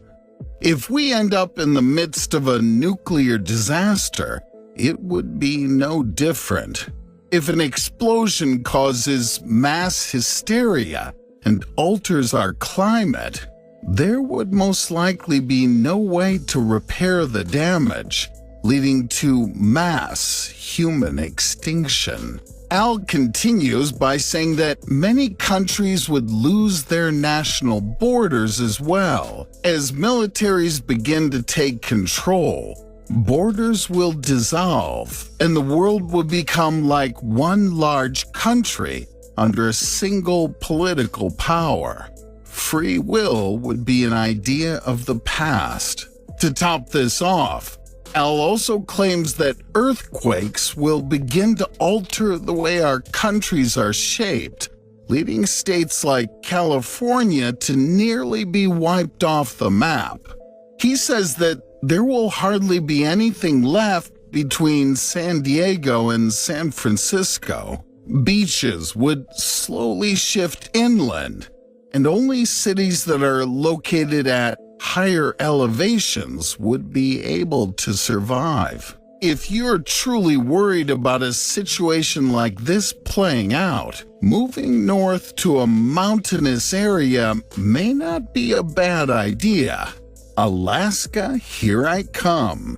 If we end up in the midst of a nuclear disaster, it would be no different. If an explosion causes mass hysteria and alters our climate, there would most likely be no way to repair the damage, leading to mass human extinction. Al continues by saying that many countries would lose their national borders as well. As militaries begin to take control, borders will dissolve, and the world will become like one large country under a single political power. Free will would be an idea of the past. To top this off, Al also claims that earthquakes will begin to alter the way our countries are shaped, leading states like California to nearly be wiped off the map. He says that there will hardly be anything left between San Diego and San Francisco. Beaches would slowly shift inland, and only cities that are located at higher elevations would be able to survive. If you're truly worried about a situation like this playing out, moving north to a mountainous area may not be a bad idea. Alaska, here I come.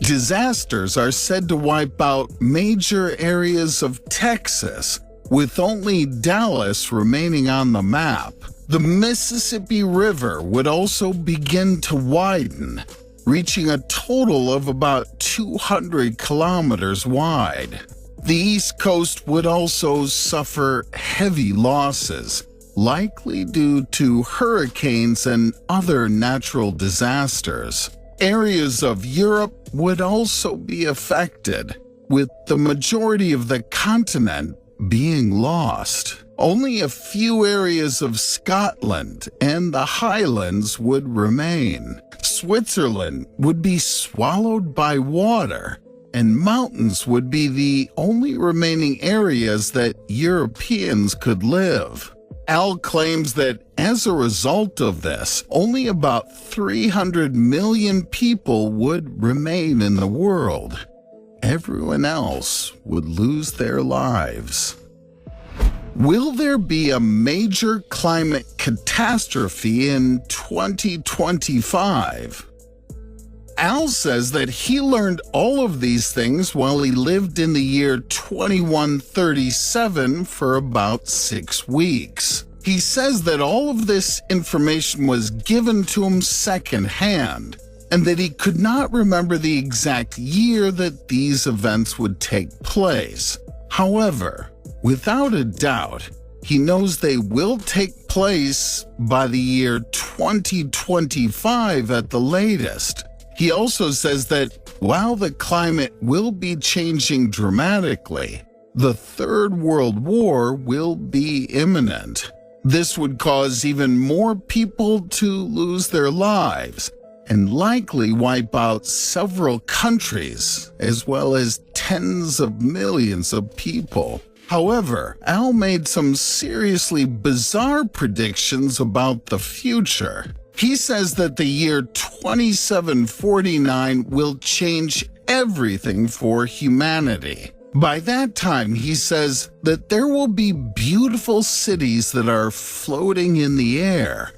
Disasters are said to wipe out major areas of Texas, with only Dallas remaining on the map. The Mississippi River would also begin to widen, reaching a total of about 200 kilometers wide. The East Coast would also suffer heavy losses, likely due to hurricanes and other natural disasters. Areas of Europe would also be affected, with the majority of the continent being lost. Only a few areas of Scotland and the Highlands would remain. Switzerland would be swallowed by water, and mountains would be the only remaining areas that Europeans could live. Al claims that as a result of this, only about 300 million people would remain in the world. Everyone else would lose their lives. Will there be a major climate catastrophe in 2025? Al says that he learned all of these things while he lived in the year 2137 for about 6 weeks. He says that all of this information was given to him secondhand, and that he could not remember the exact year that these events would take place. However, without a doubt, he knows they will take place by the year 2025 at the latest. He also says that while the climate will be changing dramatically, the Third World War will be imminent. This would cause even more people to lose their lives and likely wipe out several countries, as well as tens of millions of people. However, Al made some seriously bizarre predictions about the future. He says that the year 2749 will change everything for humanity. By that time, he says that there will be beautiful cities that are floating in the air.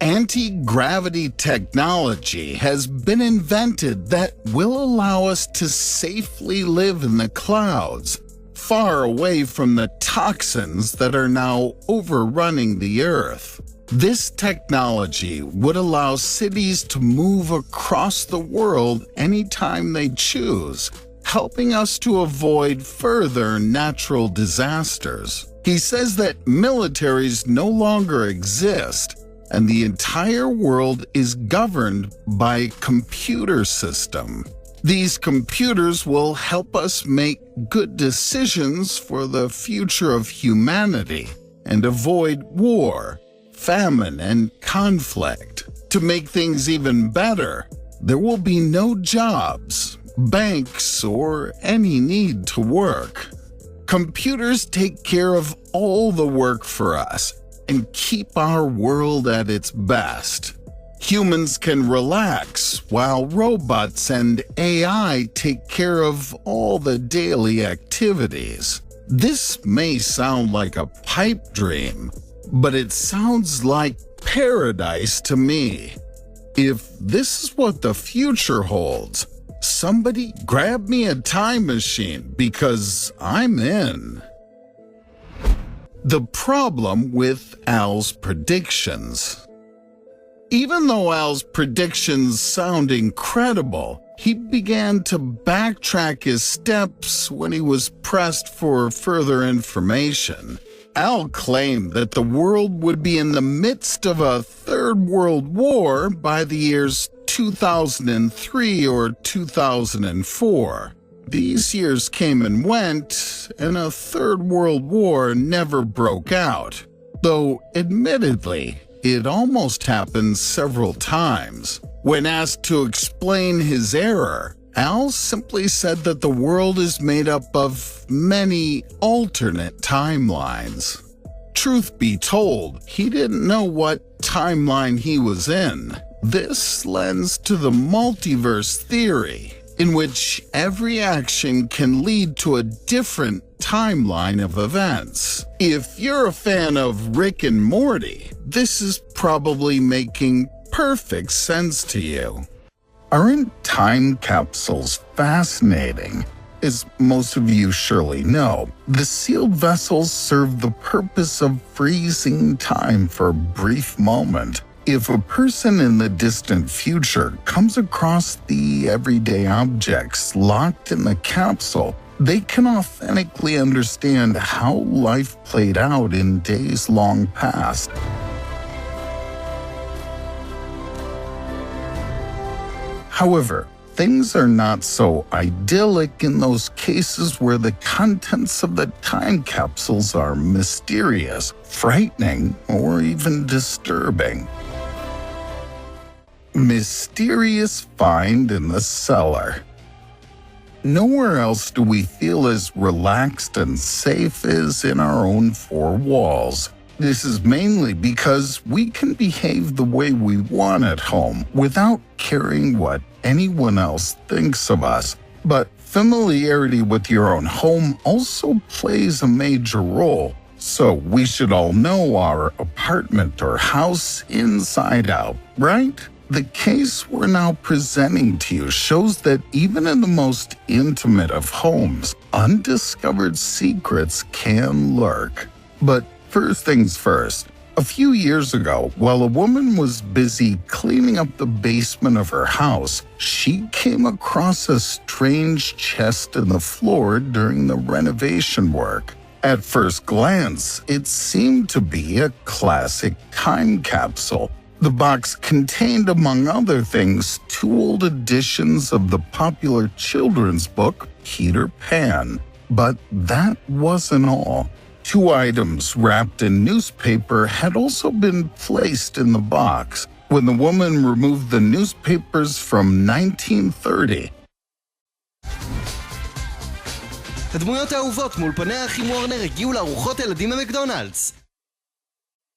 Anti-gravity technology has been invented that will allow us to safely live in the clouds, far away from the toxins that are now overrunning the Earth. This technology would allow cities to move across the world anytime they choose, helping us to avoid further natural disasters. He says that militaries no longer exist, and the entire world is governed by a computer system. These computers will help us make good decisions for the future of humanity and avoid war, famine, and conflict. To make things even better, there will be no jobs, banks, or any need to work. Computers take care of all the work for us and keep our world at its best. Humans can relax while robots and AI take care of all the daily activities. This may sound like a pipe dream, but it sounds like paradise to me. If this is what the future holds, somebody grab me a time machine because I'm in. The problem with Al's predictions. Even though Al's predictions sound incredible, he began to backtrack his steps when he was pressed for further information. Al claimed that the world would be in the midst of a Third World War by the years 2003 or 2004. These years came and went, and a Third World War never broke out, though admittedly, it almost happened several times. When asked to explain his error, Al simply said that the world is made up of many alternate timelines. Truth be told, he didn't know what timeline he was in. This lends to the multiverse theory, in which every action can lead to a different timeline of events. If you're a fan of Rick and Morty, this is probably making perfect sense to you. Aren't time capsules fascinating? As most of you surely know, the sealed vessels serve the purpose of freezing time for a brief moment. If a person in the distant future comes across the everyday objects locked in the capsule, they can authentically understand how life played out in days long past. However, things are not so idyllic in those cases where the contents of the time capsules are mysterious, frightening, or even disturbing. Mysterious find in the cellar. Nowhere else do we feel as relaxed and safe as in our own four walls. This is mainly because we can behave the way we want at home without caring what anyone else thinks of us. But familiarity with your own home also plays a major role. So we should all know our apartment or house inside out, right? The case we're now presenting to you shows that even in the most intimate of homes, undiscovered secrets can lurk. But first things first, a few years ago, while a woman was busy cleaning up the basement of her house, she came across a strange chest in the floor during the renovation work. At first glance, it seemed to be a classic time capsule. The box contained, among other things, 2 old editions of the popular children's book, Peter Pan. But that wasn't all. 2 items wrapped in newspaper had also been placed in the box. When the woman removed the newspapers from 1930, הדמויות האהובות מאולפני האחים וורנר הגיעו לארוחות ילדים במקדונלדס.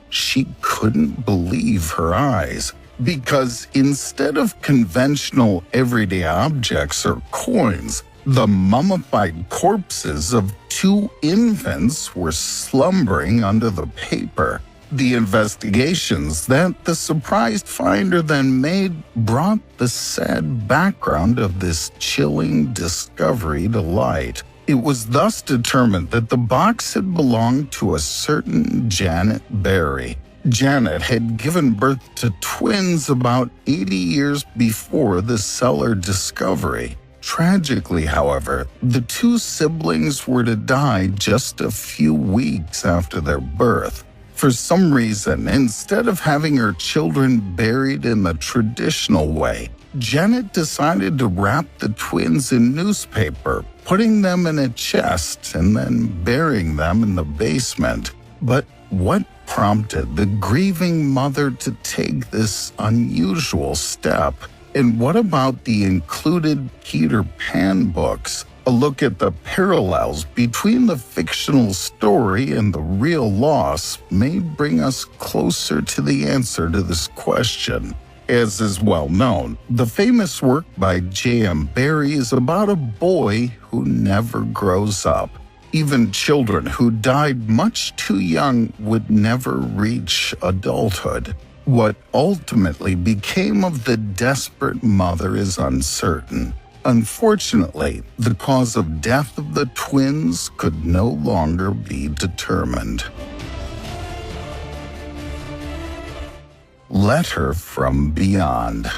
she couldn't believe her eyes, because instead of conventional everyday objects or coins, the mummified corpses of 2 infants were slumbering under the paper. The investigations that the surprised finder then made brought the sad background of this chilling discovery to light. It was thus determined that the box had belonged to a certain Janet Berry. Janet had given birth to twins about 80 years before the cellar discovery. Tragically, however, the 2 siblings were to die just a few weeks after their birth. For some reason, instead of having her children buried in the traditional way, Janet decided to wrap the twins in newspaper, putting them in a chest and then burying them in the basement. But what prompted the grieving mother to take this unusual step? And what about the included Peter Pan books? A look at the parallels between the fictional story and the real loss may bring us closer to the answer to this question. As is well known, the famous work by J.M. Barrie is about a boy who never grows up. Even children who died much too young would never reach adulthood. What ultimately became of the desperate mother is uncertain. Unfortunately, the cause of death of the twins could no longer be determined. Letter from Beyond.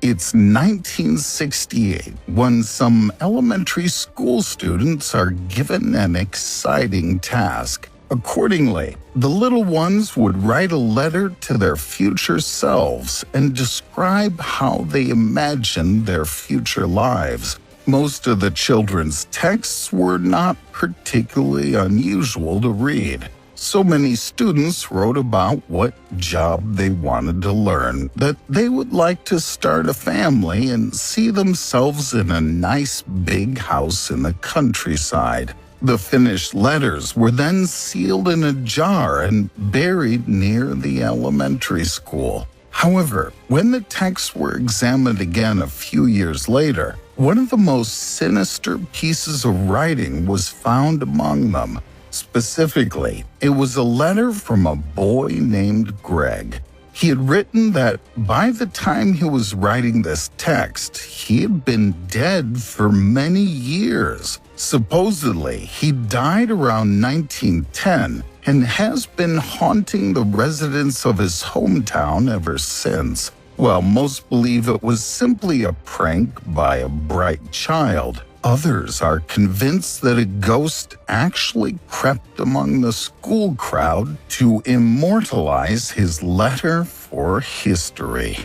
It's 1968 when some elementary school students are given an exciting task. Accordingly, the little ones would write a letter to their future selves and describe how they imagined their future lives. Most of the children's texts were not particularly unusual to read. So many students wrote about what job they wanted to learn, that they would like to start a family and see themselves in a nice big house in the countryside. The finished letters were then sealed in a jar and buried near the elementary school. However, when the texts were examined again a few years later, one of the most sinister pieces of writing was found among them. Specifically, it was a letter from a boy named Greg. He had written that by the time he was writing this text, he had been dead for many years. Supposedly, he died around 1910 and has been haunting the residents of his hometown ever since. Well, most believe it was simply a prank by a bright child. Others are convinced that a ghost actually crept among the school crowd to immortalize his letter for history.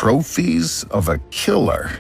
trophies of a killer.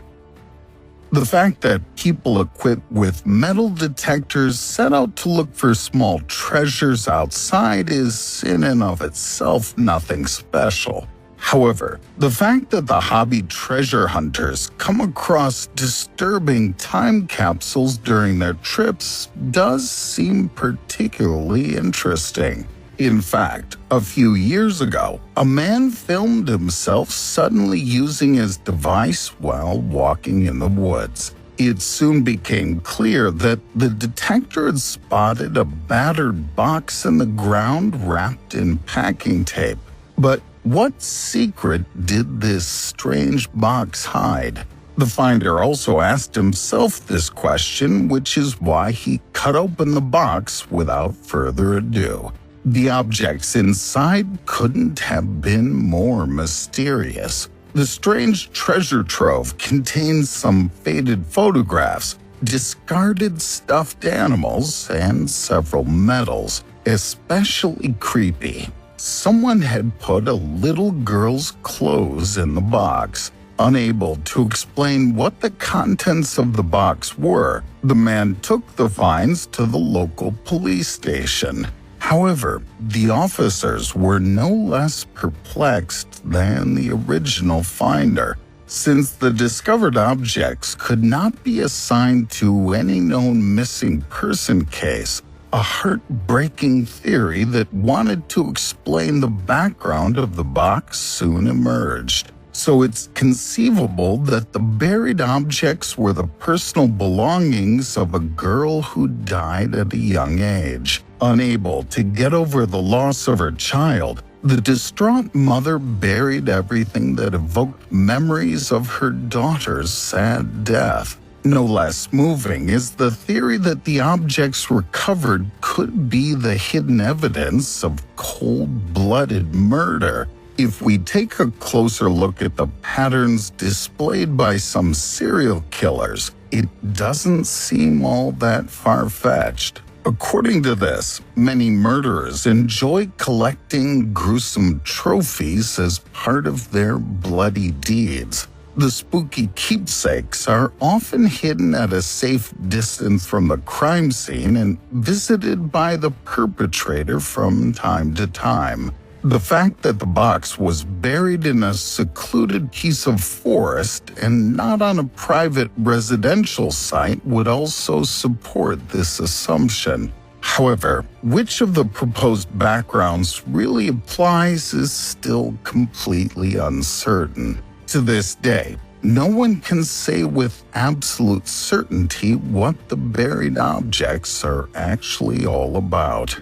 The fact that people equipped with metal detectors set out to look for small treasures outside is in and of itself nothing special. However, the fact that the hobby treasure hunters come across disturbing time capsules during their trips does seem particularly interesting. In fact, a few years ago, a man filmed himself suddenly using his device while walking in the woods. It soon became clear that the detector had spotted a battered box in the ground wrapped in packing tape. But what secret did this strange box hide? The finder also asked himself this question, which is why he cut open the box without further ado. The objects inside couldn't have been more mysterious. The strange treasure trove contains some faded photographs, discarded stuffed animals, and several medals. Especially creepy, someone had put a little girl's clothes in the box. Unable to explain what the contents of the box were, the man took the finds to the local police station. However, the officers were no less perplexed than the original finder, since the discovered objects could not be assigned to any known missing person case. A heartbreaking theory that wanted to explain the background of the box soon emerged. So it's conceivable that the buried objects were the personal belongings of a girl who died at a young age. Unable to get over the loss of her child, the distraught mother buried everything that evoked memories of her daughter's sad death. No less moving is the theory that the objects recovered could be the hidden evidence of cold-blooded murder. If we take a closer look at the patterns displayed by some serial killers, it doesn't seem all that far-fetched. According to this, many murderers enjoy collecting gruesome trophies as part of their bloody deeds. The spooky keepsakes are often hidden at a safe distance from the crime scene and visited by the perpetrator from time to time. The fact that the box was buried in a secluded piece of forest and not on a private residential site would also support this assumption. However, which of the proposed backgrounds really applies is still completely uncertain. To this day, no one can say with absolute certainty what the buried objects are actually all about.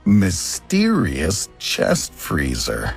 Mysterious chest freezer.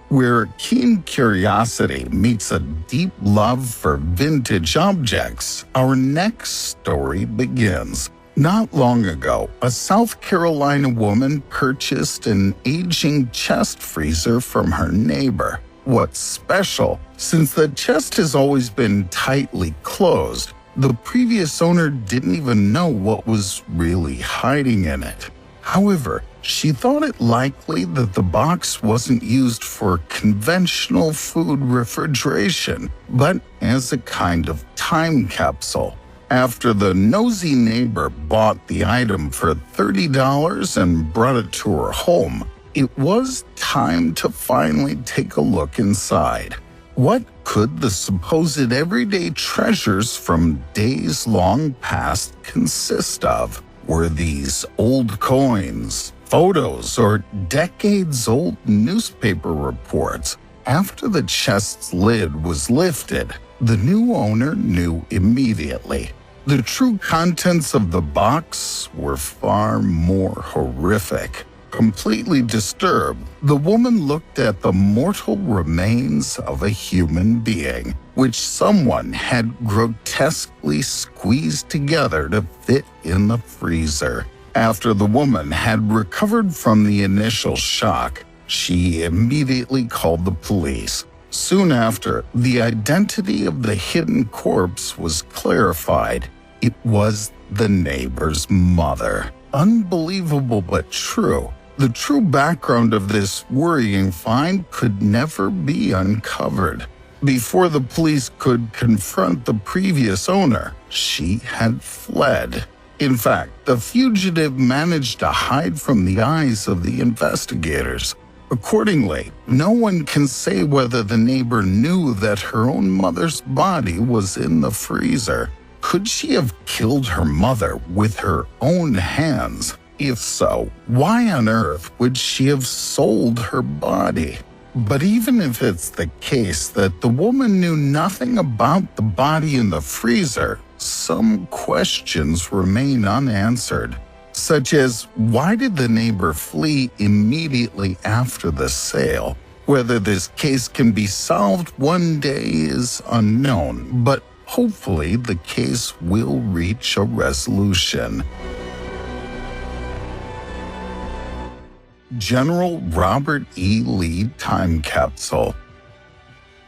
Where keen curiosity meets a deep love for vintage objects, our next story begins. Not long ago, a South Carolina woman purchased an aging chest freezer from her neighbor. What's special, since the chest has always been tightly closed, the previous owner didn't even know what was really hiding in it. However, she thought it likely that the box wasn't used for conventional food refrigeration, but as a kind of time capsule. After the nosy neighbor bought the item for $30 and brought it to her home, it was time to finally take a look inside. What could the supposed everyday treasures from days long past consist of? Were these old coins, photos, or decades-old newspaper reports? After the chest's lid was lifted, the new owner knew immediately. The true contents of the box were far more horrific. Completely disturbed, the woman looked at the mortal remains of a human being, which someone had grotesquely squeezed together to fit in the freezer. After the woman had recovered from the initial shock, she immediately called the police. Soon after, the identity of the hidden corpse was clarified. It was the neighbor's mother. Unbelievable but true. The true background of this worrying find could never be uncovered. Before the police could confront the previous owner, she had fled. In fact, the fugitive managed to hide from the eyes of the investigators. Accordingly, no one can say whether the neighbor knew that her own mother's body was in the freezer. Could she have killed her mother with her own hands? If so, why on earth would she have sold her body? But even if it's the case that the woman knew nothing about the body in the freezer, some questions remain unanswered, such as why did the neighbor flee immediately after the sale? Whether this case can be solved one day is unknown, but hopefully the case will reach a resolution. General Robert E. Lee Time Capsule.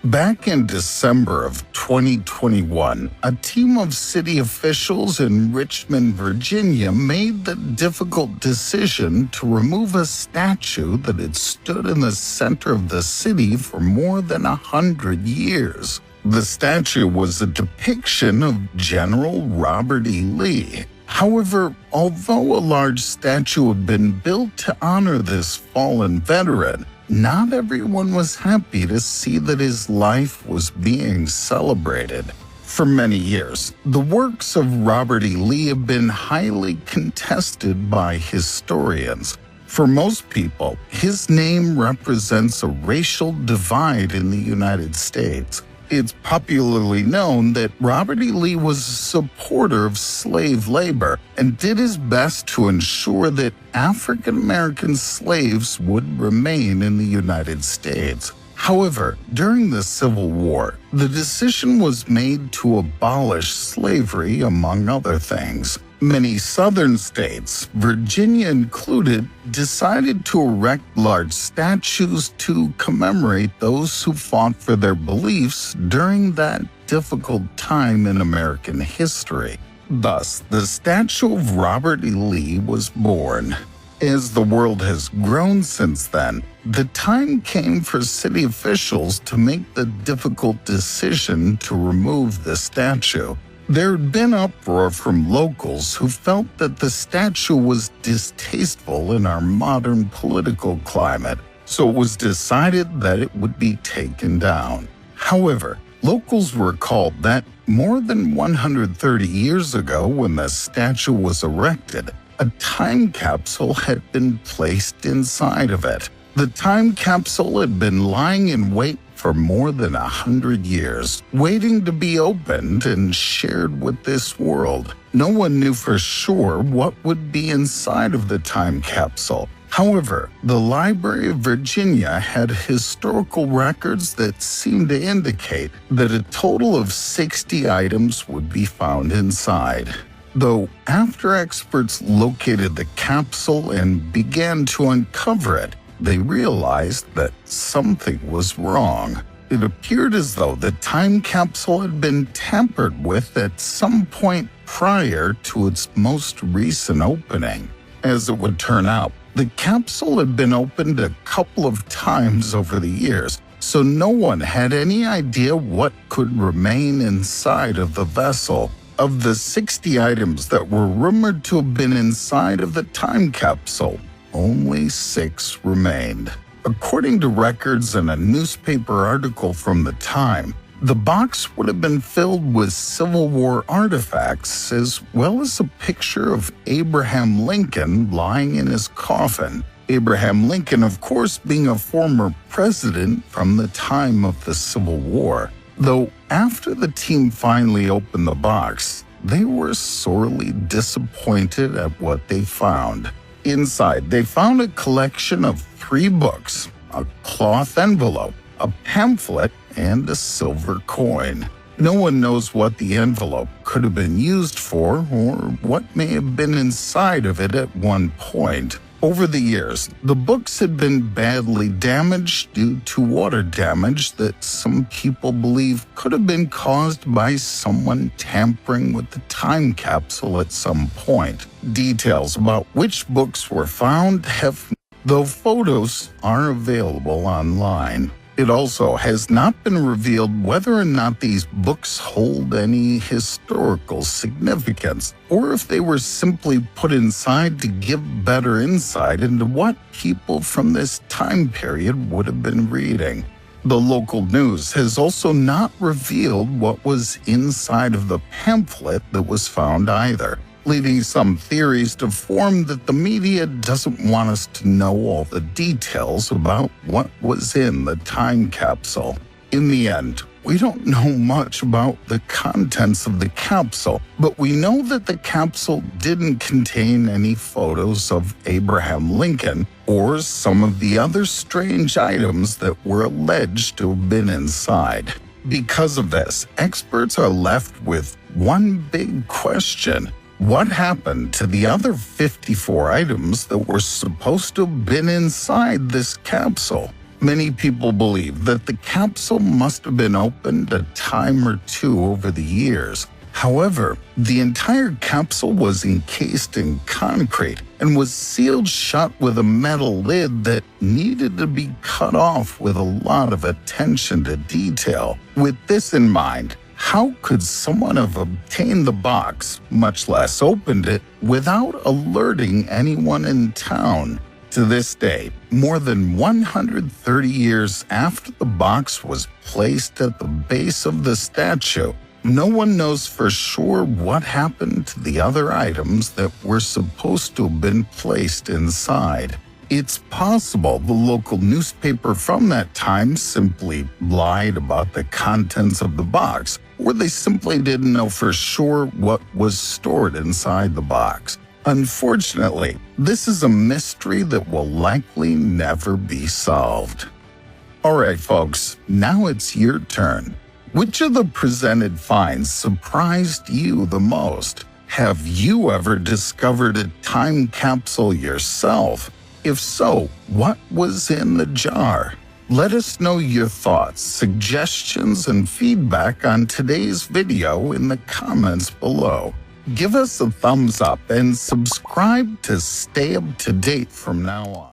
Back in December of 2021, a team of city officials in Richmond, Virginia made the difficult decision to remove a statue that had stood in the center of the city for more than 100 years. The statue was a depiction of General Robert E. Lee. However, although a large statue had been built to honor this fallen veteran, not everyone was happy to see that his life was being celebrated. For many years, the works of Robert E. Lee have been highly contested by historians. For most people, his name represents a racial divide in the United States. It's popularly known that Robert E. Lee was a supporter of slave labor and did his best to ensure that African American slaves would remain in the United States. However, during the Civil War, the decision was made to abolish slavery, among other things. Many southern states, Virginia included, decided to erect large statues to commemorate those who fought for their beliefs during that difficult time in American history. Thus, the statue of Robert E. Lee was born. As the world has grown since then, the time came for city officials to make the difficult decision to remove the statue. There had been uproar from locals who felt that the statue was distasteful in our modern political climate, so it was decided that it would be taken down. However, locals recalled that more than 130 years ago, when the statue was erected, a time capsule had been placed inside of it. The time capsule had been lying in wait for more than 100 years, waiting to be opened and shared with this world. No one knew for sure what would be inside of the time capsule. However, the Library of Virginia had historical records that seemed to indicate that a total of 60 items would be found inside. Though after experts located the capsule and began to uncover it, they realized that something was wrong. It appeared as though the time capsule had been tampered with at some point prior to its most recent opening. As it would turn out, the capsule had been opened a couple of times over the years, so no one had any idea what could remain inside of the vessel. Of the 60 items that were rumored to have been inside of the time capsule, only 6 remained. According to records in a newspaper article from the time, the box would have been filled with Civil War artifacts as well as a picture of Abraham Lincoln lying in his coffin. Abraham Lincoln, of course, being a former president from the time of the Civil War. Though after the team finally opened the box, they were sorely disappointed at what they found. Inside, they found a collection of 3 books, a cloth envelope, a pamphlet, and a silver coin. No one knows what the envelope could have been used for or what may have been inside of it at one point. Over the years, the books had been badly damaged due to water damage that some people believe could have been caused by someone tampering with the time capsule at some point. Details about which books were found have though photos are available online. It also has not been revealed whether or not these books hold any historical significance, or if they were simply put inside to give better insight into what people from this time period would have been reading. The local news has also not revealed what was inside of the pamphlet that was found either, leading some theories to form that the media doesn't want us to know all the details about what was in the time capsule. In the end, we don't know much about the contents of the capsule, but we know that the capsule didn't contain any photos of Abraham Lincoln or some of the other strange items that were alleged to have been inside. Because of this, experts are left with one big question. What happened to the other 54 items that were supposed to have been inside this capsule? Many people believe that the capsule must have been opened a time or two over the years. However, the entire capsule was encased in concrete and was sealed shut with a metal lid that needed to be cut off with a lot of attention to detail. With this in mind, how could someone have obtained the box, much less opened it, without alerting anyone in town? To this day, more than 130 years after the box was placed at the base of the statue, no one knows for sure what happened to the other items that were supposed to have been placed inside. It's possible the local newspaper from that time simply lied about the contents of the box, or they simply didn't know for sure what was stored inside the box. Unfortunately, this is a mystery that will likely never be solved. Alright folks, now it's your turn. Which of the presented finds surprised you the most? Have you ever discovered a time capsule yourself? If so, what was in the jar? Let us know your thoughts, suggestions, and feedback on today's video in the comments below. Give us a thumbs up and subscribe to stay up to date from now on.